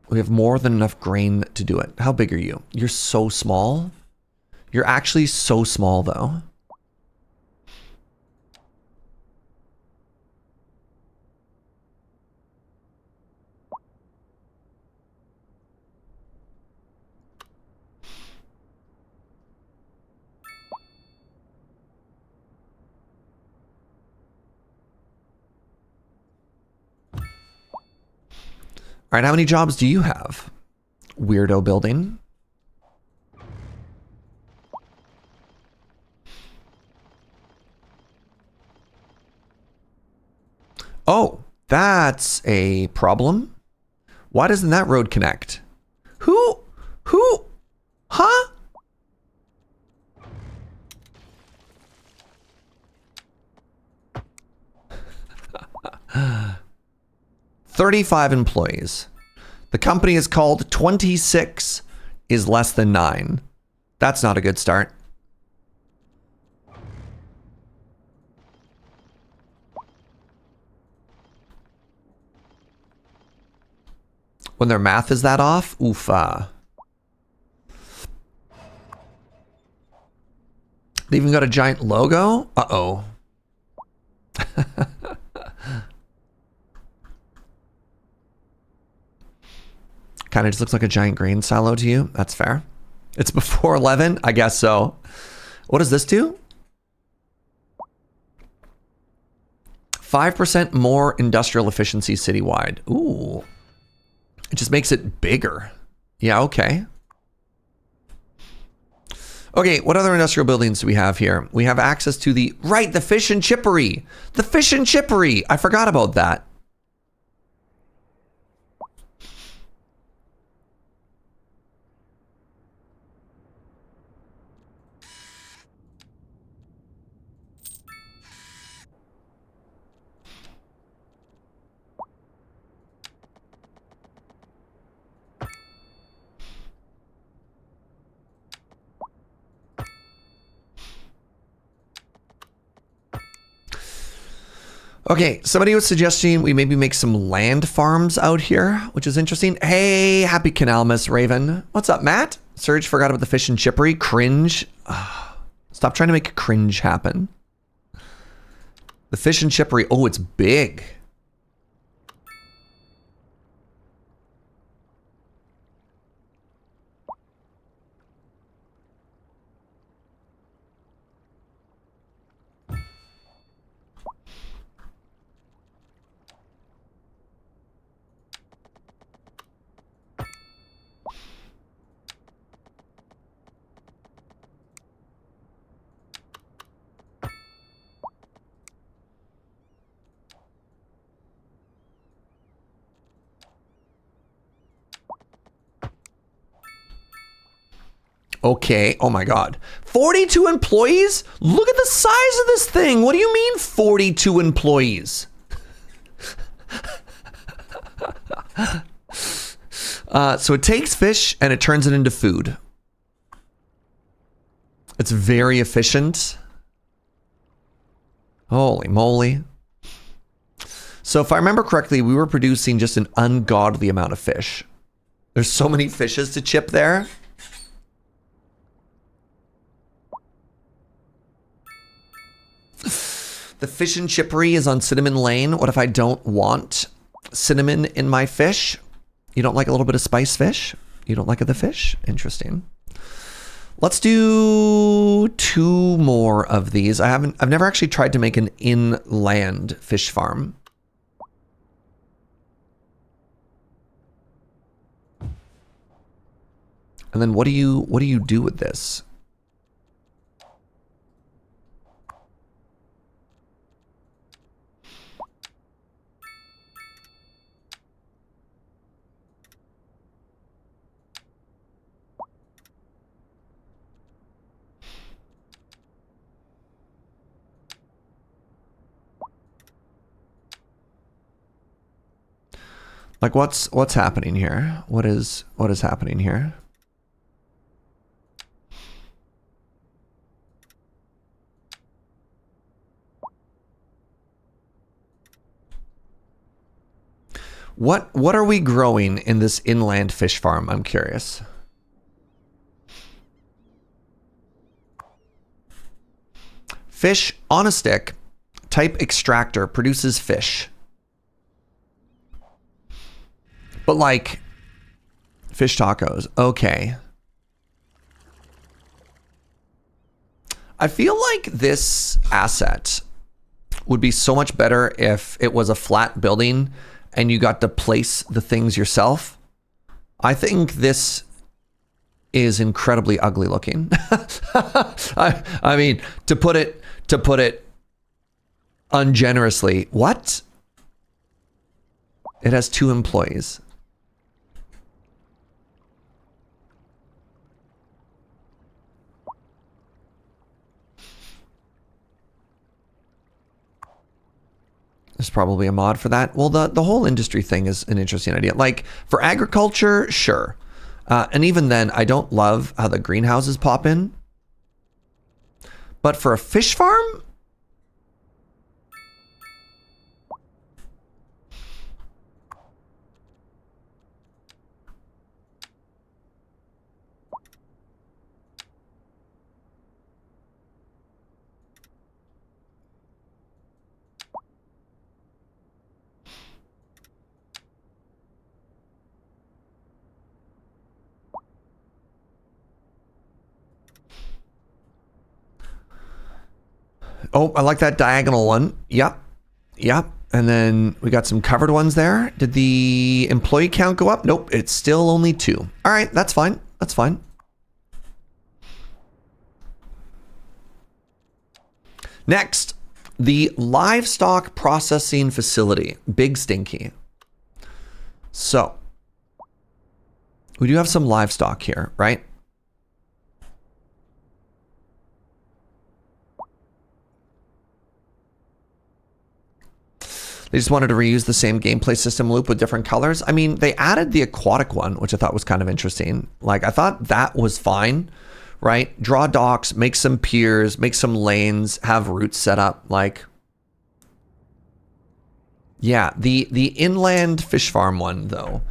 We have more than enough grain to do it. How big are you? You're so small. You're actually so small, though. All right, how many jobs do you have? Weirdo building. Oh, that's a problem. Why doesn't that road connect? Who? Huh? $35 employees. The company is called 26 is less than 9. That's not a good start. When their math is that off, oofa. They even got a giant logo? Uh-oh. Kind of just looks like a giant grain silo to you. That's fair. It's before 11? I guess so. What does this do? 5% more industrial efficiency citywide. Ooh. It just makes it bigger. Yeah, okay. Okay, what other industrial buildings do we have here? We have access to the fish and chippery. The fish and chippery. I forgot about that. Okay, somebody was suggesting we maybe make some land farms out here, which is interesting. Hey, happy Canalmas, Raven. What's up, Matt? Serge forgot about the fish and chippery. Cringe. Stop trying to make cringe happen. The fish and chippery. Oh, it's big. Okay. Oh my God. 42 employees? Look at the size of this thing. What do you mean 42 employees? So it takes fish and it turns it into food. It's very efficient. Holy moly. So if I remember correctly, we were producing just an ungodly amount of fish. There's so many fishes to chip there. The fish and chippery is on Cinnamon Lane. What if I don't want cinnamon in my fish? You don't like a little bit of spice fish? You don't like the fish? Interesting. Let's do 2 more of these. I've never actually tried to make an inland fish farm. And then what do you do with this? Like what's happening here? What is happening here? What are we growing in this inland fish farm? I'm curious. Fish on a stick, type extractor, produces fish. But like fish tacos, okay. I feel like this asset would be so much better if it was a flat building and you got to place the things yourself. I think this is incredibly ugly looking. I mean, to put it ungenerously. What? It has 2 employees. There's probably a mod for that. Well, the whole industry thing is an interesting idea. Like for agriculture, sure. And even then, I don't love how the greenhouses pop in. But for a fish farm? Oh, I like that diagonal one. Yep. Yep. And then we got some covered ones there. Did the employee count go up? Nope. It's still only 2. All right. That's fine. That's fine. Next, the livestock processing facility. Big Stinky. So we do have some livestock here, right? They just wanted to reuse the same gameplay system loop with different colors. I mean, they added the aquatic one, which I thought was kind of interesting. Like, I thought that was fine, right? Draw docks, make some piers, make some lanes, have routes set up. Like, yeah, the inland fish farm one, though,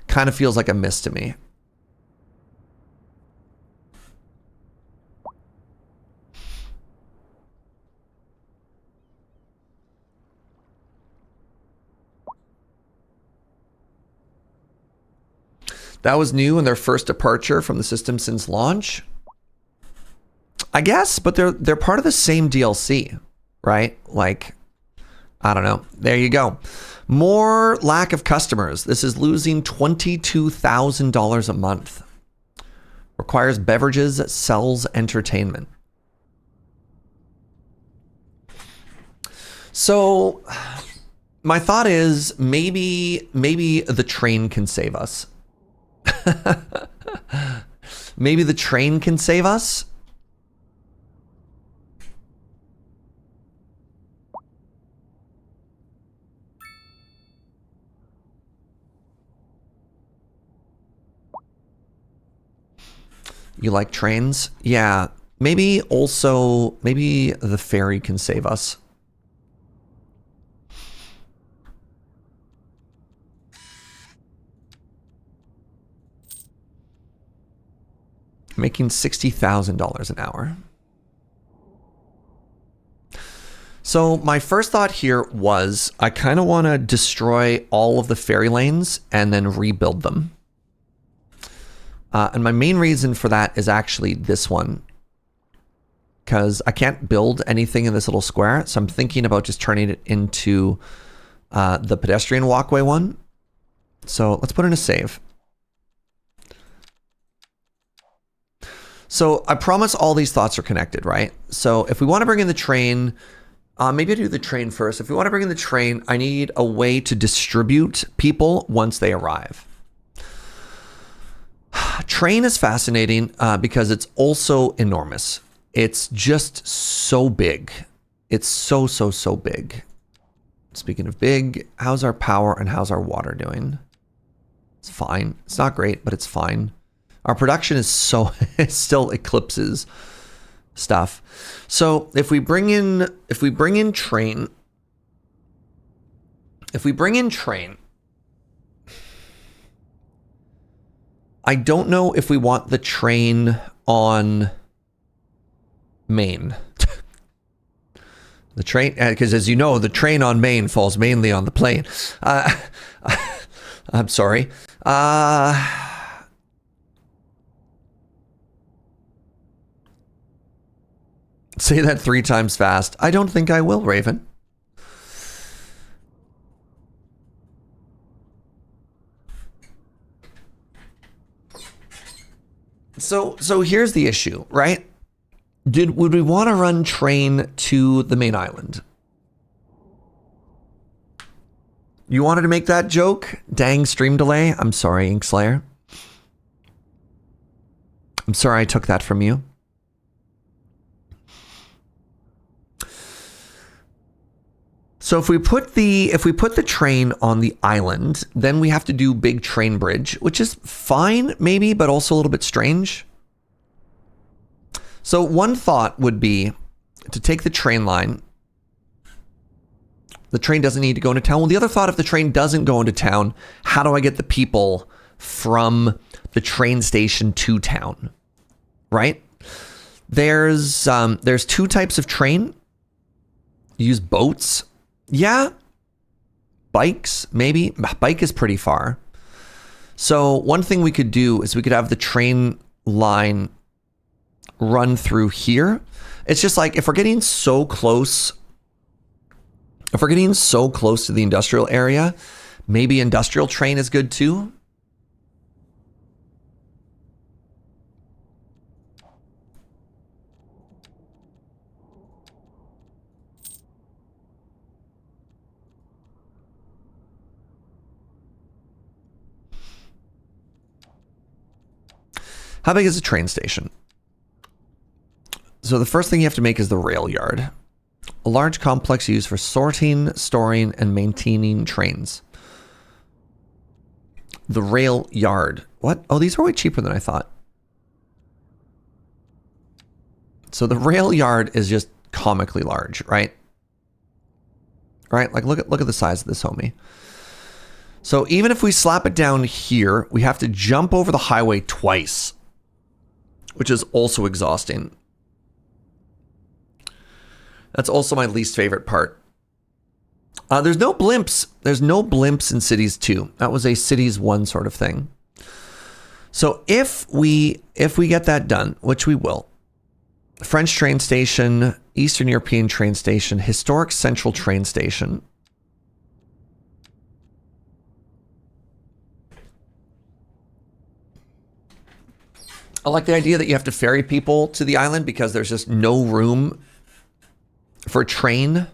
kind of feels like a miss to me. That was new and their first departure from the system since launch. I guess, but they're part of the same DLC, right? Like, I don't know. There you go. More lack of customers. This is losing $22,000 a month. Requires beverages, sells entertainment. So my thought is maybe the train can save us. Maybe the train can save us? You like trains? Yeah. Maybe also, maybe the ferry can save us. Making $60,000 an hour. So my first thought here was I kind of want to destroy all of the ferry lanes and then rebuild them. And my main reason for that is actually this one. Because I can't build anything in this little square. So I'm thinking about just turning it into the pedestrian walkway one. So let's put in a save. So I promise all these thoughts are connected, right? So if we want to bring in the train, maybe I do the train first. If we want to bring in the train, I need a way to distribute people once they arrive. Train is fascinating because it's also enormous. It's just so big. It's so big. Speaking of big, how's our power and how's our water doing? It's fine. It's not great, but it's fine. Our production is so it still eclipses stuff. So if we bring in train, I don't know if we want the train on Main. The train, because as you know, the train on Main falls mainly on the plane. I'm sorry. Say that 3 times fast. I don't think I will, Raven. So here's the issue, right? Would we want to run train to the main island? You wanted to make that joke? Dang stream delay. I'm sorry, Inkslayer. I'm sorry I took that from you. So if we put the train on the island, then we have to do big train bridge, which is fine maybe, but also a little bit strange. So one thought would be to take the train line. The train doesn't need to go into town. Well, the other thought, if the train doesn't go into town, how do I get the people from the train station to town? Right? There's 2 types of train. You use boats. Yeah. Bikes, maybe. Bike is pretty far. So one thing we could do is we could have the train line run through here. It's just like if we're getting so close to the industrial area, maybe industrial train is good too. How big is a train station? So the first thing you have to make is the rail yard. A large complex used for sorting, storing, and maintaining trains. The rail yard. What? Oh, these are way cheaper than I thought. So the rail yard is just comically large, right? Right? Like look at the size of this homie. So even if we slap it down here, we have to jump over the highway twice, which is also exhausting. That's also my least favorite part. There's no blimps. There's no blimps in Cities 2. That was a Cities 1 sort of thing. So if we get that done, which we will, French train station, Eastern European train station, historic central train station. I like the idea that you have to ferry people to the island because there's just no room for a train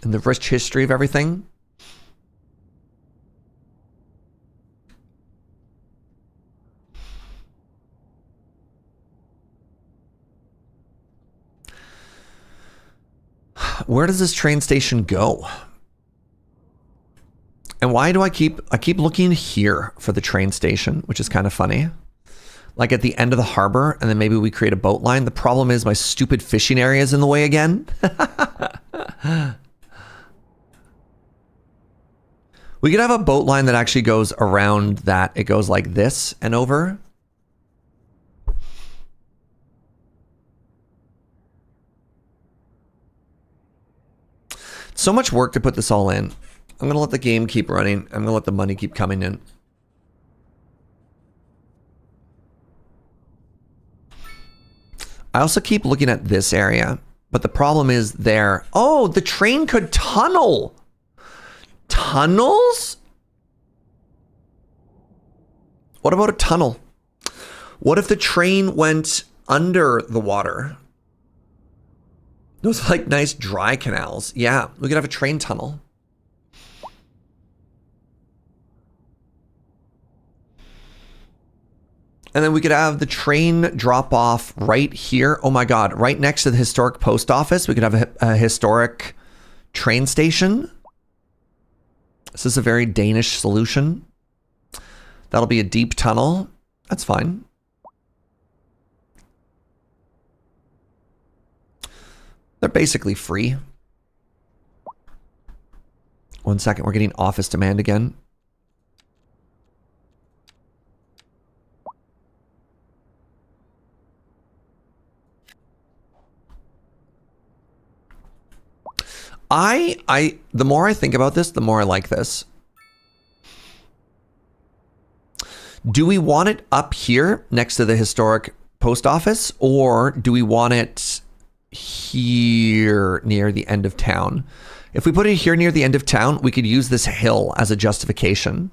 in the rich history of everything. Where does this train station go? And why do I keep looking here for the train station, which is kind of funny. Like at the end of the harbor, and then maybe we create a boat line. The problem is my stupid fishing area is in the way again. We could have a boat line that actually goes around that. It goes like this and over. So much work to put this all in. I'm going to let the game keep running. I'm going to let the money keep coming in. I also keep looking at this area, but the problem is there. Oh, the train could tunnel. Tunnels? What about a tunnel? What if the train went under the water? Those are like nice dry canals. Yeah, we could have a train tunnel. And then we could have the train drop off right here. Oh my God, right next to the historic post office. We could have a historic train station. This is a very Danish solution. That'll be a deep tunnel. That's fine. They're basically free. 1 second, we're getting office demand again. The more I think about this, the more I like this. Do we want it up here next to the historic post office, or do we want it here near the end of town? If we put it here near the end of town, we could use this hill as a justification.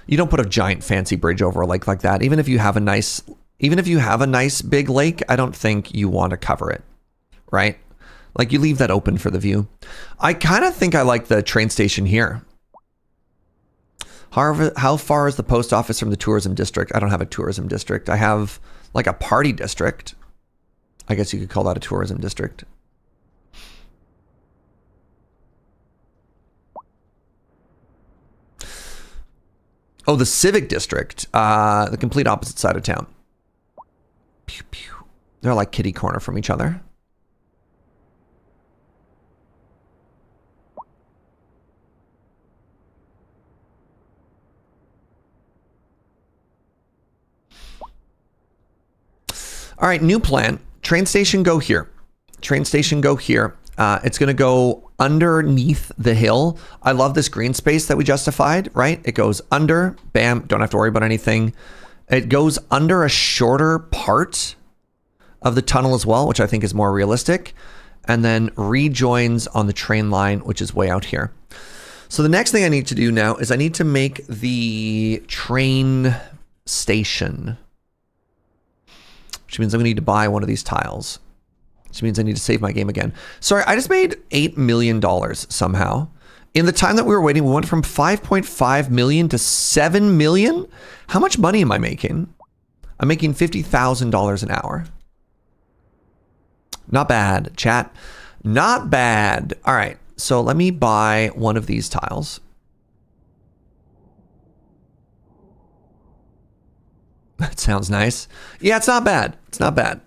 You don't put a giant fancy bridge over a lake like that. Even if you have a nice big lake, I don't think you want to cover it, right? Like you leave that open for the view. I kind of think I like the train station here. However, how far is the post office from the tourism district? I don't have a tourism district. I have like a party district. I guess you could call that a tourism district. Oh, the civic district. The complete opposite side of town. Pew, pew. They're like kitty corner from each other. All right, new plan. Train station go here. Train station go here. It's going to go underneath the hill. I love this green space that we justified, right? It goes under, bam, don't have to worry about anything. It goes under a shorter part of the tunnel as well, which I think is more realistic, and then rejoins on the train line, which is way out here. So the next thing I need to do now is I need to make the train station, which means I'm going to need to buy one of these tiles, which means I need to save my game again. Sorry, I just made $8 million somehow. In the time that we were waiting, we went from 5.5 million to 7 million. How much money am I making? I'm making $50,000 an hour. Not bad, chat. Not bad. All right, so let me buy one of these tiles. That sounds nice. Yeah, it's not bad. It's not bad.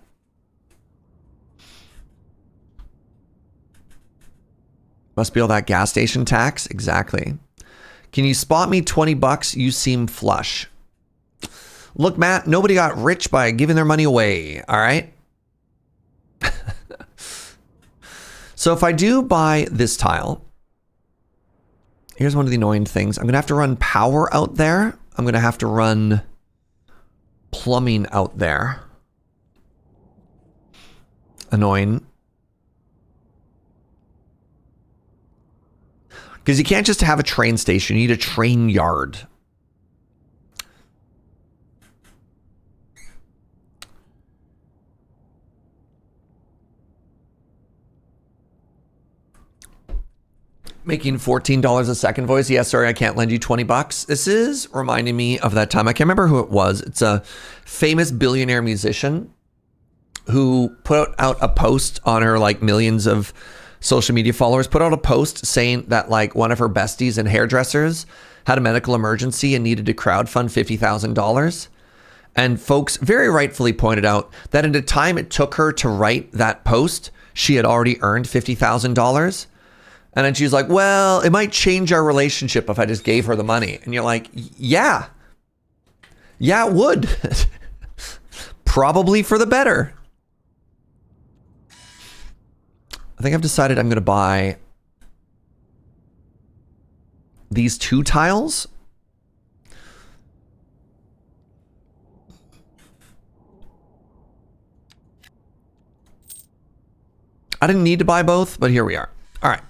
Must be all that gas station tax. Exactly. Can you spot me 20 bucks? You seem flush. Look, Matt, nobody got rich by giving their money away. All right. So if I do buy this tile, here's one of the annoying things. I'm going to have to run power out there. I'm going to have to run plumbing out there. Annoying. Because you can't just have a train station. You need a train yard. Making $14 a second voice. Yeah, sorry, I can't lend you 20 bucks. This is reminding me of that time. I can't remember who it was. It's a famous billionaire musician who put out a post on her like millions of social media followers, put out a post saying that like one of her besties and hairdressers had a medical emergency and needed to crowdfund $50,000. And folks very rightfully pointed out that in the time it took her to write that post, she had already earned $50,000. And then she's like, well, it might change our relationship if I just gave her the money. And you're like, yeah, it would. Probably for the better. I think I've decided I'm going to buy these 2 tiles. I didn't need to buy both, but here we are. All right.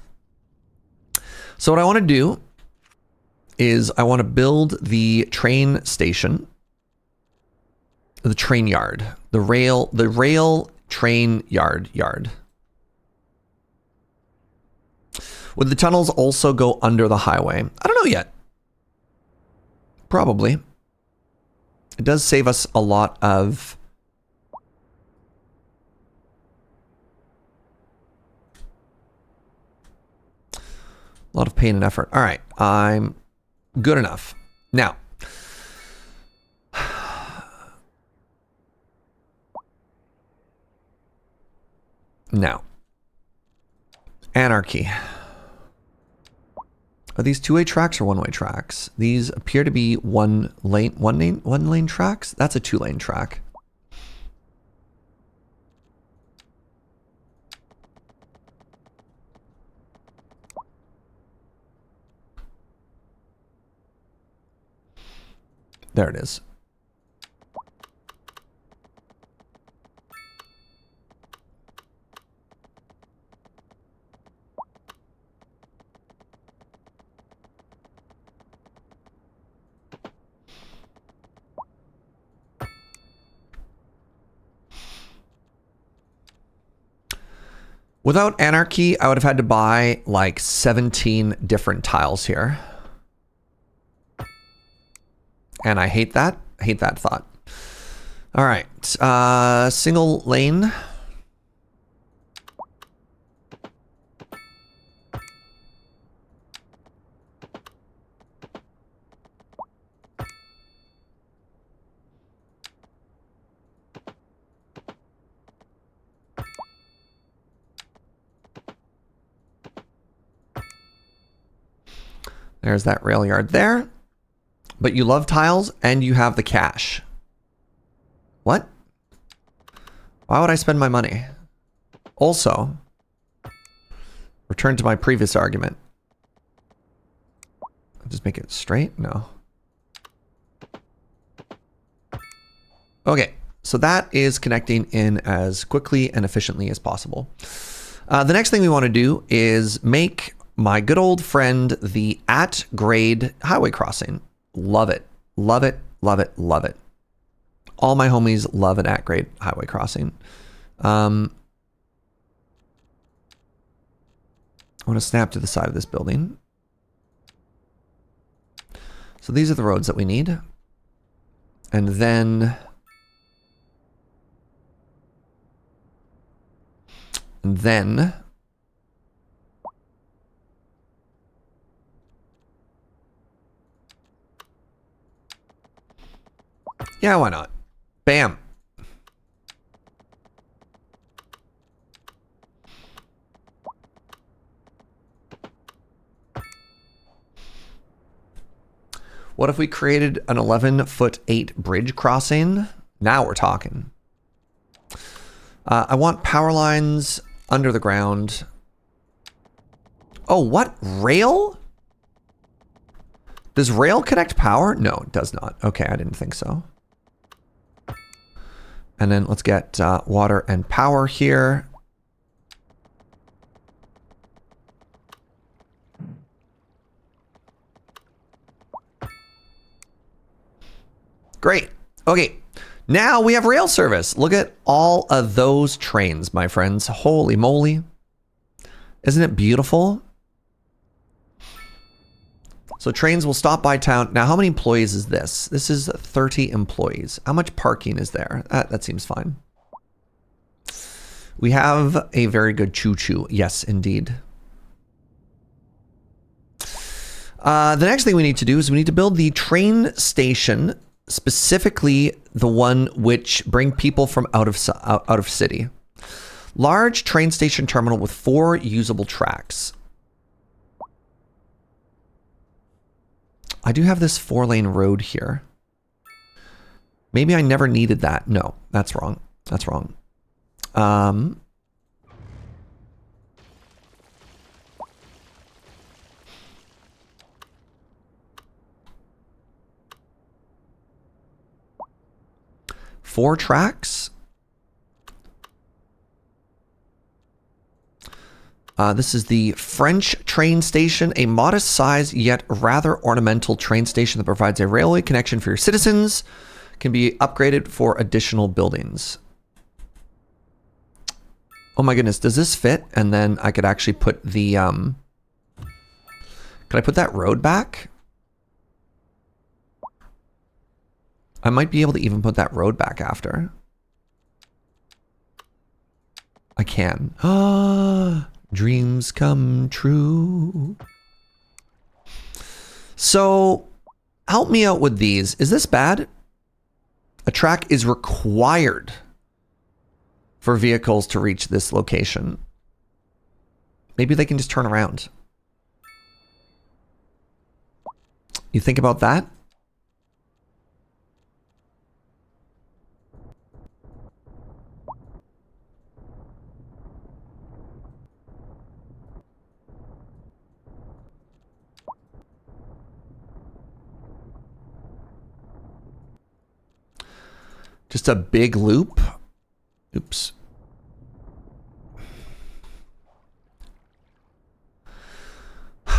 So what I want to do is I want to build the train station, the train yard, the rail train yard. Would the tunnels also go under the highway? I don't know yet. Probably. It does save us a lot of pain and effort. All right, I'm good enough. Now, Anarchy. Are these 2-way tracks or 1-way tracks? These appear to be one lane tracks. That's a 2-lane track. There it is. Without Anarchy, I would have had to buy like 17 different tiles here. And I hate that. I hate that thought. All right. Single lane. There's that rail yard there. But you love tiles and you have the cash. What? Why would I spend my money? Also, return to my previous argument. Just make it straight? No. Okay, so that is connecting in as quickly and efficiently as possible. The next thing we want to do is make my good old friend the at-grade highway crossing. Love it. Love it. Love it. Love it. All my homies love an at-grade highway crossing. I want to snap to the side of this building. So these are the roads that we need. And then... yeah, why not? Bam. What if we created an 11'8" bridge crossing? Now we're talking. I want power lines under the ground. Oh, what? Rail? Does rail connect power? No, it does not. Okay, I didn't think so. And then let's get water and power here. Great. Okay, now we have rail service. Look at all of those trains, my friends. Holy moly. Isn't it beautiful? So trains will stop by town. Now, how many employees is this? This is 30 employees. How much parking is there? That seems fine. We have a very good choo-choo. Yes, indeed. The next thing we need to do is we need to build the train station, specifically the one which bring people from out of city. Large train station terminal with 4 usable tracks. I do have this 4-lane road here. Maybe I never needed that. No, that's wrong. That's wrong. Four tracks. This is the French train station, a modest size yet rather ornamental train station that provides a railway connection for your citizens. Can be upgraded for additional buildings. Oh my goodness, does this fit? And then I could actually put the, could I put that road back? I might be able to even put that road back after. I can. Ah, dreams come true. So, help me out with these. Is this bad? A track is required for vehicles to reach this location. Maybe they can just turn around. You think about that? Just a big loop. Oops.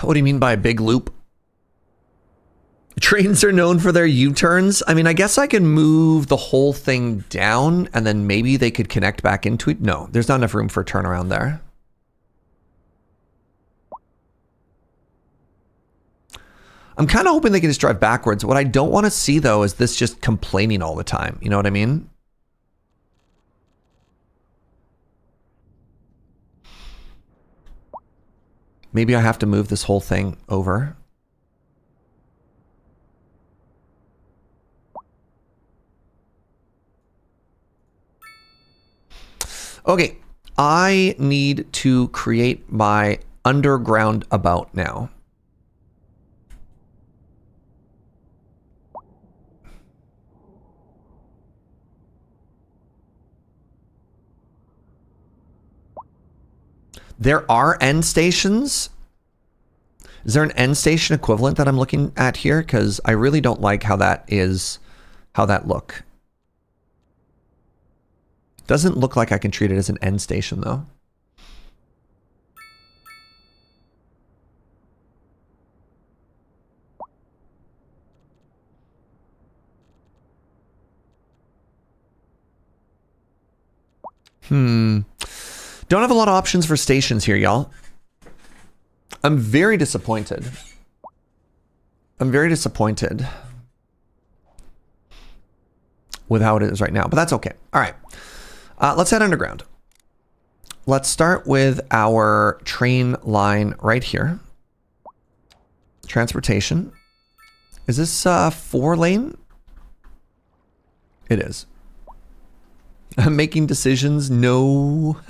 What do you mean by a big loop? Trains are known for their U-turns. I mean, I guess I can move the whole thing down and then maybe they could connect back into it. No, there's not enough room for a turnaround there. I'm kind of hoping they can just drive backwards. What I don't want to see, though, is this just complaining all the time. You know what I mean? Maybe I have to move this whole thing over. Okay, I need to create my underground about now. There are end stations. Is there an end station equivalent that I'm looking at here? Because I really don't like how that look. Doesn't look like I can treat it as an end station though. Don't have a lot of options for stations here, y'all. I'm very disappointed. I'm very disappointed with how it is right now, but that's okay. All right, let's head underground. Let's start with our train line right here. Transportation. Is this 4-lane? It is. I'm making decisions. No.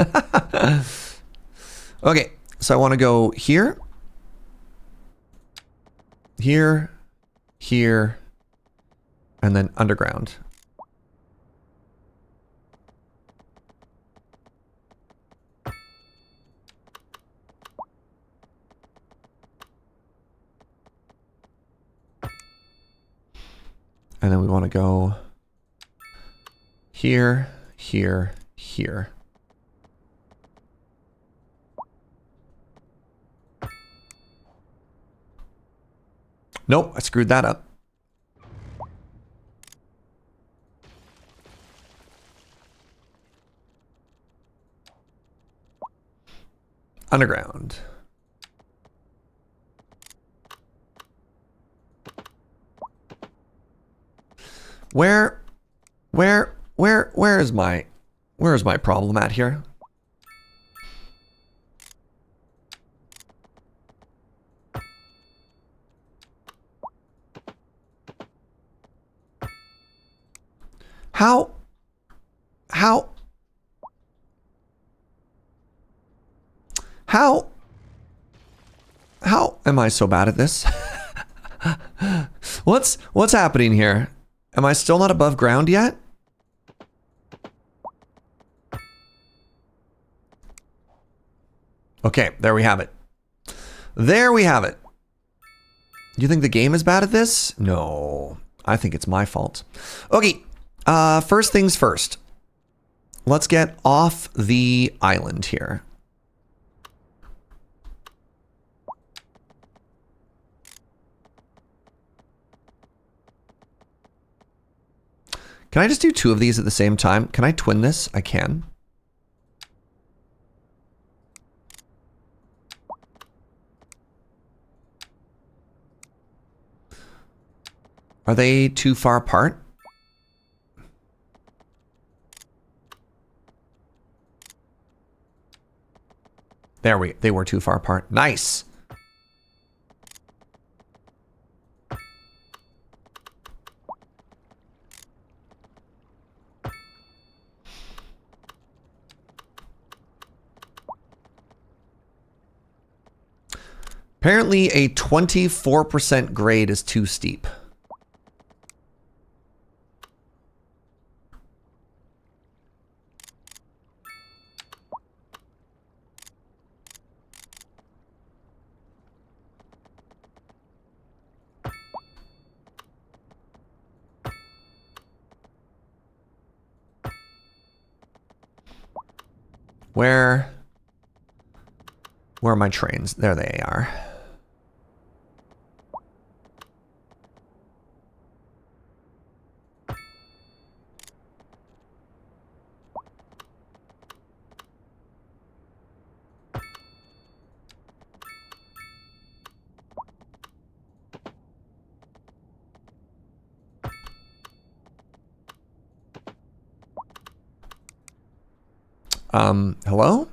Okay, so I want to go here, here, here, and then underground. And then we want to go here, here, here. Nope, I screwed that up. Underground. Where is my problem at here? How? How? How? How am I so bad at this? What's happening here? Am I still not above ground yet? Okay, there we have it. There we have it. You think the game is bad at this? No, I think it's my fault. Okay, first things first. Let's get off the island here. Can I just do 2 of these at the same time? Can I twin this? I can. Are they too far apart? They were too far apart. Nice. Apparently a 24% grade is too steep. Where are my trains? There they are. Hello?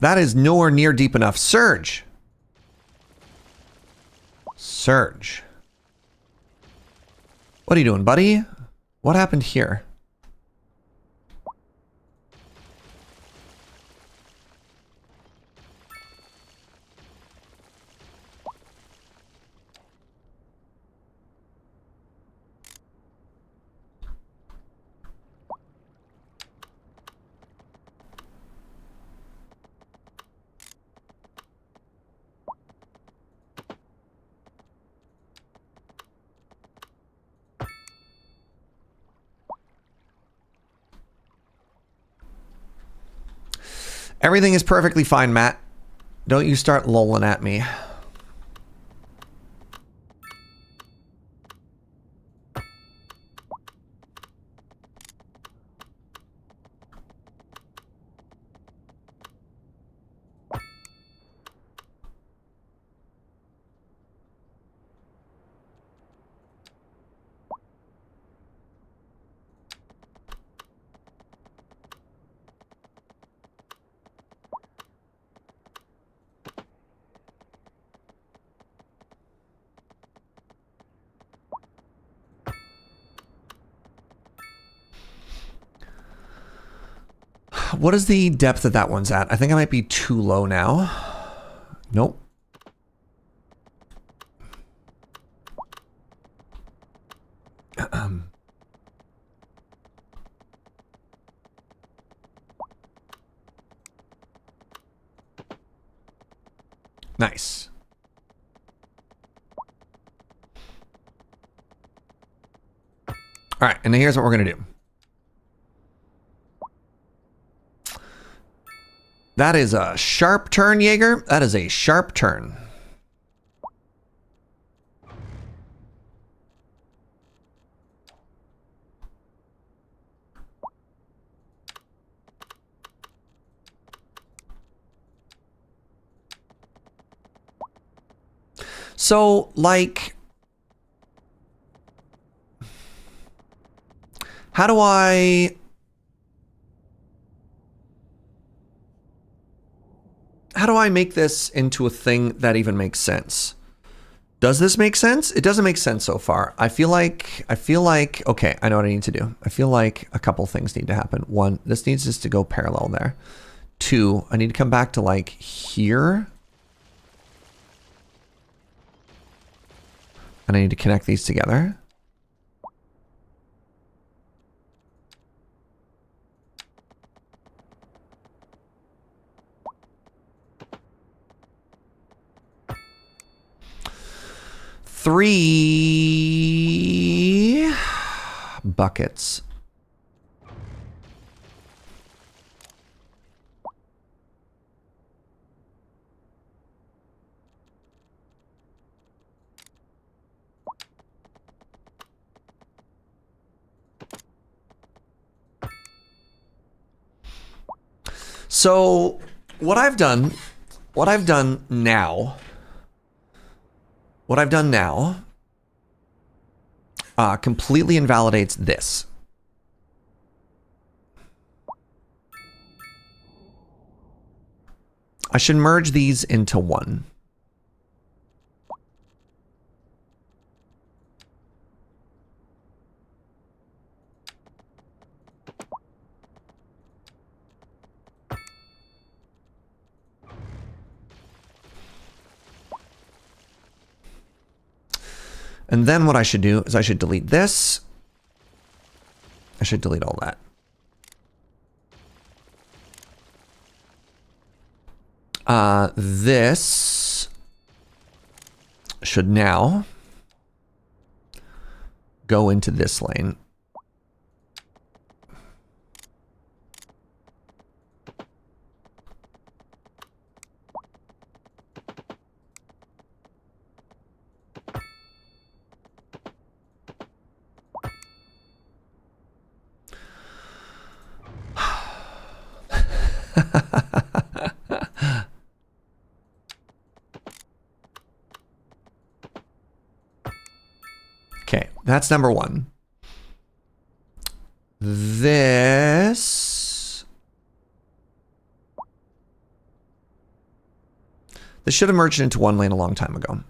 That is nowhere near deep enough. Surge. Surge. What are you doing, buddy? What happened here? Everything is perfectly fine, Matt. Don't you start lolling at me. What is the depth that one's at? I think I might be too low now. Nope. Nice. All right, and here's what we're gonna do. That is a sharp turn, Jaeger. That is a sharp turn. So, like, how do I make this into a thing that even makes sense? Does this make sense? It doesn't make sense so far. I feel like, okay, I know what I need to do. I feel like a couple things need to happen. One, this needs just to go parallel there. Two, I need to come back to like here. And I need to connect these together. Three buckets. So what I've done now completely invalidates this. I should merge these into one. And then what I should do is I should delete this. I should delete all that. This should now go into this lane. Okay, that's number one. This should have merged into one lane a long time ago.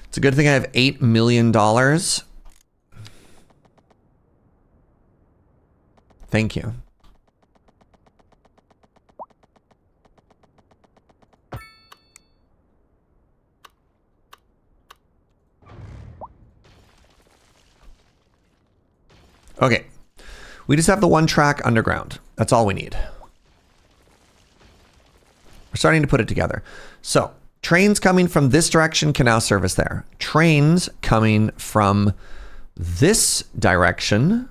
It's a good thing I have $8 million. Thank you. Okay. We just have the one track underground. That's all we need. We're starting to put it together. So, trains coming from this direction can now service there. Trains coming from this direction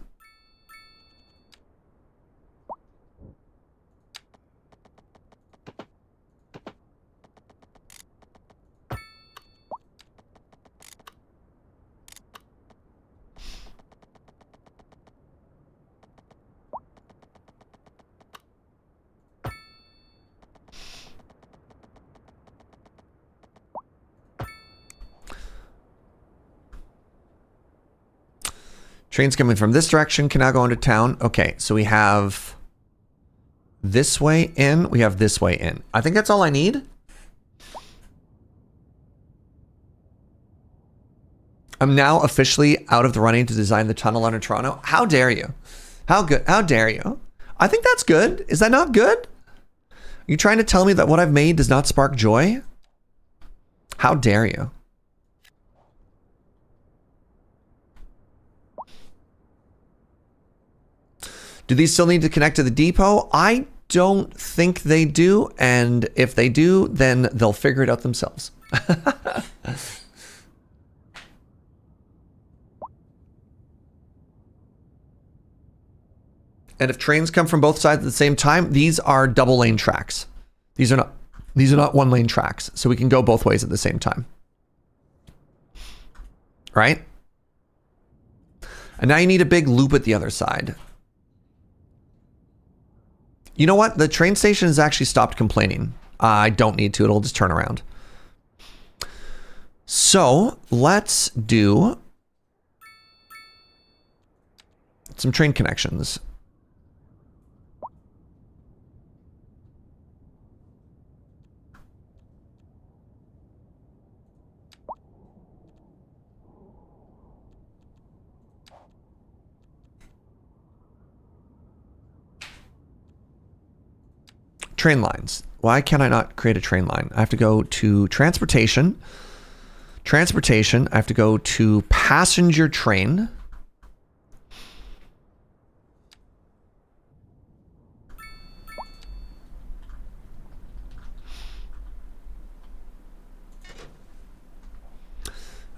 trains coming from this direction can now go into town. Okay, so we have this way in, we have this way in. I think that's all I need. I'm now officially out of the running to design the tunnel under Toronto. How dare you? How dare you? I think that's good. Is that not good? Are you trying to tell me that what I've made does not spark joy? How dare you? Do these still need to connect to the depot? I don't think they do. And if they do, then they'll figure it out themselves. And if trains come from both sides at the same time, these are double lane tracks. These are not one lane tracks. So we can go both ways at the same time. Right? And now you need a big loop at the other side. You know what? The train station has actually stopped complaining. I don't need to. It'll just turn around. So let's do some train connections. Train lines. Why can I not create a train line? I have to go to transportation. Transportation. I have to go to passenger train.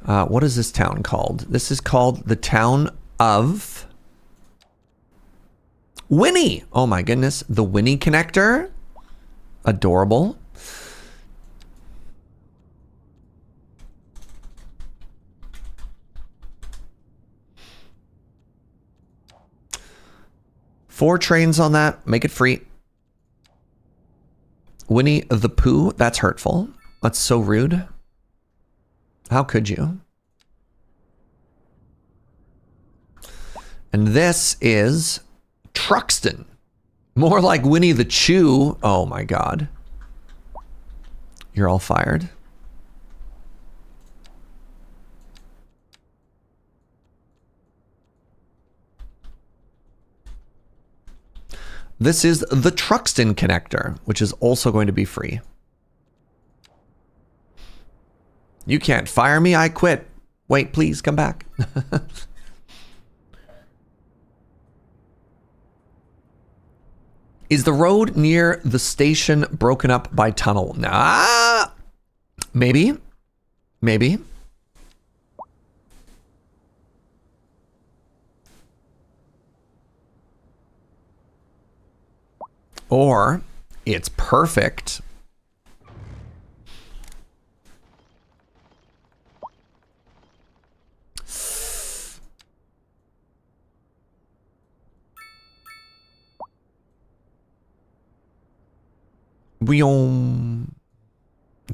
What is this town called? This is called the town of Winnie. Oh my goodness. The Winnie connector. Adorable. Four trains on that. Make it free. Winnie the Pooh. That's hurtful. That's so rude. How could you? And this is Truxton. More like Winnie the Chew. Oh my God. You're all fired. This is the Truxton connector, which is also going to be free. You can't fire me. I quit. Wait, please come back. Is the road near the station broken up by tunnel? Nah. Maybe. Maybe. Or it's perfect.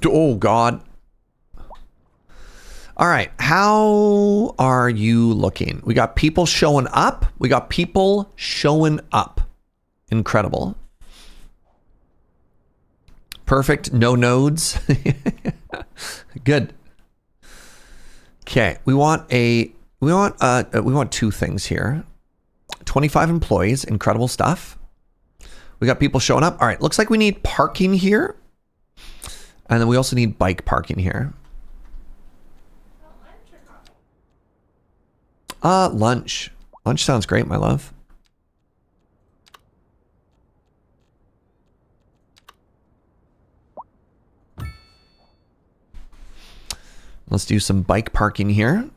Oh God. All right, how are you looking? We got people showing up. We got people showing up. Incredible. Perfect. No nodes. Good. Okay, we want two things here. 25 employees. Incredible stuff. We got people showing up. All right, looks like we need parking here. And then we also need bike parking here. Lunch. Lunch sounds great, my love. Let's do some bike parking here.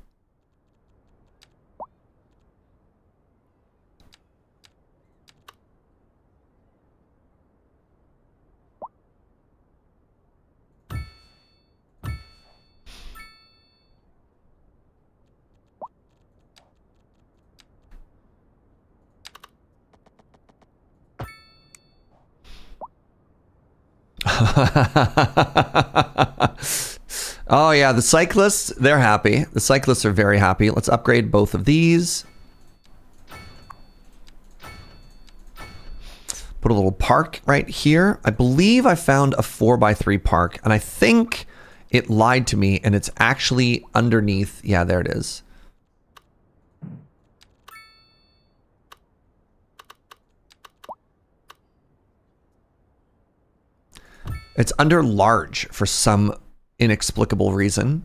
Oh yeah, the cyclists, they're happy. The cyclists are very happy. Let's upgrade both of these. Put a little park right here. I believe I found a 4x3 park, and I think it lied to me, and it's actually underneath. Yeah, there it is. It's under large for some inexplicable reason.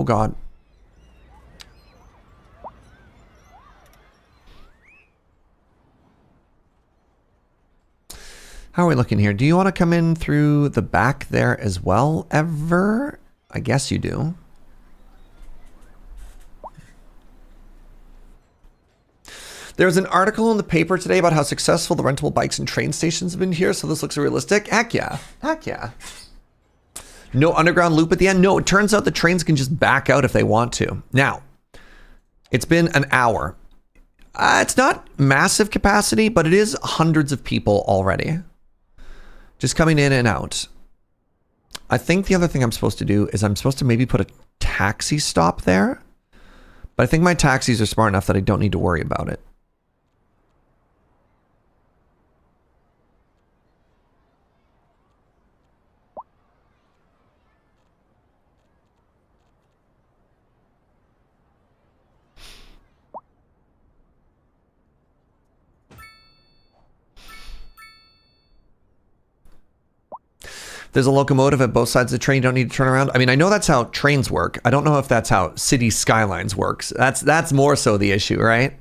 Oh God. How are we looking here? Do you want to come in through the back there as well, ever? I guess you do. There was an article in the paper today about how successful the rentable bikes and train stations have been here, so this looks realistic. Heck yeah. Heck yeah. No underground loop at the end? No, it turns out the trains can just back out if they want to. Now, it's been an hour. It's not massive capacity, but it is hundreds of people already. Just coming in and out. I think the other thing I'm supposed to do is I'm supposed to maybe put a taxi stop there. But I think my taxis are smart enough that I don't need to worry about it. There's a locomotive at both sides of the train. You don't need to turn around. I mean, I know that's how trains work. I don't know if that's how city Skylines works. That's more so the issue, right?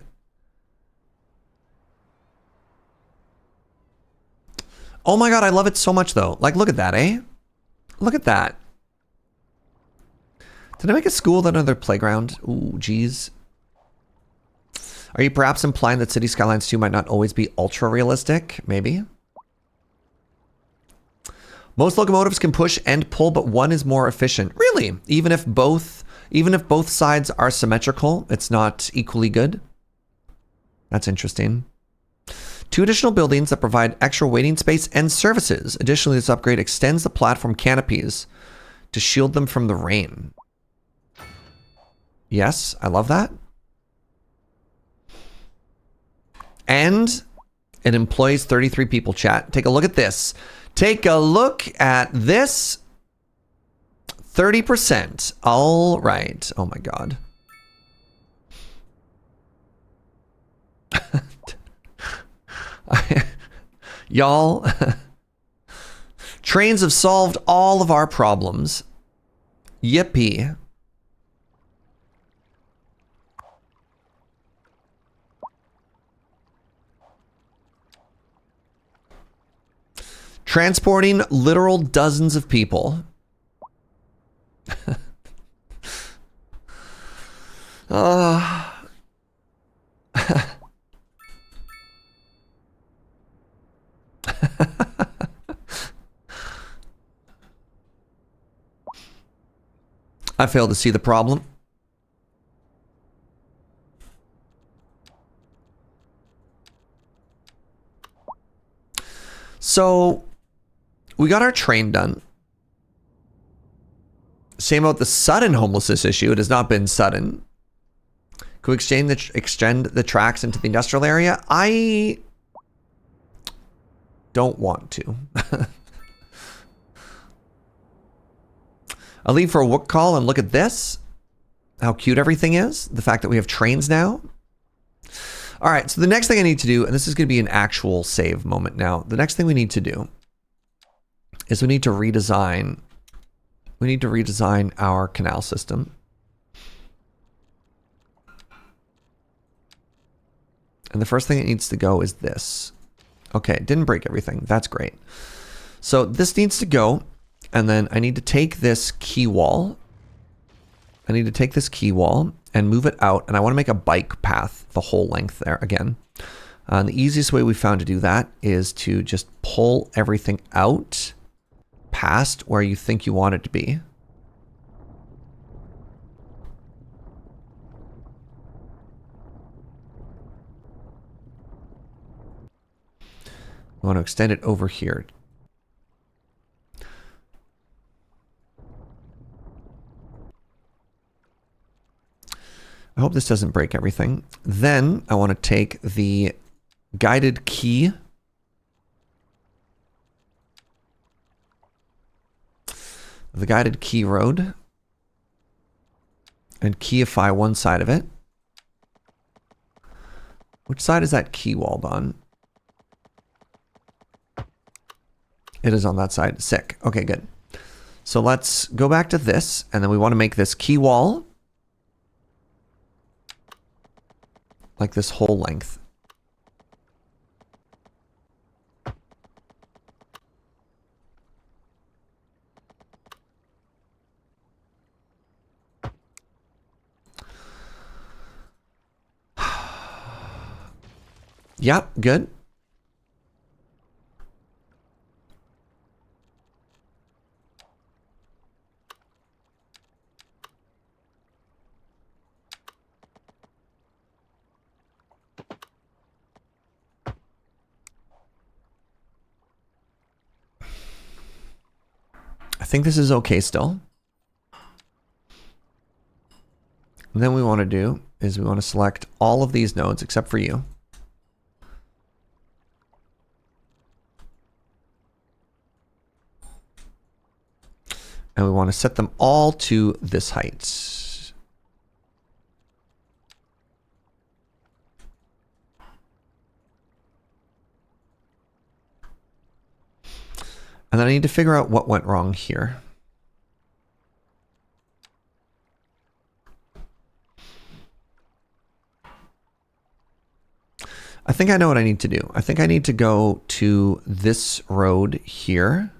Oh my God, I love it so much though. Like, look at that, eh? Look at that. Did I make a school that another playground? Ooh, geez. Are you perhaps implying that City Skylines 2 might not always be ultra realistic? Maybe. Most locomotives can push and pull, but one is more efficient. Really? Even if both sides are symmetrical, it's not equally good? That's interesting. 2 additional buildings that provide extra waiting space and services. Additionally, this upgrade extends the platform canopies to shield them from the rain. Yes, I love that. And it employs 33 people, chat. Take a look at this. Take a look at this. 30%. All right. Oh my God. Y'all, trains have solved all of our problems. Yippee. Transporting literal dozens of people. I fail to see the problem. So we got our train done. Same about the sudden homelessness issue. It has not been sudden. Could we extend the tracks into the industrial area? I don't want to. I'll leave for a work call and look at this. How cute everything is. The fact that we have trains now. All right, so the next thing I need to do, and this is going to be an actual save moment now. The next thing we need to do is we need to redesign our canal system. And the first thing that needs to go is this. Okay, it didn't break everything. That's great. So this needs to go, and then I need to take this key wall. I need to take this key wall and move it out, and I want to make a bike path the whole length there again. And the easiest way we found to do that is to just pull everything out past where you think you want it to be. I want to extend it over here. I hope this doesn't break everything. Then I want to take the guided key. The guided key road. And keyify one side of it. Which side is that key walled on? It is on that side. Sick. Okay, good. So let's go back to this, and then we want to make this key wall like this whole length. Yep, good. I think this is okay still. And then we want to do is we want to select all of these nodes except for you. And we want to set them all to this height. And then I need to figure out what went wrong here. I think I know what I need to do. I think I need to go to this road here.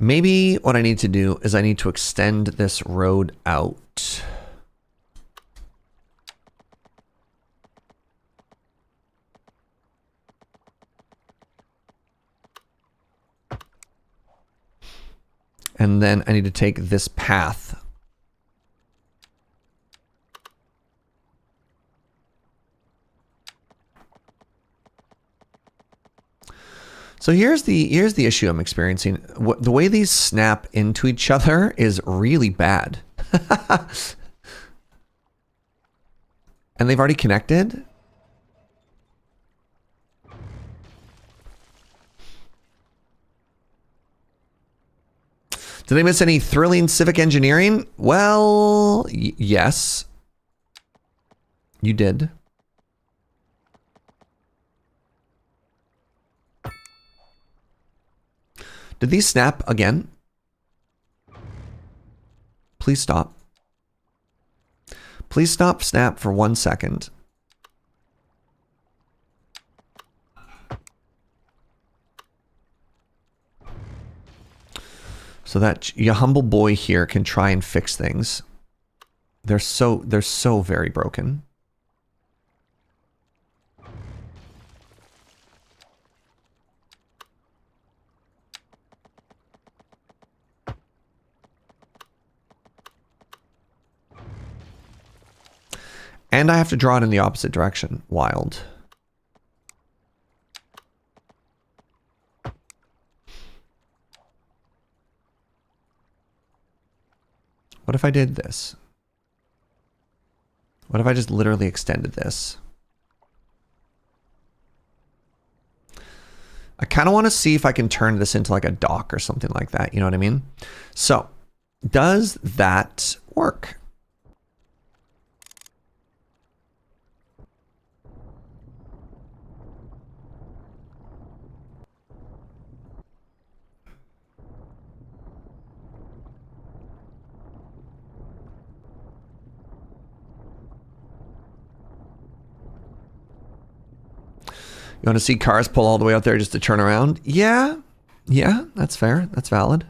Maybe what I need to do is I need to extend this road out. And then I need to take this path. So here's the issue I'm experiencing. The way these snap into each other is really bad. And they've already connected. Did I miss any thrilling civic engineering? Well, yes. You did. Did these snap again? Please stop. Please stop snap for 1 second. So that your humble boy here can try and fix things. They're so very broken. And I have to draw it in the opposite direction. Wild. What if I did this? What if I just literally extended this? I kind of want to see if I can turn this into like a dock or something like that. You know what I mean? So, does that work? You want to see cars pull all the way out there just to turn around? Yeah. Yeah, that's fair. That's valid.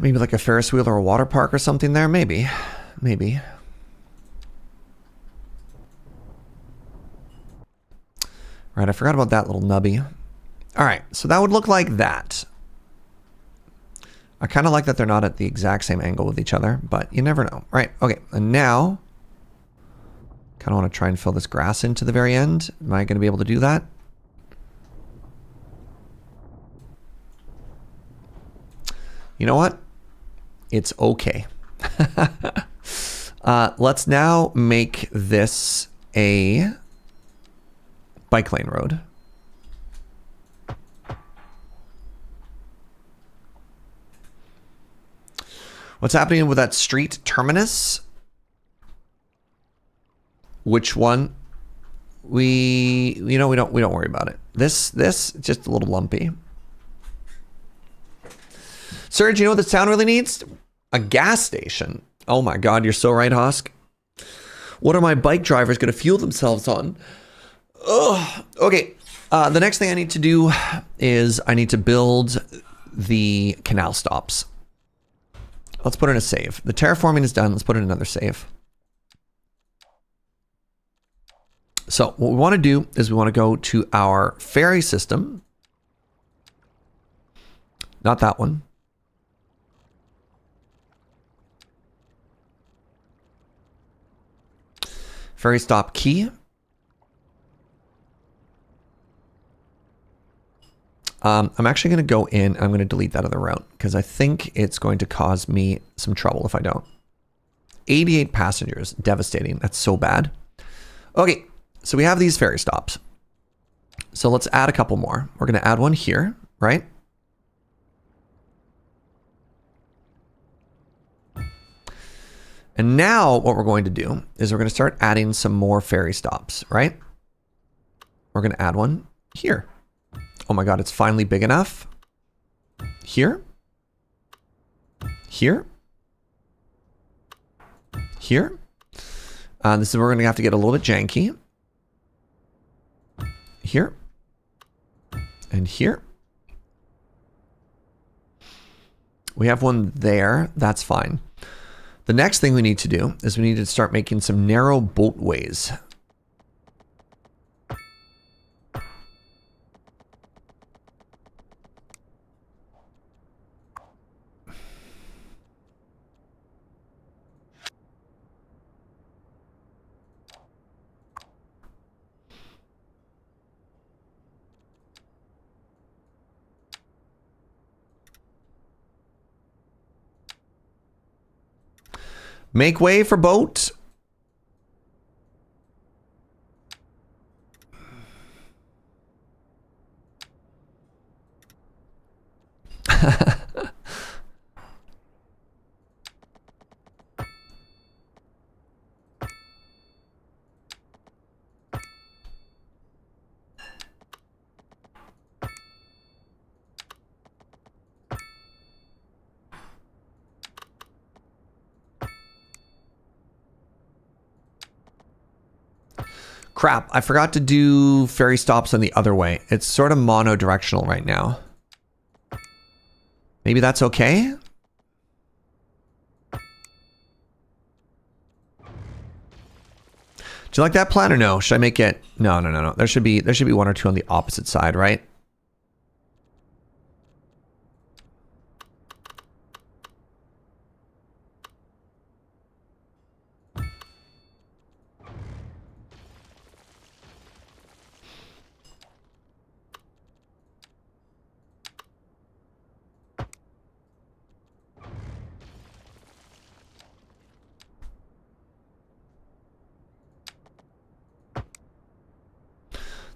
Maybe like a Ferris wheel or a water park or something there. Maybe. Maybe. Right, I forgot about that little nubby. All right, so that would look like that. I kind of like that they're not at the exact same angle with each other, but you never know. Right, okay, and now, kind of want to try and fill this grass in to the very end. Am I going to be able to do that? You know what? It's okay. Let's now make this a bike lane road. What's happening with that street terminus? Which one? We don't worry about it. This just a little lumpy. Serge, you know what this town really needs? A gas station. Oh my God, you're so right, Hosk. What are my bike drivers going to fuel themselves on? Ugh. Okay, the next thing I need to do is I need to build the canal stops. Let's put in a save. The terraforming is done. Let's put in another save. So what we want to do is we want to go to our ferry system. Not that one. Ferry stop key. I'm actually going to go in. I'm going to delete that other route because I think it's going to cause me some trouble if I don't. 88 passengers. Devastating. That's so bad. Okay, so we have these ferry stops. So let's add a couple more. We're going to add one here, right? And now what we're going to do is we're going to start adding some more ferry stops, right? We're going to add one here. Oh my God, it's finally big enough. Here. Here. Here. This is where we're going to have to get a little bit janky. Here. And here. We have one there. That's fine. The next thing we need to do is we need to start making some narrow boatways. Make way for boat. Crap, I forgot to do ferry stops on the other way. It's sort of mono-directional right now. Maybe that's okay? Do you like that plan or no? Should I make it? No. There should be one or two on the opposite side, right?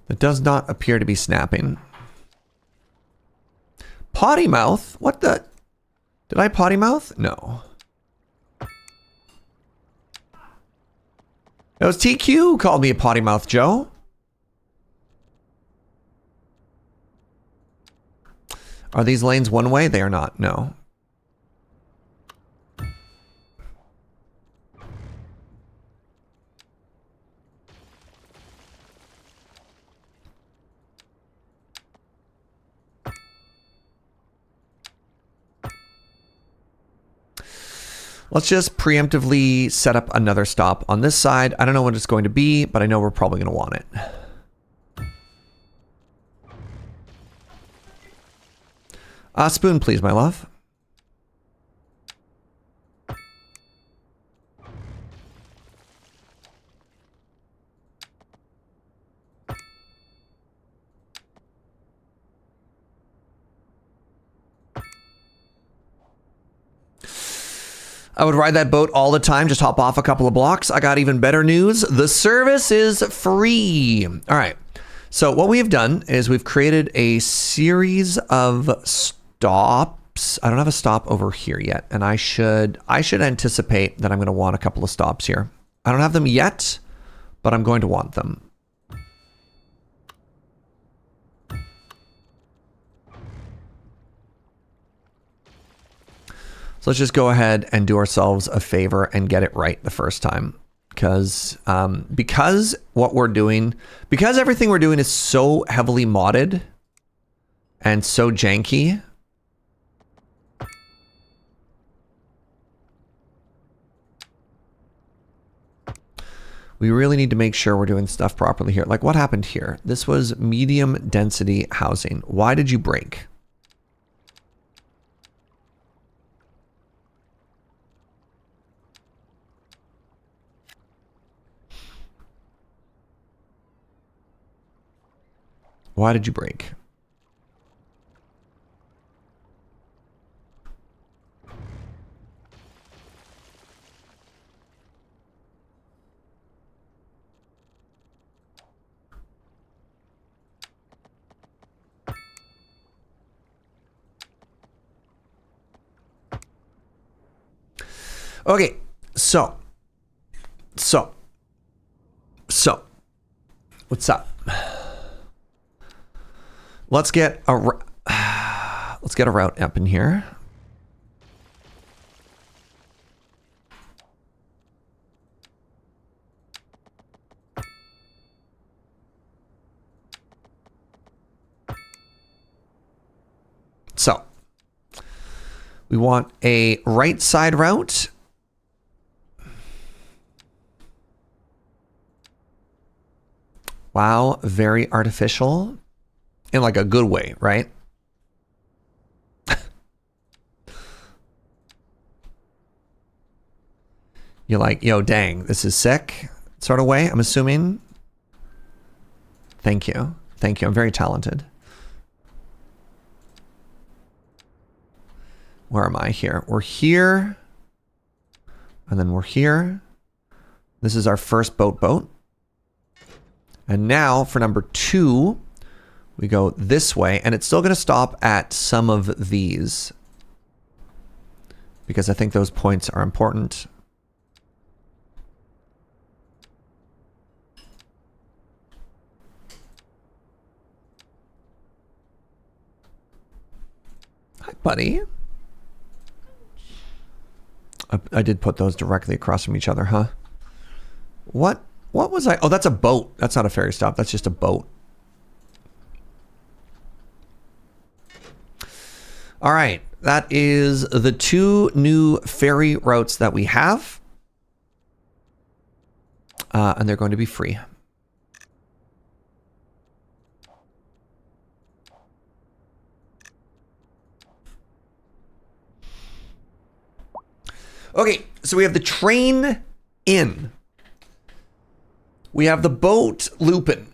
It does not appear to be snapping. Potty mouth? What the? Did I potty mouth? No. It was TQ who called me a potty mouth, Joe. Are these lanes one way? They are not. No. Let's just preemptively set up another stop on this side. I don't know what it's going to be, but I know we're probably going to want it. Spoon, please, my love. I would ride that boat all the time, just hop off a couple of blocks. I got even better news. The service is free. All right. So what we have done is we've created a series of stops. I don't have a stop over here yet, and I should anticipate that I'm going to want a couple of stops here. I don't have them yet, but I'm going to want them. So let's just go ahead and do ourselves a favor and get it right the first time. Because what we're doing, because everything we're doing is so heavily modded and so janky. We really need to make sure we're doing stuff properly here. Like what happened here? This was medium density housing. Why did you break? Why did you break? Okay, so, what's up? Let's get a route up in here. So, we want a right side route. Wow, very artificial. In like a good way, right? You're like, yo, dang, this is sick sort of way, I'm assuming. Thank you. Thank you. I'm very talented. Where am I here? We're here. And then we're here. This is our first boat. And now for number 2, we go this way, and it's still going to stop at some of these because I think those points are important. Hi, buddy. I did put those directly across from each other, huh? What was I? Oh, that's a boat. That's not a ferry stop. That's just a boat. All right. That is the 2 new ferry routes that we have. And they're going to be free. Okay, so we have the train in. We have the boat looping.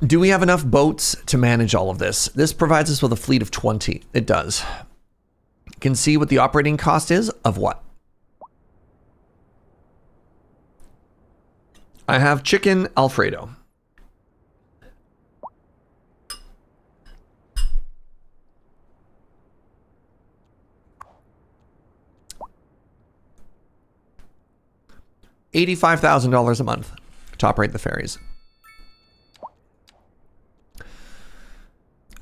Do we have enough boats to manage all of this? This provides us with a fleet of 20. It does. You can see what the operating cost is of what? I have chicken Alfredo. $85,000 a month to operate the ferries.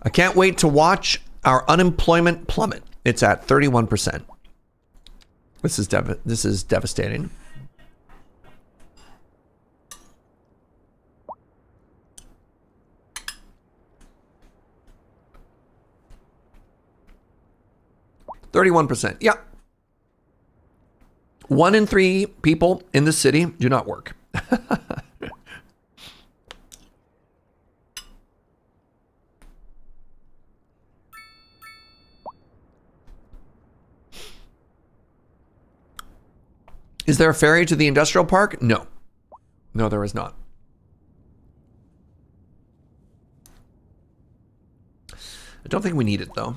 I can't wait to watch our unemployment plummet. It's at 31%. This is devastating. 31%. Yeah. 1 in 3 people in the city do not work. Is there a ferry to the industrial park? No. No, there is not. I don't think we need it, though.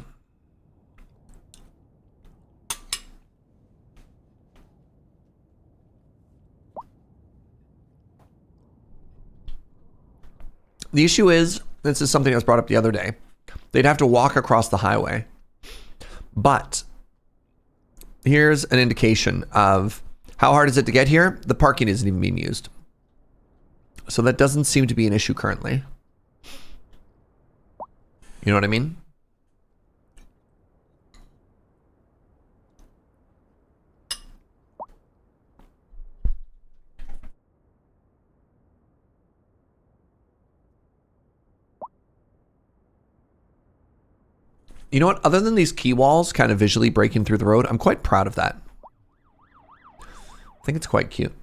The issue is, this is something that was brought up the other day, they'd have to walk across the highway. But here's an indication of how hard is it to get here? The parking isn't even being used. So that doesn't seem to be an issue currently. You know what I mean? You know what? Other than these key walls kind of visually breaking through the road, I'm quite proud of that. I think it's quite cute.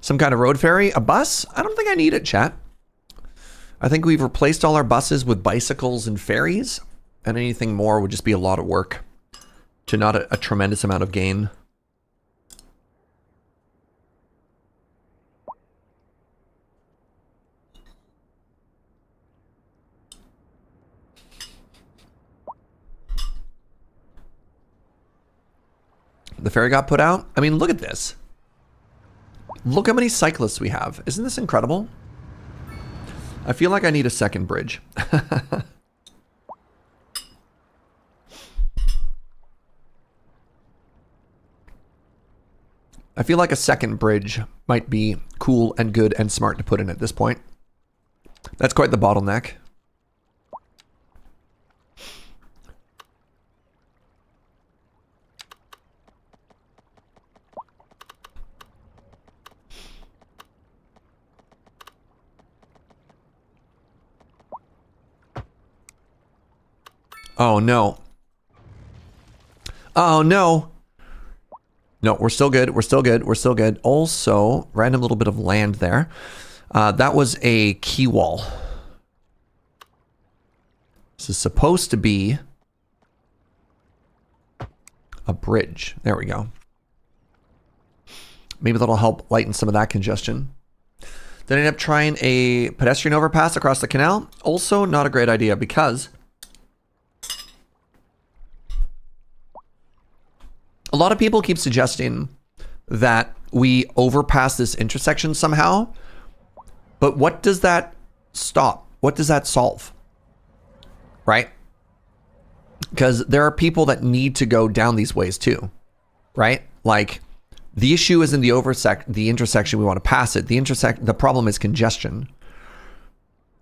Some kind of road ferry? A bus? I don't think I need it, chat. I think we've replaced all our buses with bicycles and ferries, and anything more would just be a lot of work to not a tremendous amount of gain. The ferry got put out. I mean, look at this. Look how many cyclists we have. Isn't this incredible? I feel like I need a second bridge. I feel like a second bridge might be cool and good and smart to put in at this point. That's quite the bottleneck. Oh, no. Oh, no. No, we're still good. We're still good. We're still good. Also, random little bit of land there. That was a key wall. This is supposed to be a bridge. There we go. Maybe that'll help lighten some of that congestion. Then I end up trying a pedestrian overpass across the canal. Also, not a great idea because a lot of people keep suggesting that we overpass this intersection somehow. But what does that stop? What does that solve? Right? Because there are people that need to go down these ways too. Right? Like, the issue isn't the intersection we want to pass it. The problem is congestion.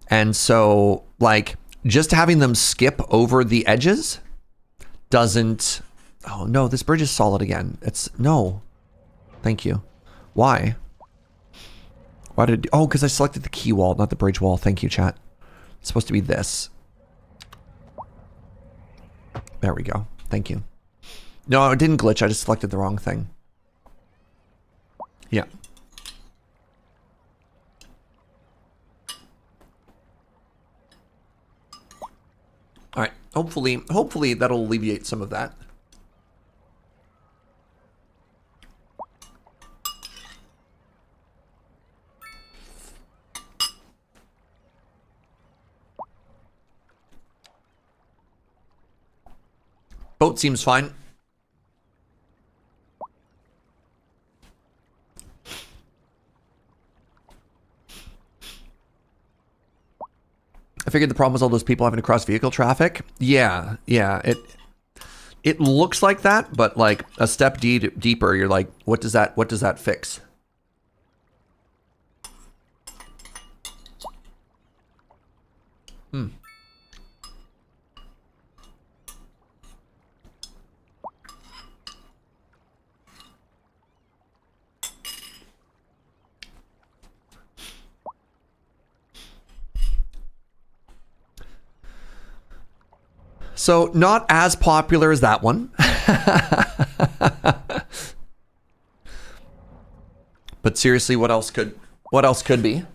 And so, like, just having them skip over the edges doesn't... Oh, no, this bridge is solid again. No. Thank you. Why? Why did... Oh, because I selected the key wall, not the bridge wall. Thank you, chat. It's supposed to be this. There we go. Thank you. No, it didn't glitch. I just selected the wrong thing. Yeah. All right. Hopefully that'll alleviate some of that. Boat seems fine. I figured the problem was all those people having to cross vehicle traffic. Yeah. It looks like that, but like a step deeper, you're like, what does that fix? So not as popular as that one. But seriously, what else could be?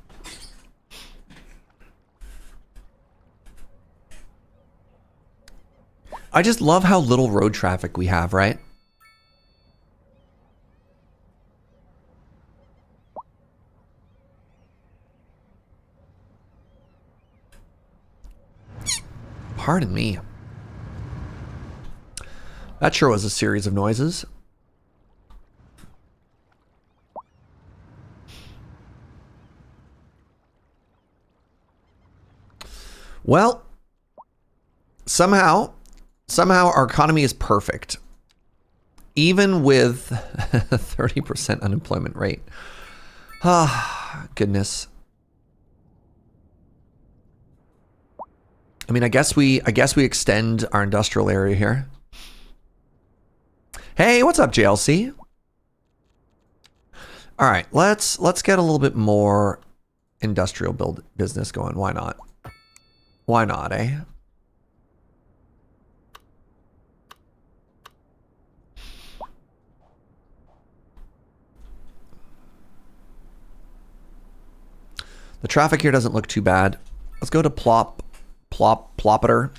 I just love how little road traffic we have, right? Pardon me. That sure was a series of noises. Well, somehow our economy is perfect. Even with a 30% unemployment rate. Ah, goodness. I mean, I guess we extend our industrial area here. Hey, what's up, JLC? All right, let's get a little bit more industrial business going. Why not? Why not, eh? The traffic here doesn't look too bad. Let's go to Platter.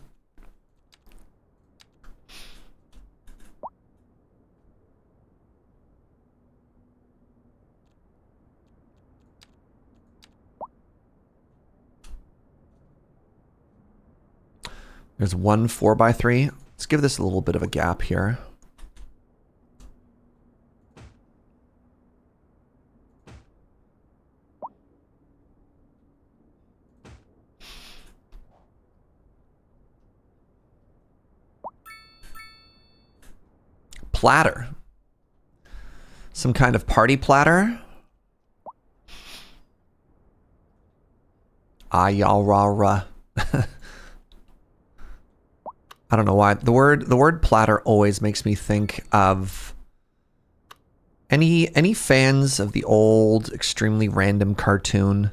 There's one 4x3. Let's give this a little bit of a gap here. Platter. Some kind of party platter. Ayarara. I don't know why. The word platter always makes me think of any fans of the old, extremely random cartoon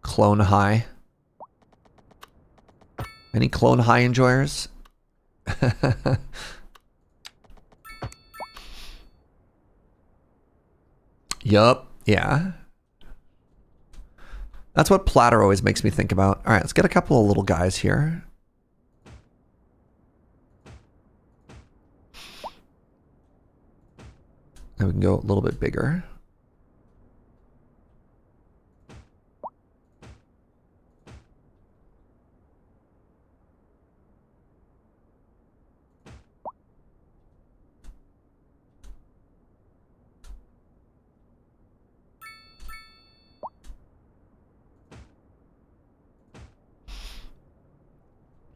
Clone High. Any Clone High enjoyers? Yup. Yeah. That's what Platter always makes me think about. All right, let's get a couple of little guys here. And we can go a little bit bigger.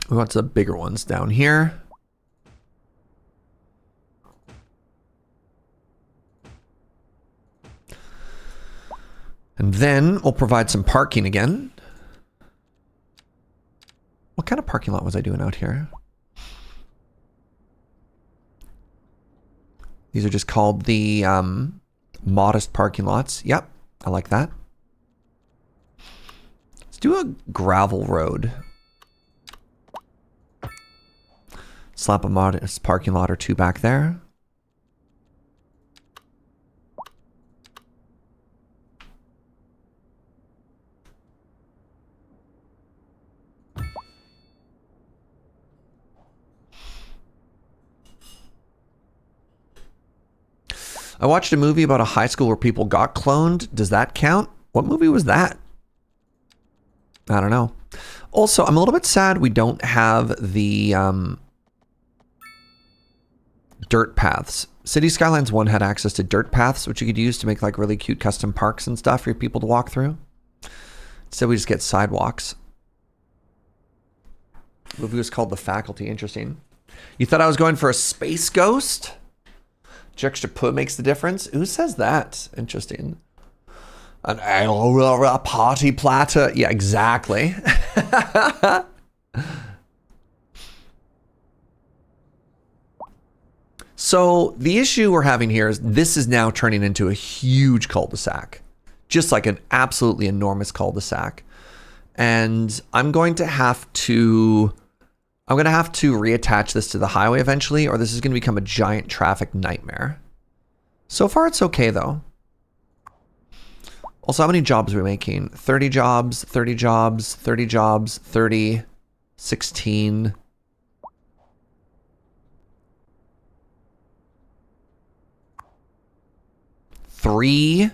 We want some bigger ones down here. And then we'll provide some parking again. What kind of parking lot was I doing out here? These are just called the modest parking lots. Yep, I like that. Let's do a gravel road. Slap a modest parking lot or two back there. I watched a movie about a high school where people got cloned. Does that count? What movie was that? I don't know. Also, I'm a little bit sad we don't have the dirt paths. City Skylines 1 had access to dirt paths, which you could use to make like really cute custom parks and stuff for your people to walk through. Instead, we just get sidewalks. The movie was called The Faculty. Interesting. You thought I was going for a space ghost? Juxtaput makes the difference. Who says that? Interesting. A party platter. Yeah, exactly. So the issue we're having here is this is now turning into a huge cul-de-sac. Just like an absolutely enormous cul-de-sac. And I'm going to have to reattach this to the highway eventually, or this is going to become a giant traffic nightmare. So far, it's okay, though. Also, how many jobs are we making? 30 jobs, 30 jobs, 30 jobs, 30, 16. Three?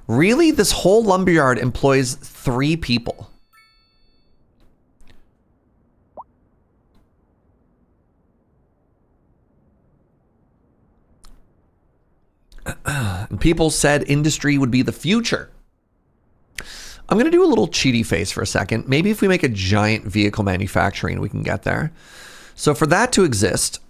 Really? This whole lumberyard employs 3 people. And people said industry would be the future. I'm going to do a little cheaty face for a second. Maybe if we make a giant vehicle manufacturing, we can get there. So for that to exist,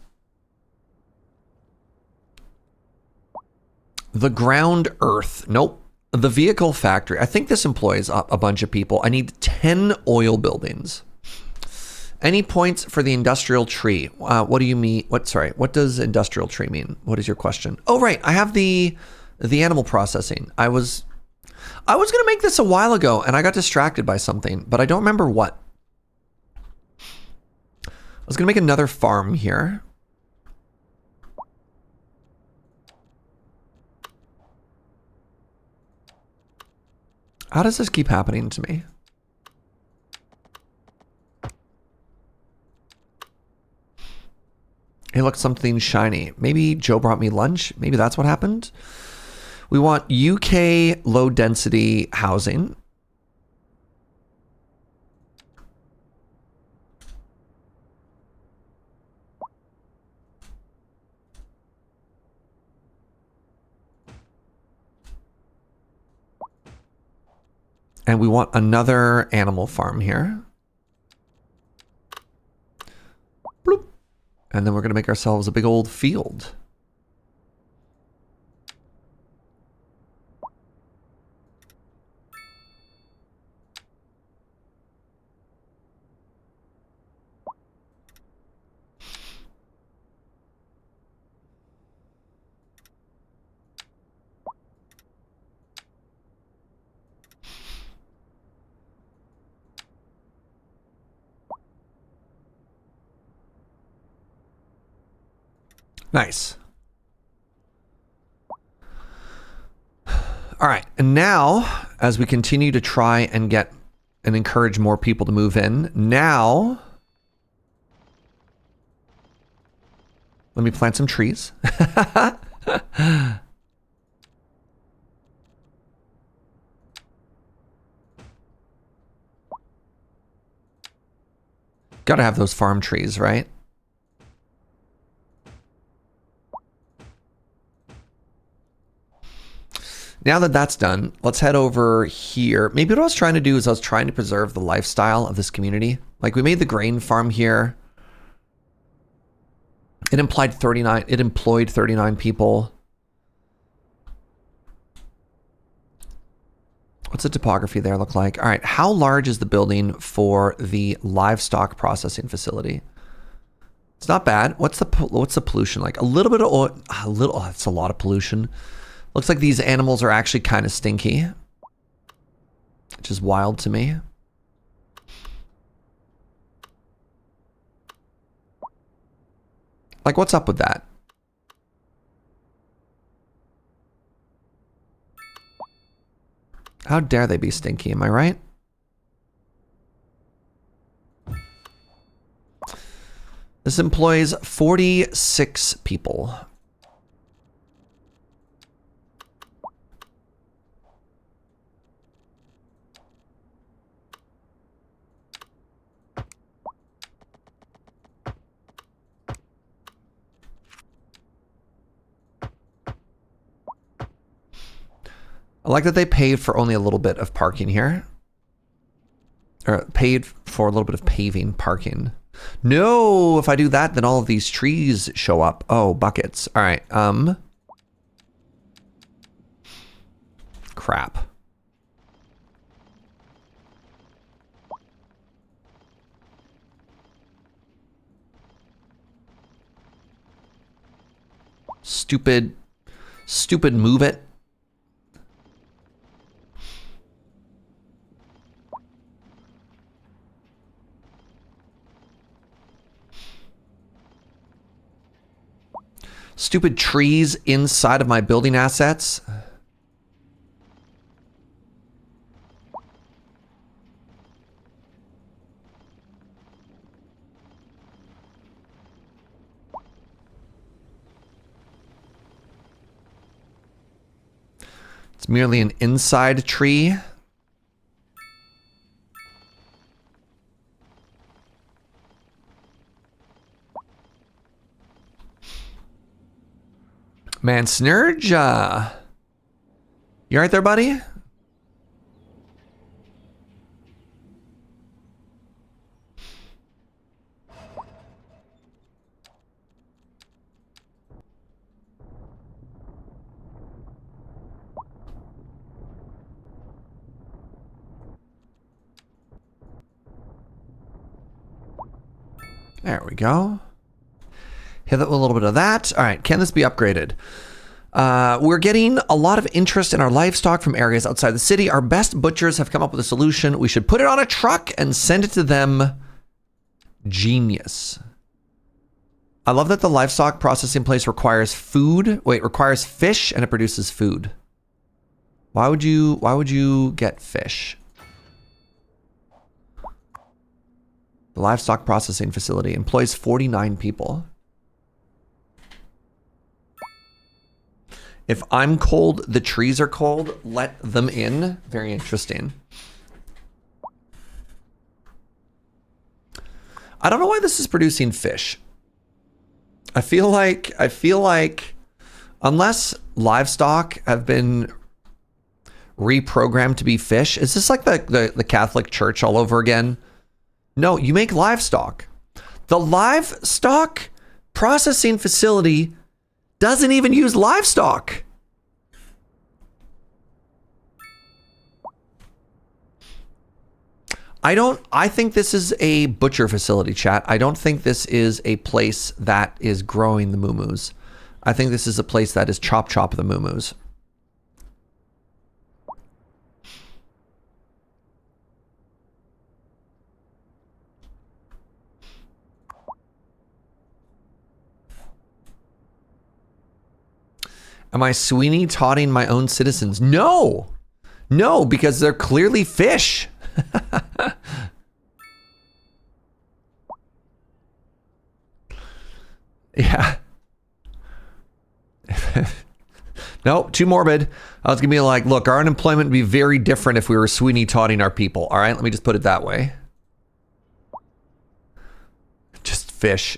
the ground earth, nope. The vehicle factory, I think this employs a bunch of people. I need 10 oil buildings. Any points for the industrial tree? What do you mean? What does industrial tree mean? What is your question? Oh, right. I have the animal processing. I was going to make this a while ago and I got distracted by something, but I don't remember what. I was going to make another farm here. How does this keep happening to me? Hey, look, something shiny. Maybe Joe brought me lunch. Maybe that's what happened. We want UK low density housing. And we want another animal farm here. Bloop. And then we're going to make ourselves a big old field. Nice. All right. And now, as we continue to try and get and encourage more people to move in, now let me plant some trees. Gotta have those farm trees, right? Now that that's done, let's head over here. Maybe what I was trying to do is I was trying to preserve the lifestyle of this community. Like we made the grain farm here. It employed 39 people. What's the topography there look like? All right, how large is the building for the livestock processing facility? It's not bad. What's the pollution like? A little bit of oil, that's a lot of pollution. Looks like these animals are actually kind of stinky, which is wild to me. Like, what's up with that? How dare they be stinky, am I right? This employs 46 people. I like that they paid for only a little bit of parking here. Or paid for a little bit of paving parking. No, if I do that, then all of these trees show up. Oh, buckets. All right. Crap. Stupid move it. Stupid trees inside of my building assets. It's merely an inside tree. Man, Snurge, you alright there, buddy? There we go. Hit that with a little bit of that. All right, can this be upgraded? We're getting a lot of interest in our livestock from areas outside the city. Our best butchers have come up with a solution. We should put it on a truck and send it to them. Genius. I love that the livestock processing place requires food. Wait, requires fish and it produces food. Why would you get fish? The livestock processing facility employs 49 people. If I'm cold, the trees are cold, let them in. Very interesting. I don't know why this is producing fish. I feel like unless livestock have been reprogrammed to be fish, is this like the Catholic Church all over again? No, you make livestock. The livestock processing facility doesn't even use livestock. I think this is a butcher facility, chat. I don't think this is a place that is growing the moo-moos. I think this is a place that is chop the moo-moos. Am I Sweeney Todding my own citizens? No, because they're clearly fish. Yeah. No, too morbid. I was gonna be like, look, our unemployment would be very different if we were Sweeney Todding our people. All right, let me just put it that way. Just fish.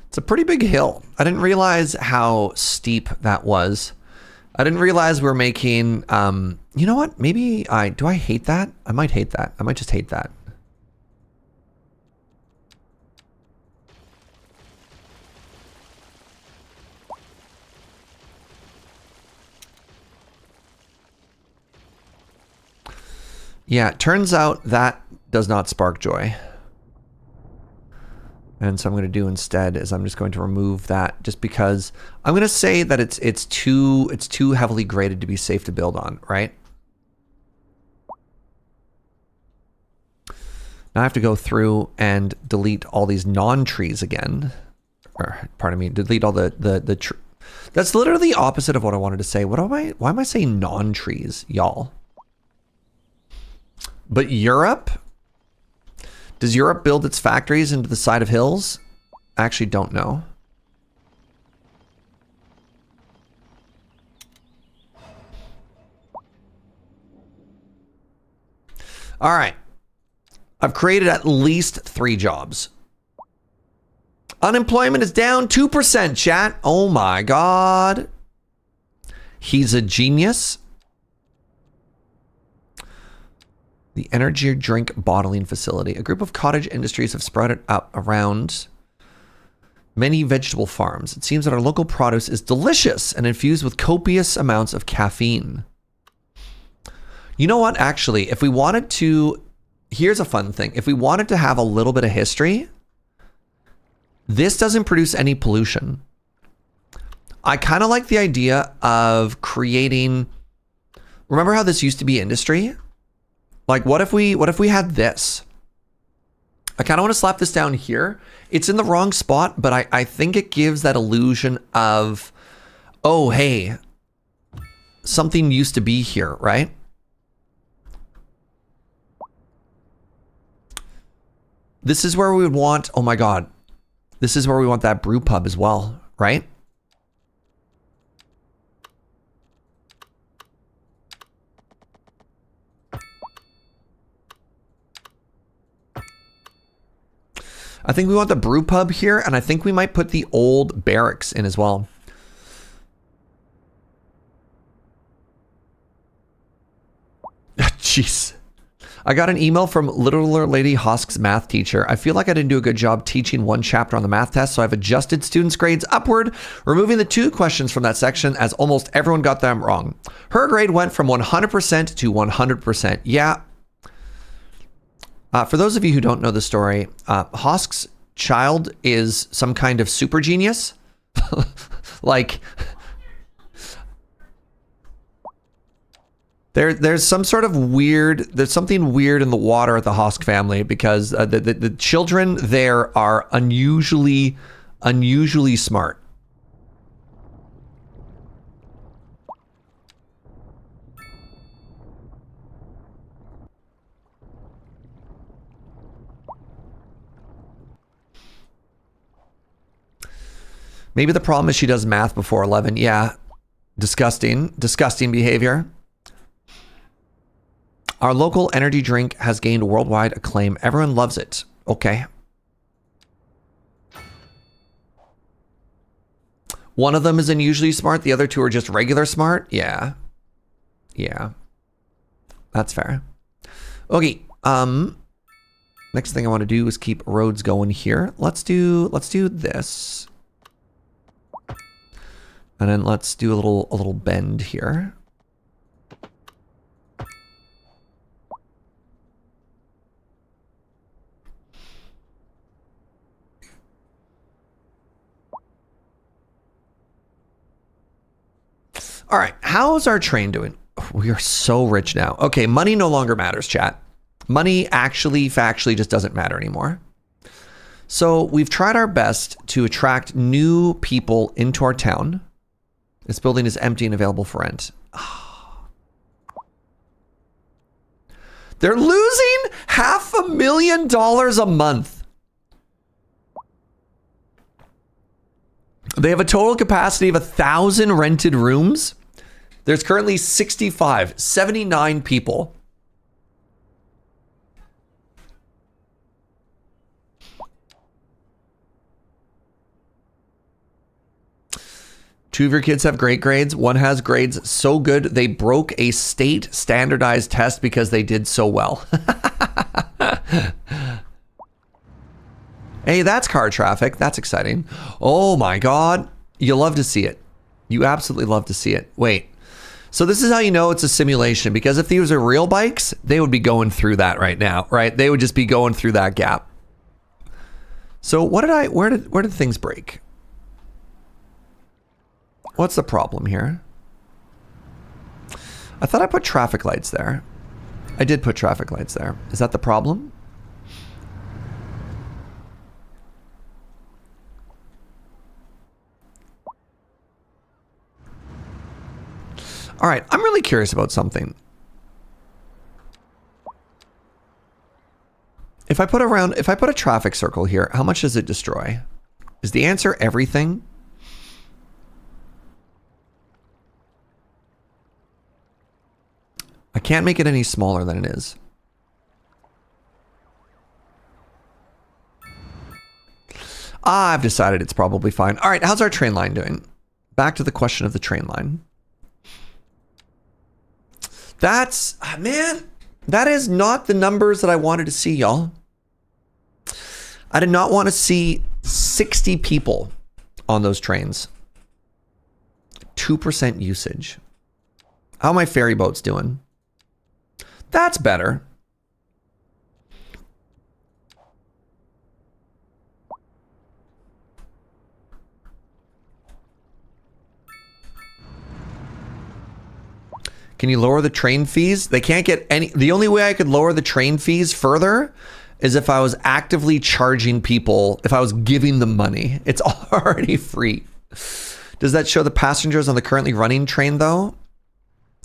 It's a pretty big hill. I didn't realize how steep that was. I didn't realize we were making, you know what? Maybe do I hate that? I might hate that. I might just hate that. Yeah, it turns out that does not spark joy. And so I'm going to do instead is I'm just going to remove that just because I'm going to say that it's too heavily graded to be safe to build on, right? Now I have to go through and delete all these non-trees again. Or, pardon me, delete all the that's literally the opposite of what I wanted to say. Why am I saying non-trees, y'all? But Europe? Does Europe build its factories into the side of hills? I actually don't know. All right. I've created at least 3 jobs. Unemployment is down 2%, chat. Oh my God. He's a genius. The energy drink bottling facility. A group of cottage industries have sprouted up around Many vegetable farms. It seems that our local produce is delicious and infused with copious amounts of caffeine. You know what? Actually, if we wanted to, here's a fun thing. If we wanted to have a little bit of history, this doesn't produce any pollution. I kind of like the idea of creating, remember how this used to be industry? Like what if we had this? I kind of want to slap this down here. It's in the wrong spot, but I think it gives that illusion of, oh, hey, something used to be here, right? This is where we would want, oh my God, this is where we want that brew pub as well, right? I think we want the brew pub here, and I think we might put the old barracks in as well. Jeez. I got an email from Littler Lady Hosk's math teacher. I feel like I didn't do a good job teaching one chapter on the math test, so I've adjusted students' grades upward, removing the 2 questions from that section as almost everyone got them wrong. Her grade went from 100% to 100%. Yeah. For those of you who don't know the story, Hosk's child is some kind of super genius. Like, there's some sort of weird, there's something weird in the water at the Hosk family because the children there are unusually smart. Maybe the problem is she does math before 11. Yeah. Disgusting behavior. Our local energy drink has gained worldwide acclaim. Everyone loves it. Okay. One of them is unusually smart. The other 2 are just regular smart. Yeah. Yeah. That's fair. Okay. Next thing I want to do is keep roads going here. Let's do this. And then let's do a little bend here. All right, how's our train doing? We are so rich now. Okay, money no longer matters, chat. Money actually, factually just doesn't matter anymore. So we've tried our best to attract new people into our town. This building is empty and available for rent. They're losing $500,000 a month. They have a total capacity of 1,000 rented rooms. There's currently 79 people. Two of your kids have great grades. One has grades so good they broke a state standardized test because they did so well. Hey, that's car traffic. That's exciting. Oh my God. You love to see it. You absolutely love to see it. Wait. So this is how you know it's a simulation, because if these are real bikes, they would be going through that right now, right? They would just be going through that gap. So where did things break? What's the problem here? I thought I put traffic lights there. I did put traffic lights there. Is that the problem? All right, I'm really curious about something. If I put a traffic circle here, how much does it destroy? Is the answer everything? I can't make it any smaller than it is. I've decided it's probably fine. All right, how's our train line doing? Back to the question of the train line. That's, man, that is not the numbers that I wanted to see, y'all. I did not want to see 60 people on those trains. 2% usage. How are my ferry boats doing? That's better. Can you lower the train fees? They can't get any. The only way I could lower the train fees further is if I was actively charging people, if I was giving them money. It's already free. Does that show the passengers on the currently running train though?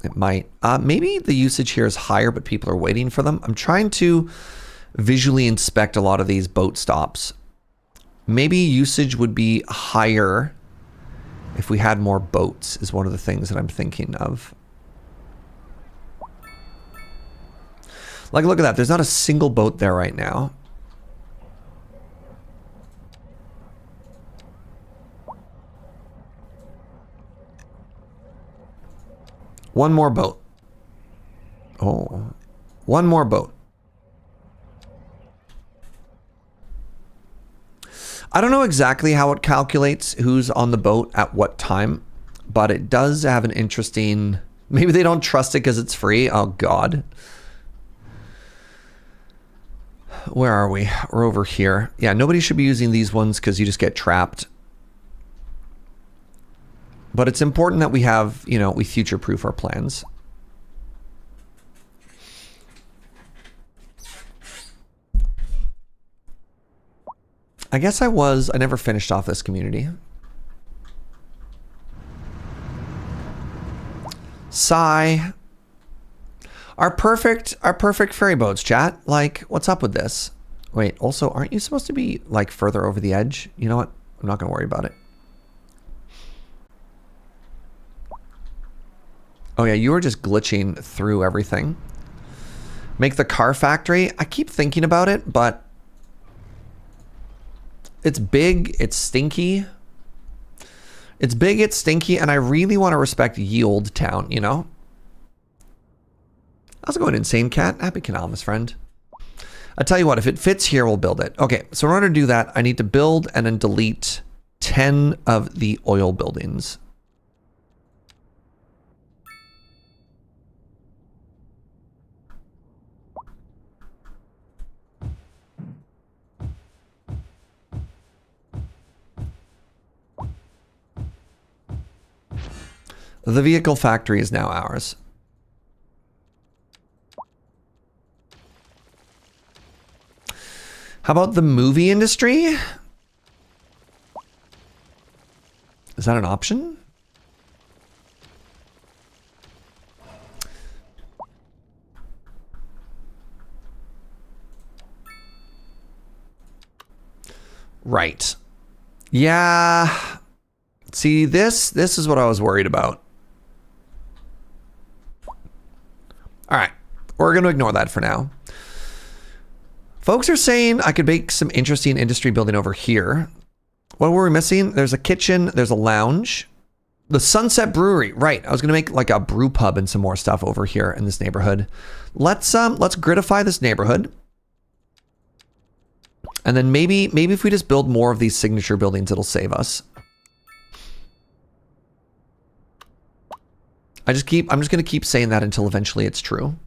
It might. Maybe the usage here is higher, but people are waiting for them. I'm trying to visually inspect a lot of these boat stops. Maybe usage would be higher if we had more boats, is one of the things that I'm thinking of. Like, look at that. There's not a single boat there right now. One more boat. Oh, one more boat. I don't know exactly how it calculates who's on the boat at what time, but it does have an interesting... Maybe they don't trust it because it's free. Oh, God. Where are we? We're over here. Yeah, nobody should be using these ones because you just get trapped. But it's important that we have, you know, we future-proof our plans. I guess I never finished off this community. Sigh. Our perfect ferry boats, chat. Like, what's up with this? Wait, also, aren't you supposed to be, like, further over the edge? You know what? I'm not going to worry about it. Oh, yeah, you were just glitching through everything. Make the car factory. I keep thinking about it, but it's big, it's stinky. It's big, it's stinky, and I really want to respect Yield Town, you know? How's it going, Insane Cat? Happy Canalmas, friend. I'll tell you what, if it fits here, we'll build it. Okay, so in order to do that, I need to build and then delete 10 of the oil buildings. The vehicle factory is now ours. How about the movie industry? Is that an option? Right. Yeah. See, this is what I was worried about. All right. We're going to ignore that for now. Folks are saying I could make some interesting industry building over here. What were we missing? There's a kitchen. There's a lounge. The Sunset Brewery. Right. I was going to make like a brew pub and some more stuff over here in this neighborhood. Let's gridify this neighborhood. And then maybe if we just build more of these signature buildings, it'll save us. I'm just going to keep saying that until eventually it's true.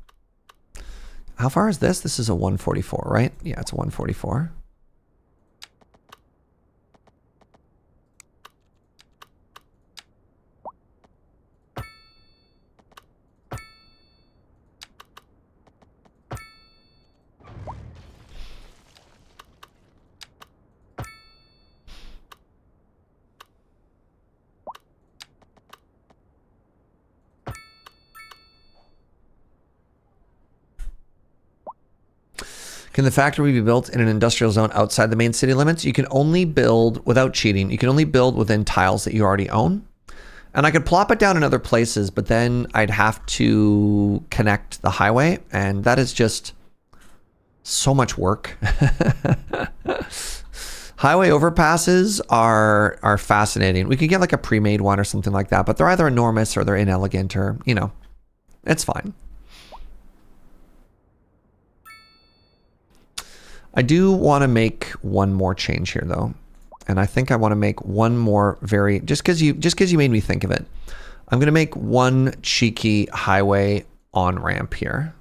How far is this? This is a 144, right? Yeah, it's a 144. Can the factory be built in an industrial zone outside the main city limits? You can only build, without cheating, you can only build within tiles that you already own. And I could plop it down in other places, but then I'd have to connect the highway, and that is just so much work. Highway overpasses are fascinating. We could get like a pre-made one or something like that, but they're either enormous or they're inelegant or, you know, it's fine. I do want to make one more change here, though. And I think I want to make one more just because you made me think of it. I'm going to make one cheeky highway on-ramp here.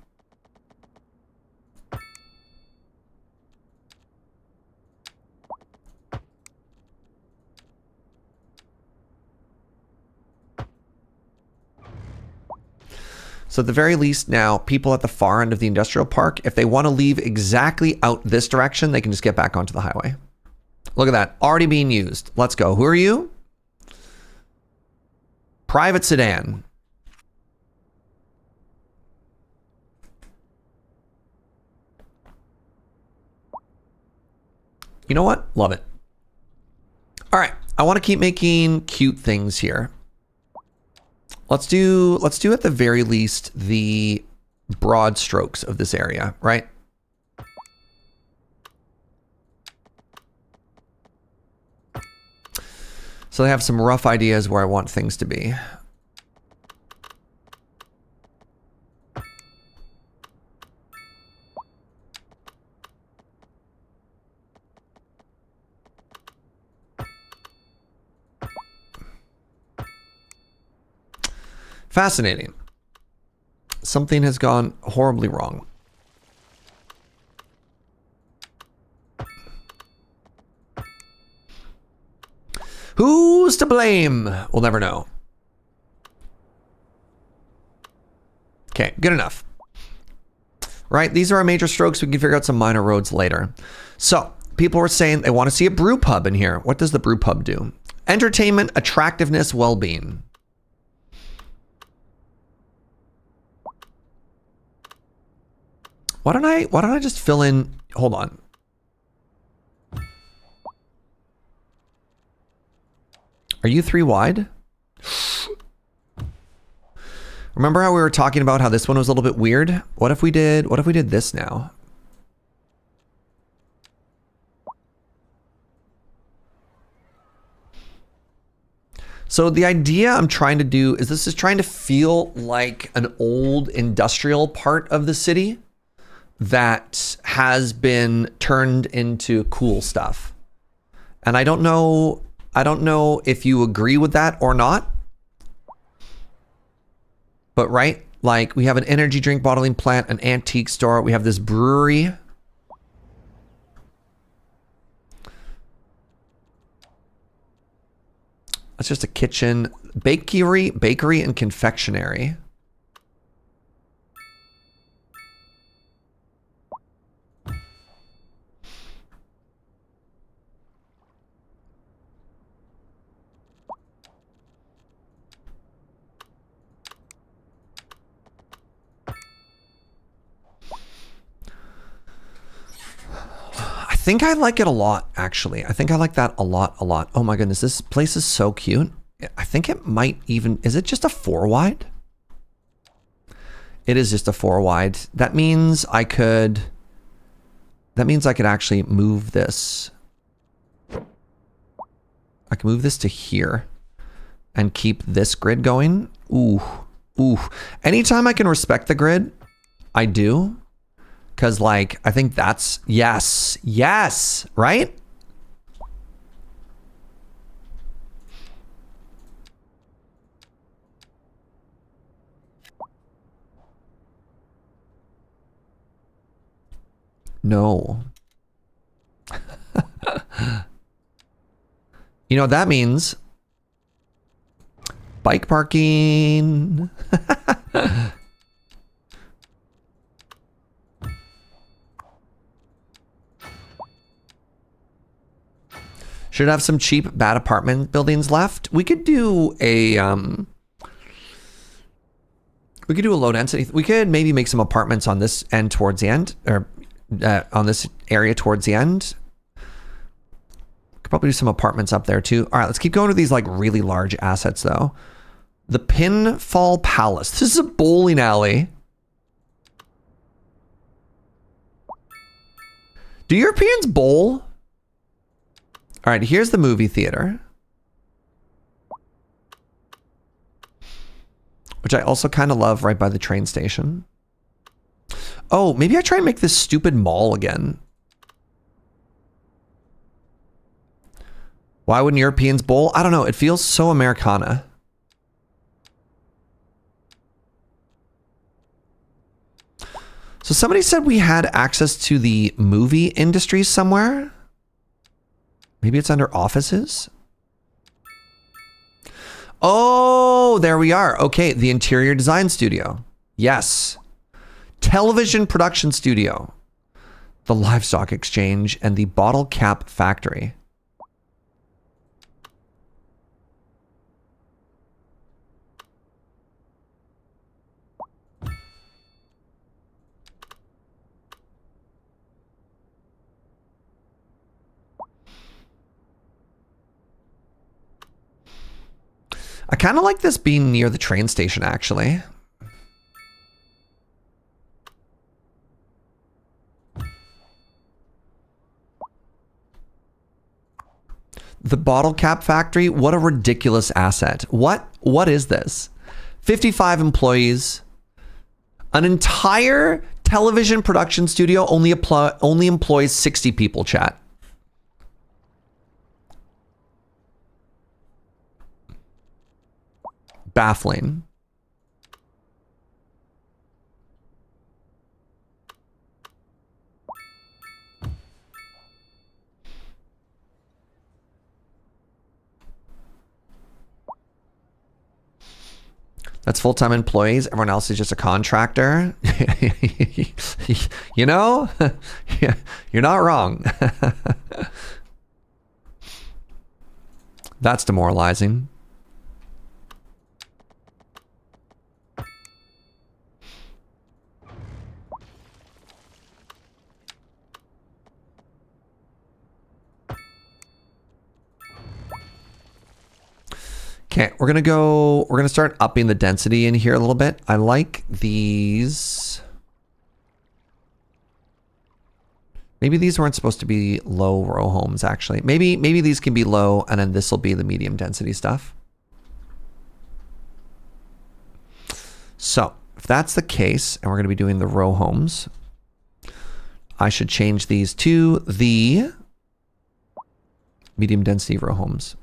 So at the very least now, people at the far end of the industrial park, if they want to leave exactly out this direction, they can just get back onto the highway. Look at that. Already being used. Let's go. Who are you? Private sedan. You know what? Love it. All right. I want to keep making cute things here. Let's do at the very least the broad strokes of this area, right? So they have some rough ideas where I want things to be. Fascinating. Something has gone horribly wrong. Who's to blame? We'll never know. Okay, good enough. Right, these are our major strokes. We can figure out some minor roads later. So, people were saying they want to see a brew pub in here. What does the brew pub do? Entertainment, attractiveness, well-being. Why don't I just fill in, hold on. Are you 3 wide? Remember how we were talking about how this one was a little bit weird? What if we did this now? So the idea I'm trying to do is this is trying to feel like an old industrial part of the city that has been turned into cool stuff. And I don't know if you agree with that or not. But right, like we have an energy drink bottling plant, an antique store, we have this brewery. That's just a kitchen, bakery and confectionery. I think I like it a lot, actually. I think I like that a lot. Oh my goodness, this place is so cute. I think it might even, is it just a 4 wide? It is just a 4 wide. That means I could actually move this. I can move this to here and keep this grid going. Ooh. Anytime I can respect the grid, I do. Because, like, I think that's, yes, right? No. You know what that means? Bike parking. Should have some cheap bad apartment buildings left. We could do a low density. We could maybe make some apartments on this end towards the end, or on this area towards the end. Could probably do some apartments up there too. All right, let's keep going to these like really large assets though. The Pinfall Palace. This is a bowling alley. Do Europeans bowl? All right, here's the movie theater. Which I also kind of love, right by the train station. Oh, maybe I try and make this stupid mall again. Why wouldn't Europeans bowl? I don't know. It feels so Americana. So somebody said we had access to the movie industry somewhere. Maybe it's under offices. Oh, there we are. Okay, the interior design studio. Yes. Television production studio. The livestock exchange and the bottle cap factory. I kind of like this being near the train station, actually. The bottle cap factory, what a ridiculous asset. What is this? 55 employees. An entire television production studio only employs 60 people, chat. Baffling. That's full-time employees. Everyone else is just a contractor. You know, you're not wrong. That's demoralizing. Okay, we're gonna start upping the density in here a little bit. I like these. Maybe these weren't supposed to be low row homes, actually. Maybe these can be low, and then this will be the medium density stuff. So, if that's the case, and we're gonna be doing the row homes, I should change these to the medium density row homes.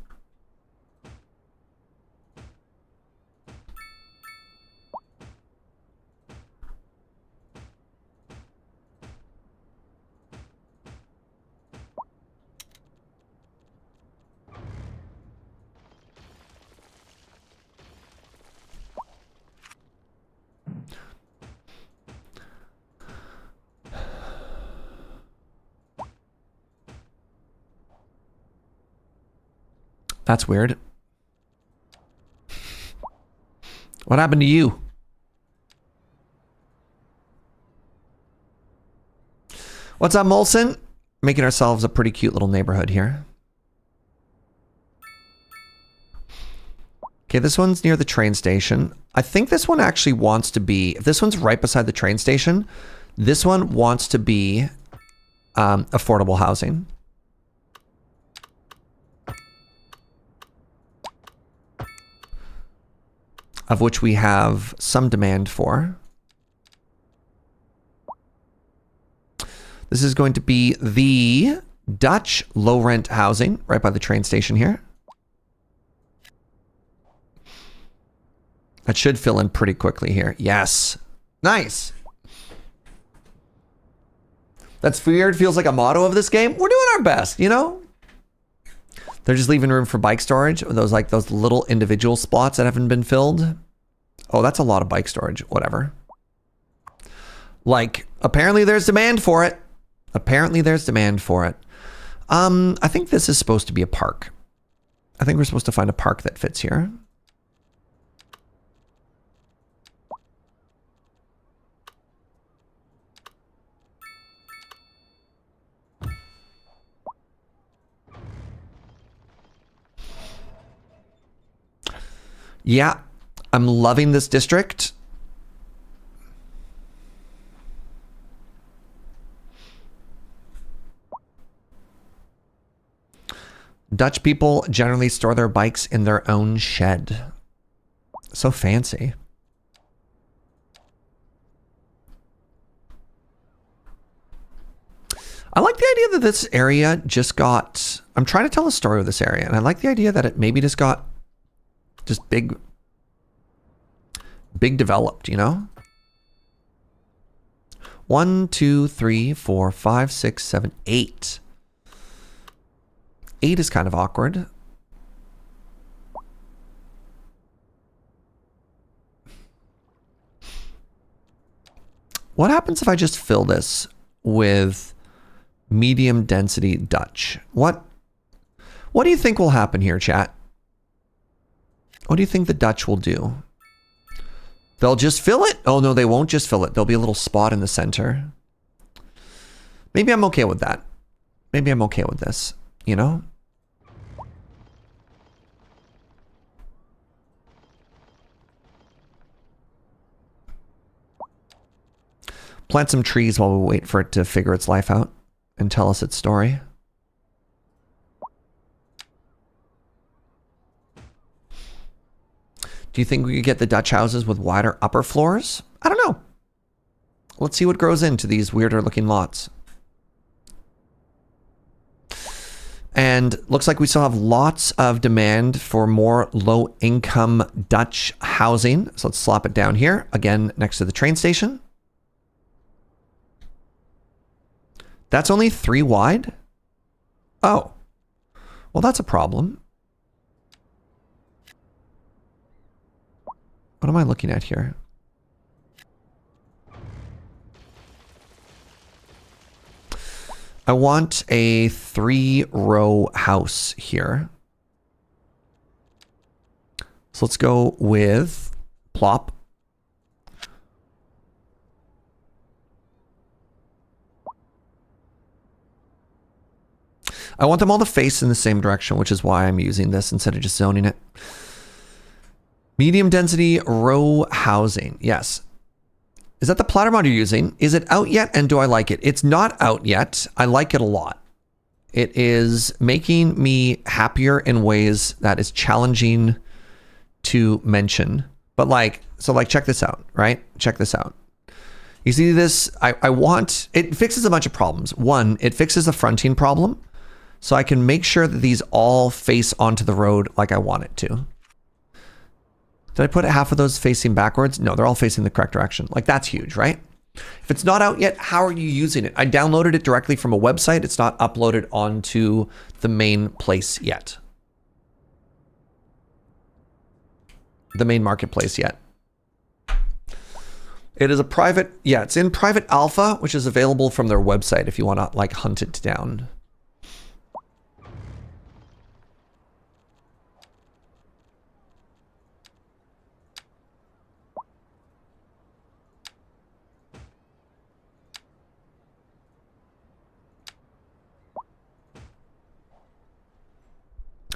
That's weird. What happened to you? What's up, Molson? Making ourselves a pretty cute little neighborhood here. Okay, this one's near the train station. I think this one actually wants to be, if this one's right beside the train station, this one wants to be affordable housing. Of which we have some demand for. This is going to be the Dutch low rent housing right by the train station here. That should fill in pretty quickly here. Yes. Nice. That's weird. Feels like a motto of this game. We're doing our best, you know? They're just leaving room for bike storage. Those little individual spots that haven't been filled. Oh, that's a lot of bike storage. Whatever. Like, apparently there's demand for it. Apparently there's demand for it. I think this is supposed to be a park. I think we're supposed to find a park that fits here. Yeah, I'm loving this district. Dutch people generally store their bikes in their own shed. So fancy. I like the idea that this area just got I'm trying to tell a story of this area, and I like the idea that it maybe just got just big developed, you know? 1, 2, 3, 4, 5, 6, 7, 8. 8 is kind of awkward. What happens if I just fill this with medium density Dutch? What do you think will happen here, chat? What do you think the Dutch will do? They'll just fill it? Oh no, they won't just fill it. There'll be a little spot in the center. Maybe I'm okay with that. Maybe I'm okay with this, you know? Plant some trees while we wait for it to figure its life out and tell us its story. Do you think we could get the Dutch houses with wider upper floors? I don't know. Let's see what grows into these weirder looking lots. And looks like we still have lots of demand for more low income Dutch housing. So let's slop it down here, again, next to the train station. That's only 3 wide? Oh. Well, that's a problem. What am I looking at here? I want a 3-row house here. So let's go with plop. I want them all to face in the same direction, which is why I'm using this instead of just zoning it. Medium density row housing. Yes. Is that the Platter mod you're using? Is it out yet, and do I like it? It's not out yet. I like it a lot. It is making me happier in ways that is challenging to mention. But like, so like, check this out, right? Check this out. You see this? I want, it fixes a bunch of problems. One, it fixes the fronting problem. So I can make sure that these all face onto the road like I want it to. Did I put half of those facing backwards? No, they're all facing the correct direction. Like, that's huge, right? If it's not out yet, how are you using it? I downloaded it directly from a website. It's not uploaded onto the main place yet. The main marketplace yet. It is a private, yeah, it's in private alpha, which is available from their website if you want to like hunt it down.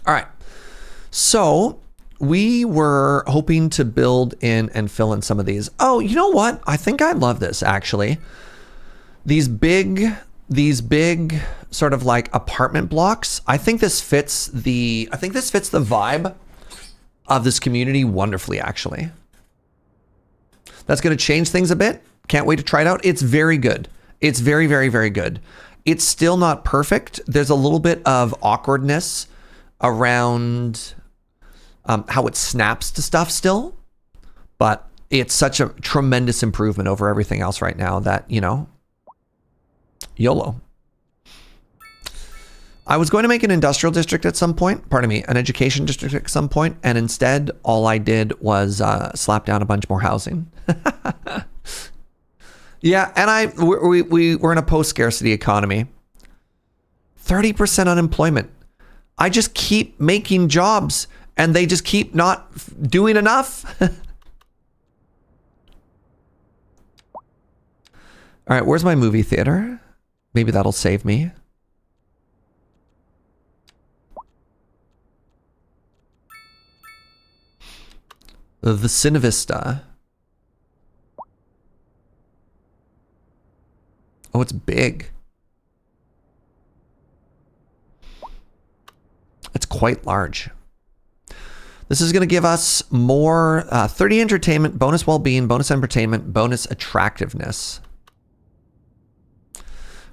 All right, so we were hoping to build in and fill in some of these. Oh, you know what? I think I love this actually. These big sort of like apartment blocks. I think this fits the vibe of this community wonderfully actually. That's going to change things a bit. Can't wait to try it out. It's very good. It's very, very, very good. It's still not perfect. There's a little bit of awkwardness around how it snaps to stuff still, but it's such a tremendous improvement over everything else right now that, you know, YOLO. I was going to make an industrial district at some point, pardon me, an education district at some point, and instead all I did was slap down a bunch more housing. Yeah, and we're in a post-scarcity economy. 30% unemployment. I just keep making jobs and they just keep not doing enough. All right, where's my movie theater? Maybe that'll save me. The Cinevista. Oh, it's big. It's quite large. This is going to give us more 30 entertainment, bonus well-being, bonus entertainment, bonus attractiveness.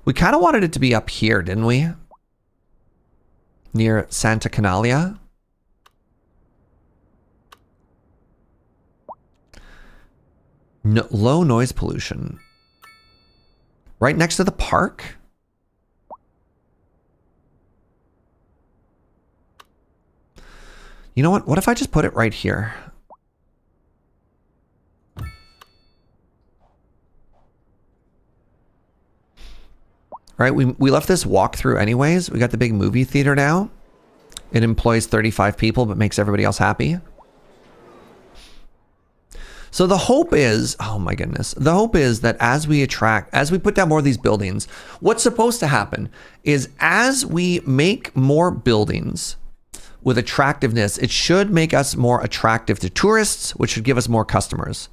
We kind of wanted it to be up here, didn't we? near Santa Canalia. No, low noise pollution. Right next to the park? You know what? What if I just put it right here? Right, we left this walkthrough anyways. We got the big movie theater now. It employs 35 people, but makes everybody else happy. So the hope is, oh my goodness, the hope is that as we put down more of these buildings, what's supposed to happen is as we make more buildings with attractiveness, it should make us more attractive to tourists, which should give us more customers.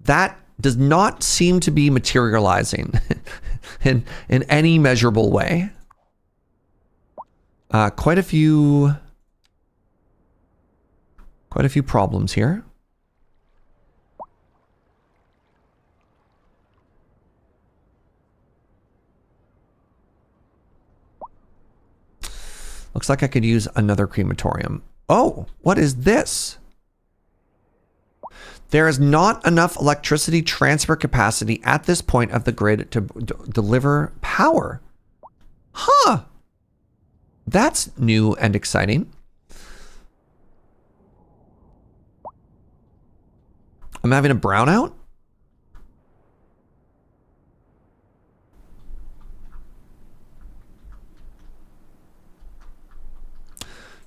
That does not seem to be materializing in any measurable way. Quite a few problems here. Looks like I could use another crematorium. Oh, what is this? There is not enough electricity transfer capacity at this point of the grid to deliver power. Huh. That's new and exciting. I'm having a brownout?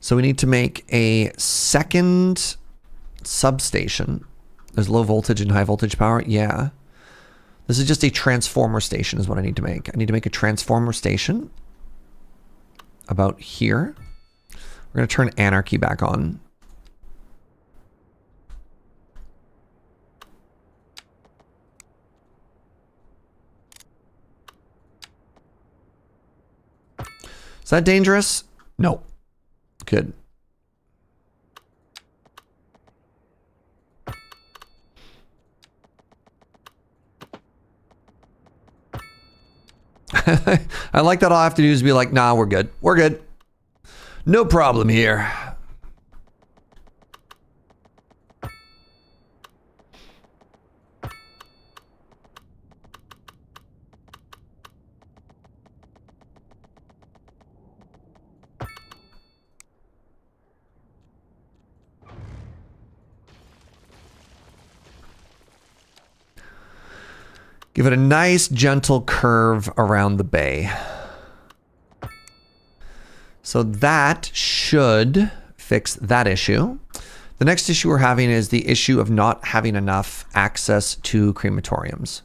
So we need to make a second substation. There's low voltage and high voltage power. Yeah. This is just a transformer station is what I need to make. I need to make a transformer station about here. We're going to turn Anarchy back on. Is that dangerous? No. Good. I like that all I have to do is be like, nah, we're good. We're good. No problem here. Give it a nice gentle curve around the bay. So that should fix that issue. The next issue we're having is the issue of not having enough access to crematoriums.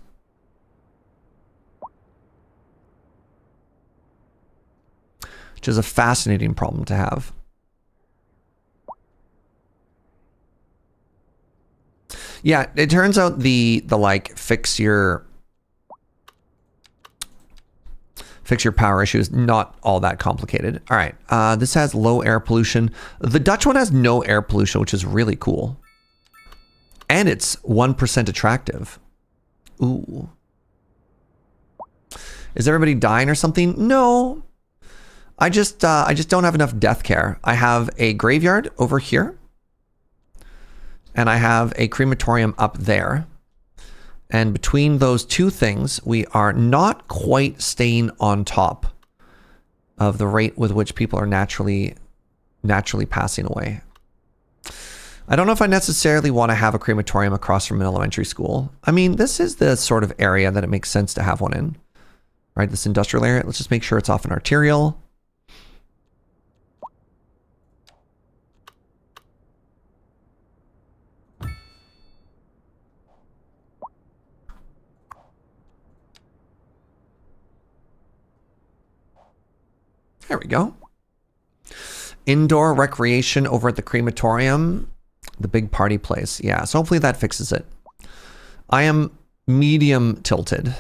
Which is a fascinating problem to have. Yeah, it turns out the like fix your power issue is not all that complicated. All right, this has low air pollution. The Dutch one has no air pollution, which is really cool. And it's 1% attractive. Ooh. Is everybody dying or something? No. I just don't have enough death care. I have a graveyard over here. And I have a crematorium up there. And between those two things, we are not quite staying on top of the rate with which people are naturally passing away. I don't know if I necessarily want to have a crematorium across from an elementary school. I mean, this is the sort of area that it makes sense to have one in. Right, this industrial area. Let's just make sure it's off an arterial. There we go. Indoor recreation over at the crematorium. The big party place. Yeah, so hopefully that fixes it. I am medium tilted.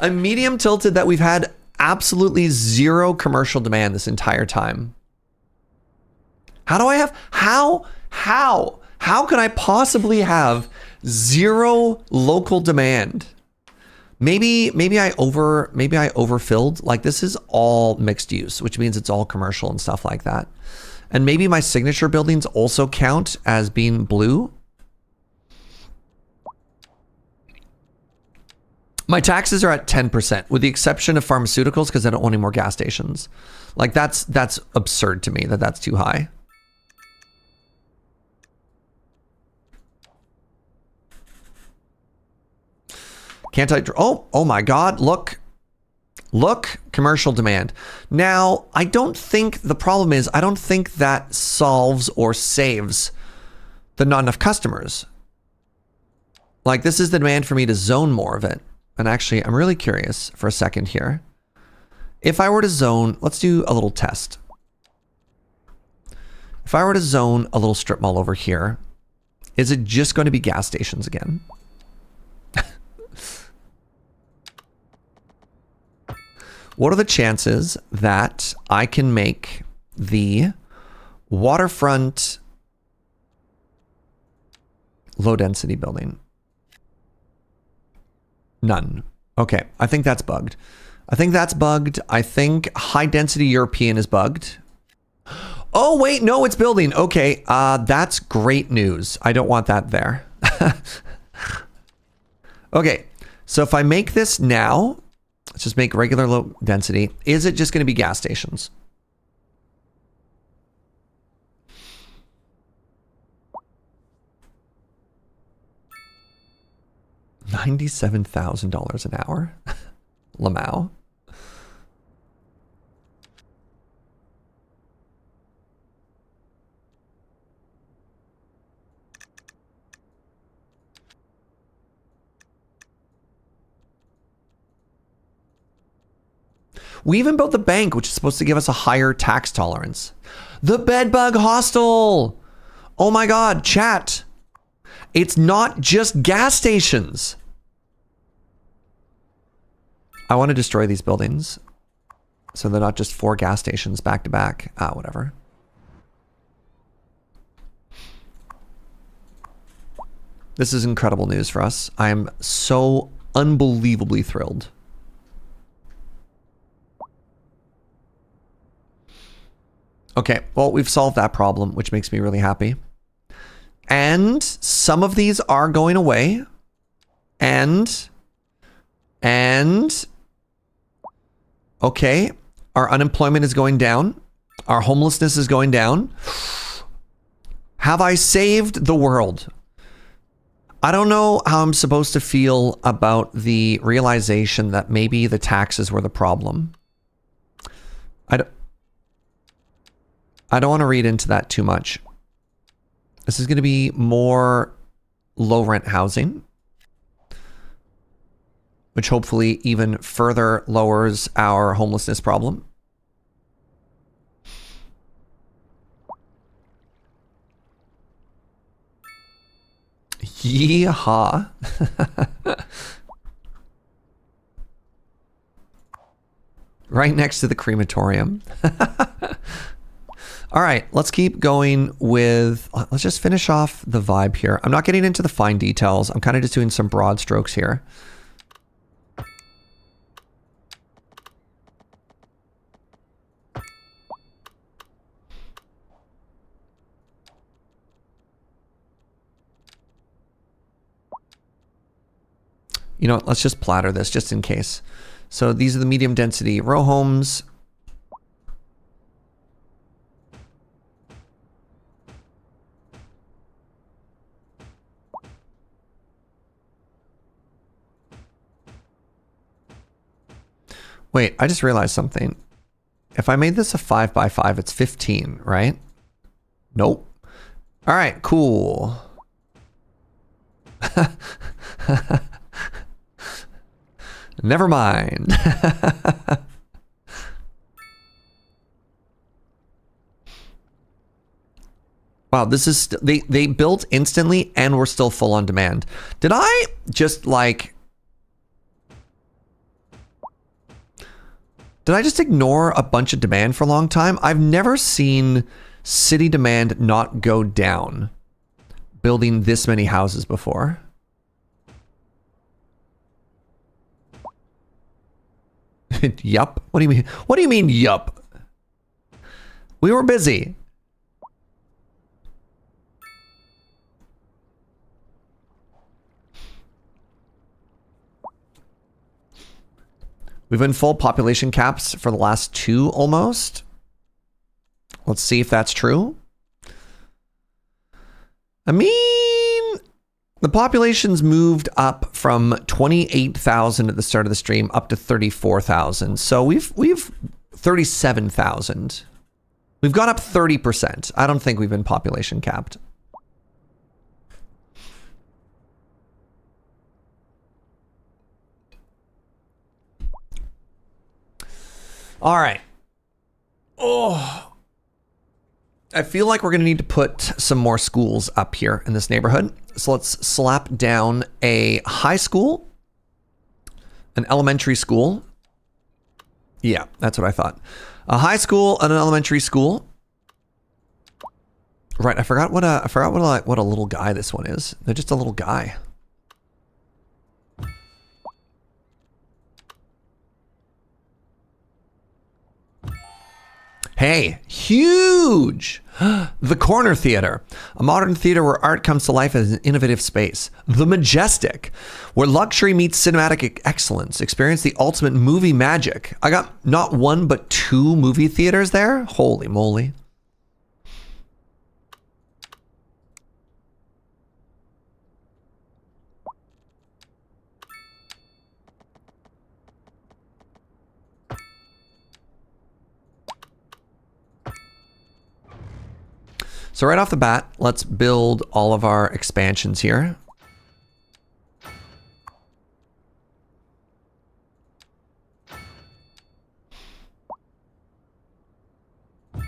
I'm medium tilted that we've had absolutely zero commercial demand this entire time. How can I possibly have zero local demand? maybe I overfilled. Like this is all mixed use, which means it's all commercial and stuff like that. And maybe my signature buildings also count as being blue. My taxes are at 10%, with the exception of pharmaceuticals, because I don't want any more gas stations. Like that's absurd to me that that's too high. Can't I? Oh my God! Look, commercial demand. Now I don't think the problem is I don't think that solves or saves the not enough customers. Like this is the demand for me to zone more of it. And actually, I'm really curious for a second here. If I were to zone, let's do a little test. If I were to zone a little strip mall over here, is it just going to be gas stations again? What are the chances that I can make the waterfront low density building? None. Okay, I think that's bugged. I think high density European is bugged. Oh wait, no, it's building. Okay, that's great news. I don't want that there. Okay, so if I make this now, let's just make regular low density. Is it just going to be gas stations? $97,000 an hour. Lamau. We even built the bank, which is supposed to give us a higher tax tolerance. The bedbug hostel. Oh my God, chat. It's not just gas stations. I want to destroy these buildings so they're not just 4 gas stations back to back. Whatever. This is incredible news for us. I am so unbelievably thrilled. Okay, well, we've solved that problem, which makes me really happy. And some of these are going away. And okay, our unemployment is going down. Our homelessness is going down. Have I saved the world? I don't know how I'm supposed to feel about the realization that maybe the taxes were the problem. I don't want to read into that too much. This is going to be more low rent housing, which hopefully even further lowers our homelessness problem. Yeehaw. Right next to the crematorium. All right, let's keep going with, let's just finish off the vibe here. I'm not getting into the fine details. I'm kind of just doing some broad strokes here. You know what, let's just platter this just in case. So these are the medium density row homes. Wait, I just realized something. If I made this a 5x5, it's 15, right? Nope. All right, cool. Never mind. Wow, this is they built instantly and we're still full on demand. Did I just like Did I just ignore a bunch of demand for a long time? I've never seen city demand not go down building this many houses before. Yup. What do you mean? What do you mean, yup? We were busy. We've been full population caps for the last 2 almost. Let's see if that's true. I mean, the population's moved up from 28,000 at the start of the stream up to 34,000. So we've 37,000. We've gone up 30%. I don't think we've been population capped. All right. Oh, I feel like we're going to need to put some more schools up here in this neighborhood. So let's slap down a high school, an elementary school. Yeah, that's what I thought. A high school and an elementary school. Right, I forgot what a little guy this one is. They're just a little guy. Hey, huge! The Corner Theater, a modern theater where art comes to life as an innovative space. The Majestic, where luxury meets cinematic excellence. Experience the ultimate movie magic. I got not 1, but 2 movie theaters there? Holy moly. So right off the bat, let's build all of our expansions here. We're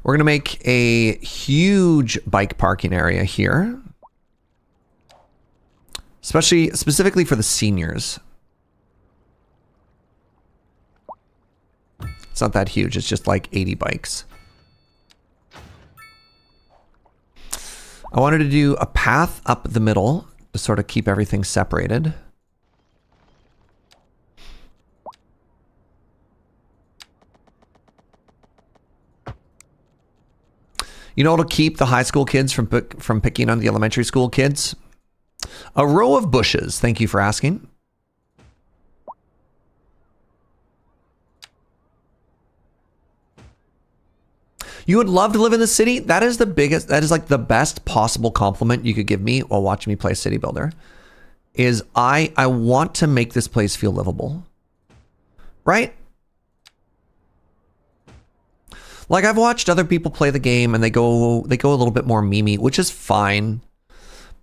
going to make a huge bike parking area here. Specifically for the seniors. It's not that huge, it's just like 80 bikes. I wanted to do a path up the middle to sort of keep everything separated. You know what'll keep the high school kids from picking on the elementary school kids? A row of bushes. Thank you for asking. You would love to live in the city? That is the biggest, that is like the best possible compliment you could give me while watching me play City Builder. Is I want to make this place feel livable. Right? Like I've watched other people play the game and they go a little bit more memey, which is fine.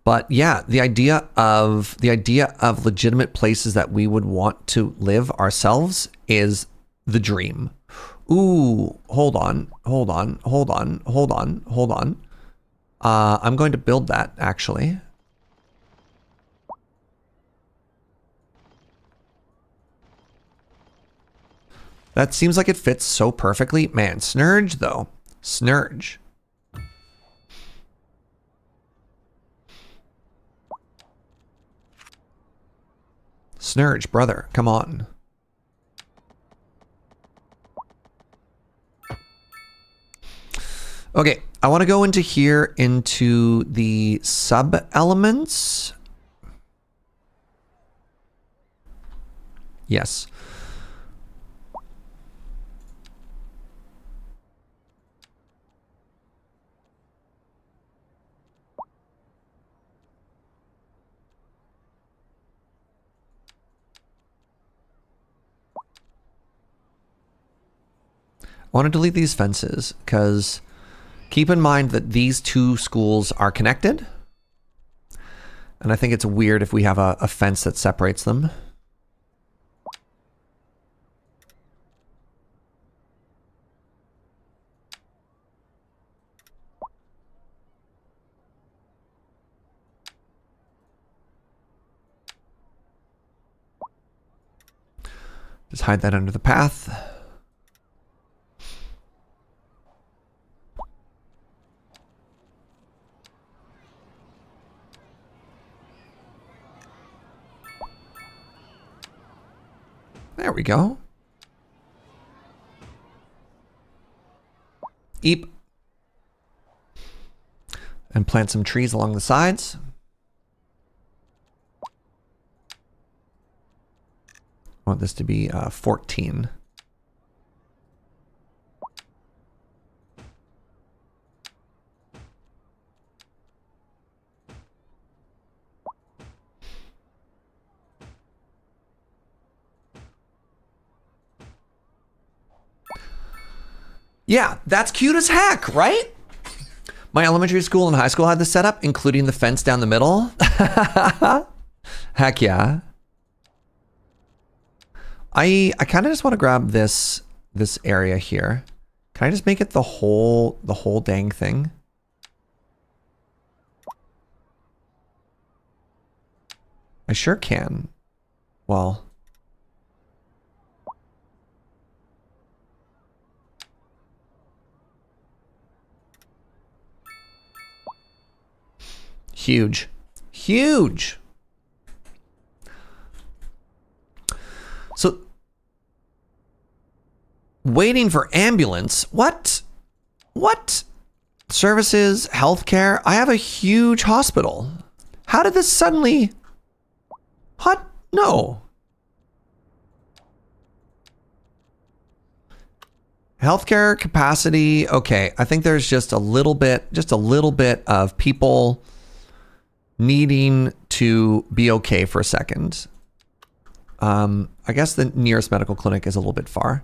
But yeah, the idea of legitimate places that we would want to live ourselves is the dream. Ooh, hold on. I'm going to build that, actually. That seems like it fits so perfectly. Man, Snurge, though. Snurge. Snurge, brother, come on. Okay, I want to go into here into the sub-elements. Yes. I want to delete these fences because keep in mind that these 2 schools are connected. And I think it's weird if we have a fence that separates them. Just hide that under the path. There we go. Eep. And plant some trees along the sides. I want this to be 14. Yeah, that's cute as heck, right? My elementary school and high school had this setup, including the fence down the middle. Heck yeah. I kind of just want to grab this area here. Can I just make it the whole dang thing? I sure can. Well, huge. Huge. So, waiting for ambulance. What? What? Services, healthcare. I have a huge hospital. How did this suddenly... What? No. Healthcare capacity. Okay, I think there's just a little bit of people needing to be okay for a second. I guess the nearest medical clinic is a little bit far.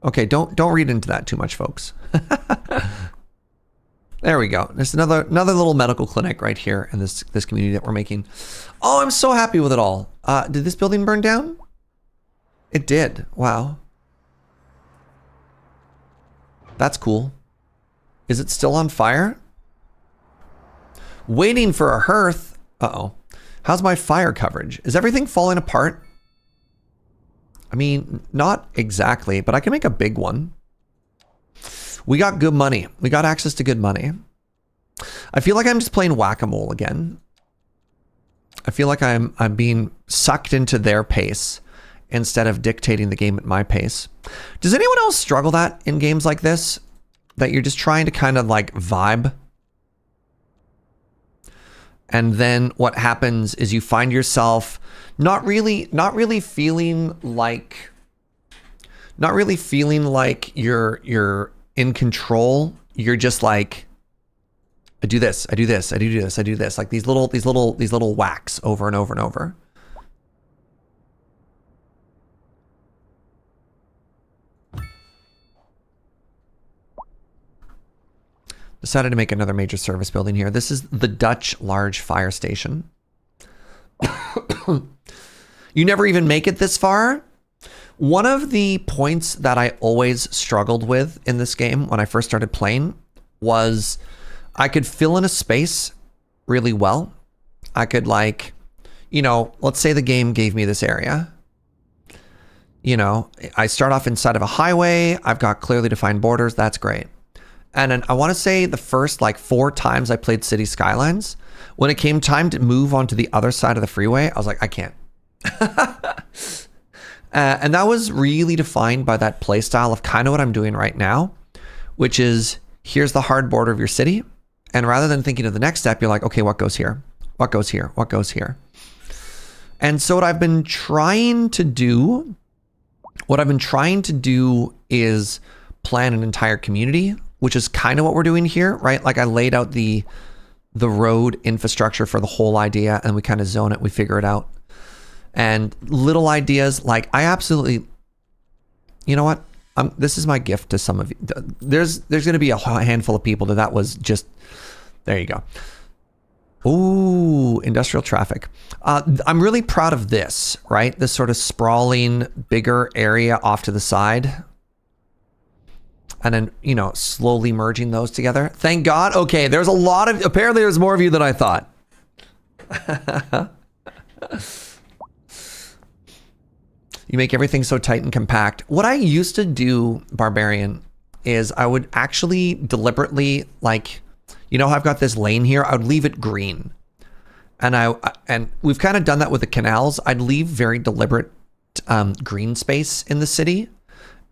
Okay, don't read into that too much, folks. There we go. There's another little medical clinic right here in this community that we're making. Oh, I'm so happy with it all. Did this building burn down? It did. Wow. That's cool. Is it still on fire? Waiting for a hearth. Uh-oh. How's my fire coverage? Is everything falling apart? I mean, not exactly, but I can make a big one. We got good money. We got access to good money. I feel like I'm just playing whack-a-mole again. I feel like I'm being sucked into their pace instead of dictating the game at my pace. Does anyone else struggle that in games like this? That you're just trying to kind of like vibe? And then what happens is you find yourself not really feeling like you're in control. You're just like, I do this, I do this, I do this, I do this. Like these little whacks over and over and over. Decided to make another major service building here. This is the Dutch large fire station. You never even make it this far. One of the points that I always struggled with in this game when I first started playing was I could fill in a space really well. I could like, you know, let's say the game gave me this area. You know, I start off inside of a highway. I've got clearly defined borders. That's great. And then I want to say the first like 4 times I played City Skylines, when it came time to move onto the other side of the freeway, I was like, I can't. And that was really defined by that play style of kind of what I'm doing right now, which is here's the hard border of your city. And rather than thinking of the next step, you're like, okay, what goes here? What goes here? What goes here? And so what I've been trying to do is plan an entire community, which is kind of what we're doing here, right? Like I laid out the road infrastructure for the whole idea and we kind of zone it, we figure it out. And little ideas, like I absolutely, you know what? This is my gift to some of you. There's going to be a handful of people that was just, there you go. Ooh, industrial traffic. I'm really proud of this, right? This sort of sprawling, bigger area off to the side. And then, you know, slowly merging those together. Thank God. Okay, there's a lot of, apparently there's more of you than I thought. You make everything so tight and compact. What I used to do, Barbarian, is I would actually deliberately, like, you know, I've got this lane here. I would leave it green. And we've kind of done that with the canals. I'd leave very deliberate green space in the city.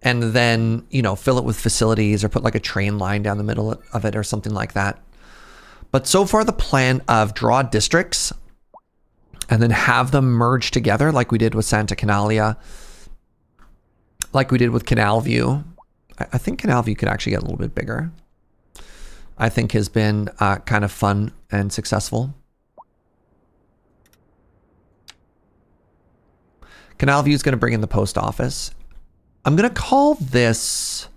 and then, you know, fill it with facilities or put like a train line down the middle of it or something like that. But so far the plan of draw districts and then have them merge together like we did with Santa Canalia, like we did with Canal View. I think Canal View could actually get a little bit bigger. I think has been kind of fun and successful. Canal View is going to bring in the post office. I'm going to call this...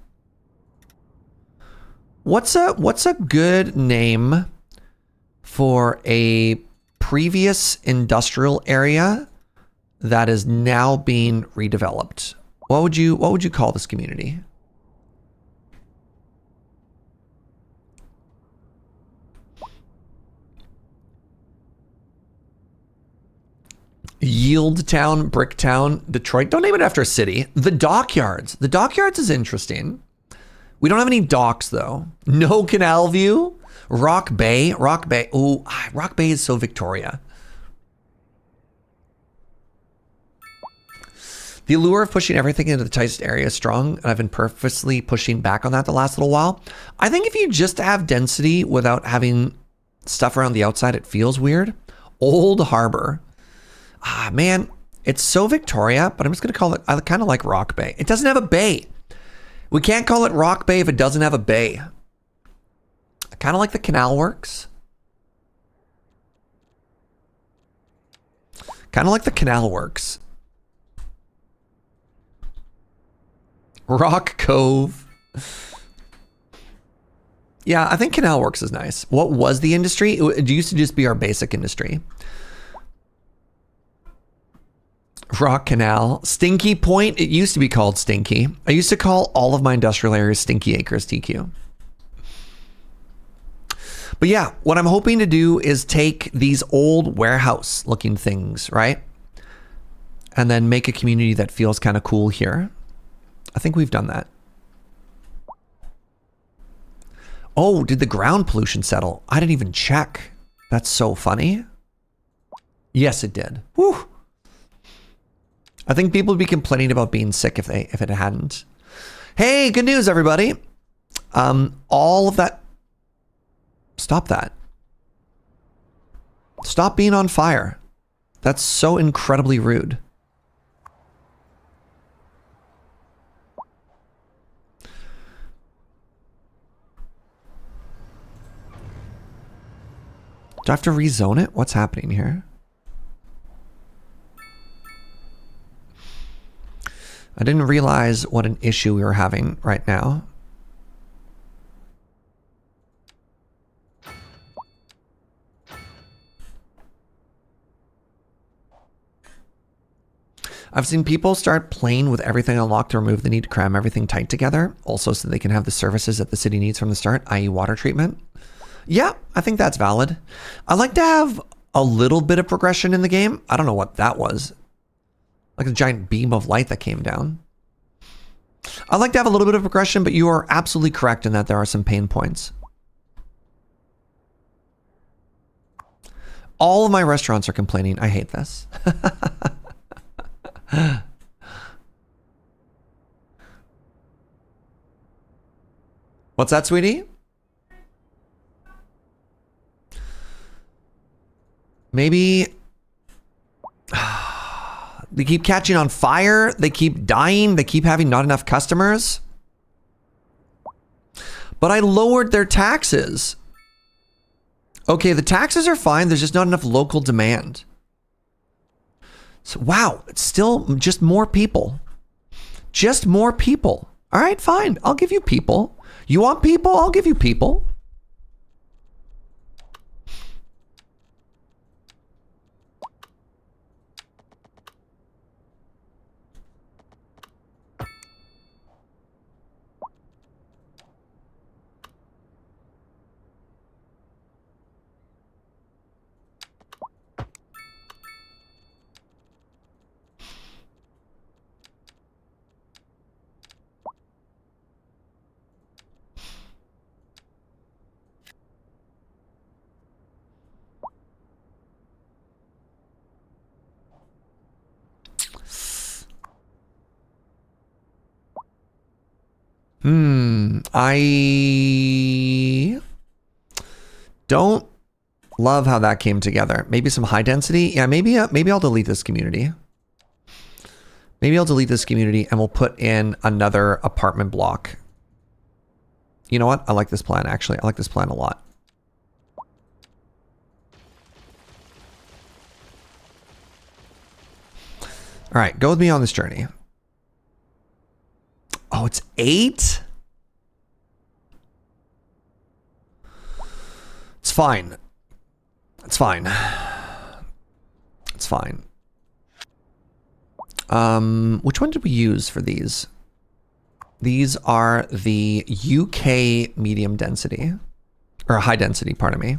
What's a good name for a previous industrial area that is now being redeveloped? What would you call this community? Yield Town, Brick Town, Detroit. Don't name it after a city. The Dockyards. The Dockyards is interesting. We don't have any docks though. No Canal View. Rock Bay. Rock Bay. Oh, Rock Bay is so Victoria. The allure of pushing everything into the tightest area is strong, and I've been purposely pushing back on that the last little while. I think if you just have density without having stuff around the outside, it feels weird. Old Harbor. Man, it's so Victoria, but I'm just going to call it, I kind of like Rock Bay. It doesn't have a bay. We can't call it Rock Bay if it doesn't have a bay. I kind of like the Canal Works. Kind of like the Canal Works. Rock Cove. Yeah, I think Canal Works is nice. What was the industry? It used to just be our basic industry. Rock Canal. Stinky Point. It used to be called Stinky. I used to call all of my industrial areas Stinky Acres TQ. But yeah, what I'm hoping to do is take these old warehouse looking things, right? And then make a community that feels kind of cool here. I think we've done that. Oh, did the ground pollution settle? I didn't even check. That's so funny. Yes, it did. Whew. I think people would be complaining about being sick if it hadn't. Hey, good news, everybody. All of that. Stop that. Stop being on fire. That's so incredibly rude. Do I have to rezone it? What's happening here? I didn't realize what an issue we were having right now. I've seen people start playing with everything unlocked to remove the need to cram everything tight together, also so they can have the services that the city needs from the start, i.e. water treatment. Yeah, I think that's valid. I like to have a little bit of progression in the game. I don't know what that was. Like a giant beam of light that came down. I like to have a little bit of progression, but you are absolutely correct in that there are some pain points. All of my restaurants are complaining. I hate this. What's that, sweetie? Maybe they keep catching on fire. They keep dying. They keep having not enough customers. But I lowered their taxes. Okay, the taxes are fine. There's just not enough local demand. So, wow, it's still just more people. Just more people. All right, fine. I'll give you people. You want people? I'll give you people. I don't love how that came together. Maybe some high density. Yeah, maybe I'll delete this community. Maybe I'll delete this community and we'll put in another apartment block. You know what? I like this plan, actually. I like this plan a lot. All right, go with me on this journey. Oh, it's 8? It's fine. It's fine. It's fine. Which one did we use for these? These are the UK medium density. Or high density, pardon me.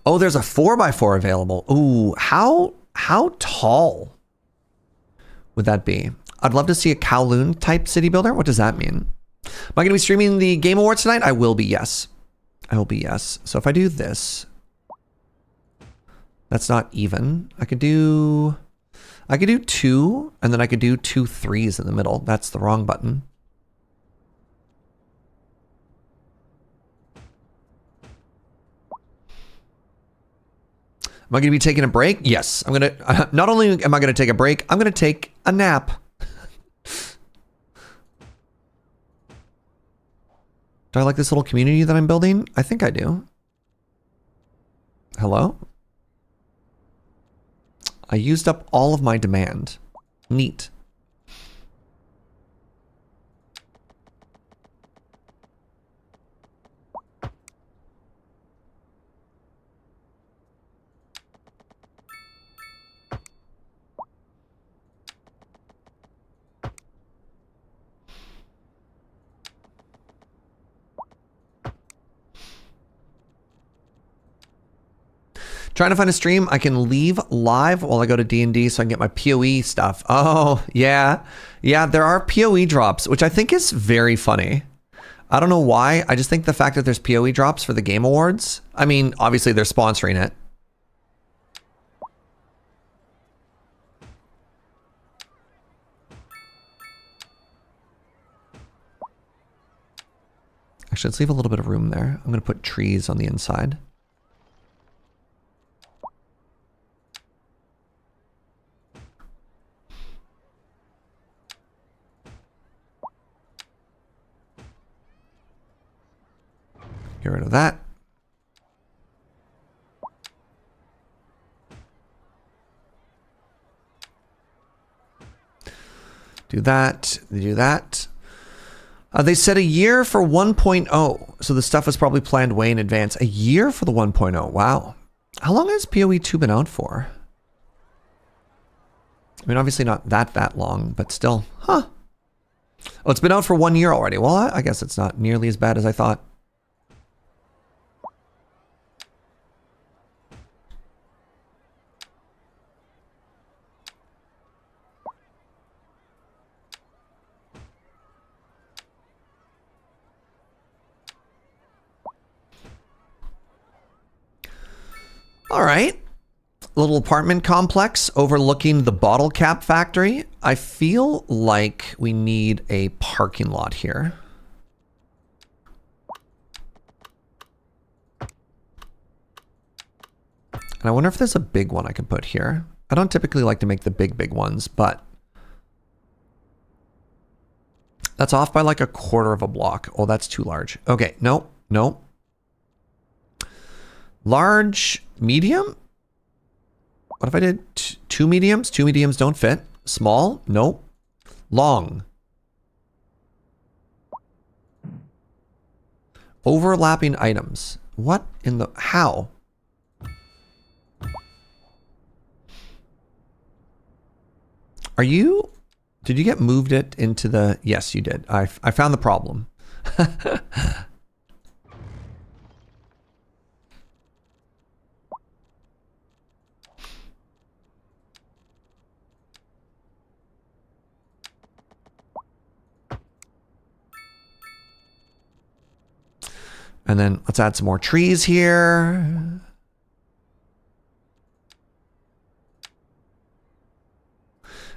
Oh, there's a 4x4 available. Ooh, how tall would that be? I'd love to see a Kowloon type city builder. What does that mean? Am I going to be streaming the Game Awards tonight? I will be, yes. I will be, yes. So if I do this, that's not even. I could do 2, and then I could do 2 3s in the middle. That's the wrong button. Am I going to be taking a break? Yes. I'm going to, not only am I going to take a break, I'm going to take a nap. Do I like this little community that I'm building? I think I do. Hello? I used up all of my demand. Neat. Trying to find a stream I can leave live while I go to D&D so I can get my PoE stuff. Oh, yeah. Yeah, there are PoE drops, which I think is very funny. I don't know why. I just think the fact that there's PoE drops for the Game Awards. I mean, obviously they're sponsoring it. Actually, let's leave a little bit of room there. I'm going to put trees on the inside. Get rid of that. Do that. Do that. They said a year for 1.0. So the stuff was probably planned way in advance. A year for the 1.0. Wow. How long has PoE 2 been out for? I mean, obviously not that long, but still. Huh. Oh, it's been out for 1 year already. Well, I guess it's not nearly as bad as I thought. All right. Little apartment complex overlooking the bottle cap factory. I feel like we need a parking lot here. And I wonder if there's a big one I can put here. I don't typically like to make the big ones, but that's off by like a quarter of a block. Oh, that's too large. Okay, nope. Large, medium? What if I did 2 mediums? 2 mediums don't fit. Small? Nope. Long. Overlapping items. What in the... How? Are you... Did you get moved it into the... Yes, you did. I found the problem. And then let's add some more trees here.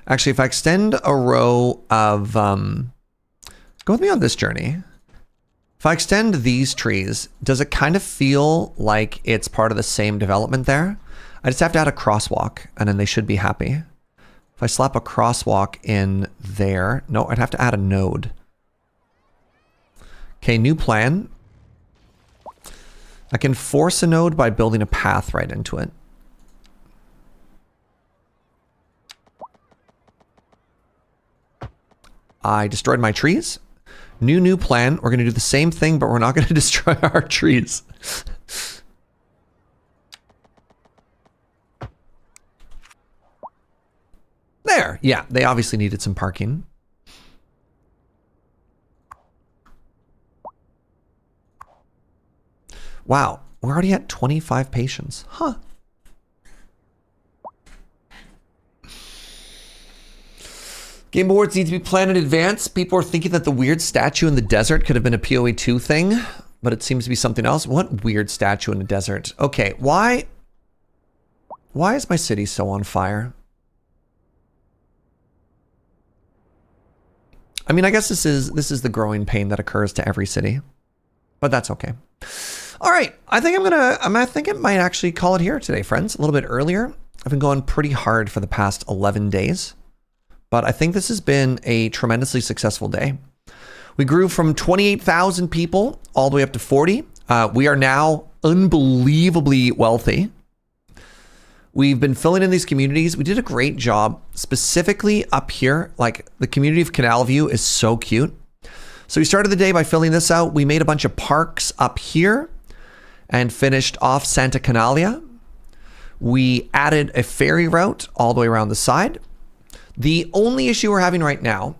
Actually, if I extend a row of, go with me on this journey. If I extend these trees, does it kind of feel like it's part of the same development there? I just have to add a crosswalk and then they should be happy. If I slap a crosswalk in there, no, I'd have to add a node. Okay, new plan. I can force a node by building a path right into it. I destroyed my trees. New plan. We're going to do the same thing, but we're not going to destroy our trees. There. Yeah, they obviously needed some parking. Wow, we're already at 25 patients. Huh. Game boards need to be planned in advance. People are thinking that the weird statue in the desert could have been a PoE 2 thing, but it seems to be something else. What weird statue in the desert? Okay, why is my city so on fire? I mean, I guess this is the growing pain that occurs to every city, but that's okay. All right, I think I think it might actually call it here today, friends. A little bit earlier. I've been going pretty hard for the past 11 days. But I think this has been a tremendously successful day. We grew from 28,000 people all the way up to 40. We are now unbelievably wealthy. We've been filling in these communities. We did a great job specifically up here. Like the community of Canal View is so cute. So we started the day by filling this out. We made a bunch of parks up here and finished off Santa Canalia. We added a ferry route all the way around the side. The only issue we're having right now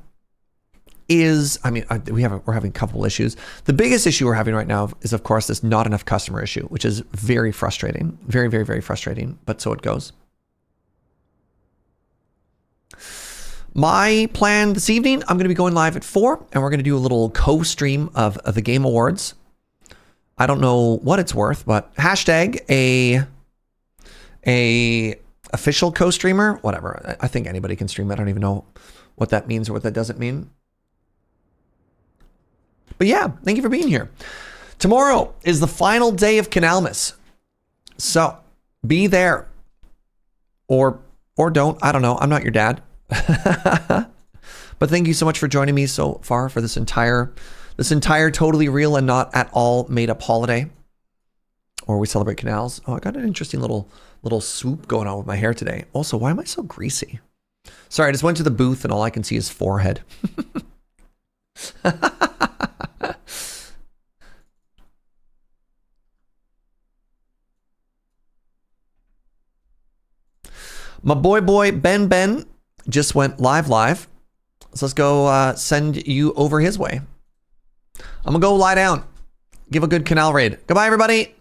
is, I mean, we're having a couple issues. The biggest issue we're having right now is, of course, this not enough customer issue, which is very frustrating. Very, very, very frustrating, but so it goes. My plan this evening, I'm going to be going live at 4, and we're going to do a little co-stream of the Game Awards. I don't know what it's worth, but hashtag a official co-streamer, whatever. I think anybody can stream it. I don't even know what that means or what that doesn't mean. But yeah, thank you for being here. Tomorrow is the final day of Canalmas. So be there. Or don't. I don't know. I'm not your dad. But thank you so much for joining me so far for this entire totally real and not at all made up holiday. Or we celebrate canals. Oh, I got an interesting little swoop going on with my hair today. Also, why am I so greasy? Sorry, I just went to the booth and all I can see is forehead. My boy Ben just went live. So let's go send you over his way. I'm gonna go lie down. Give a good canal raid. Goodbye, everybody.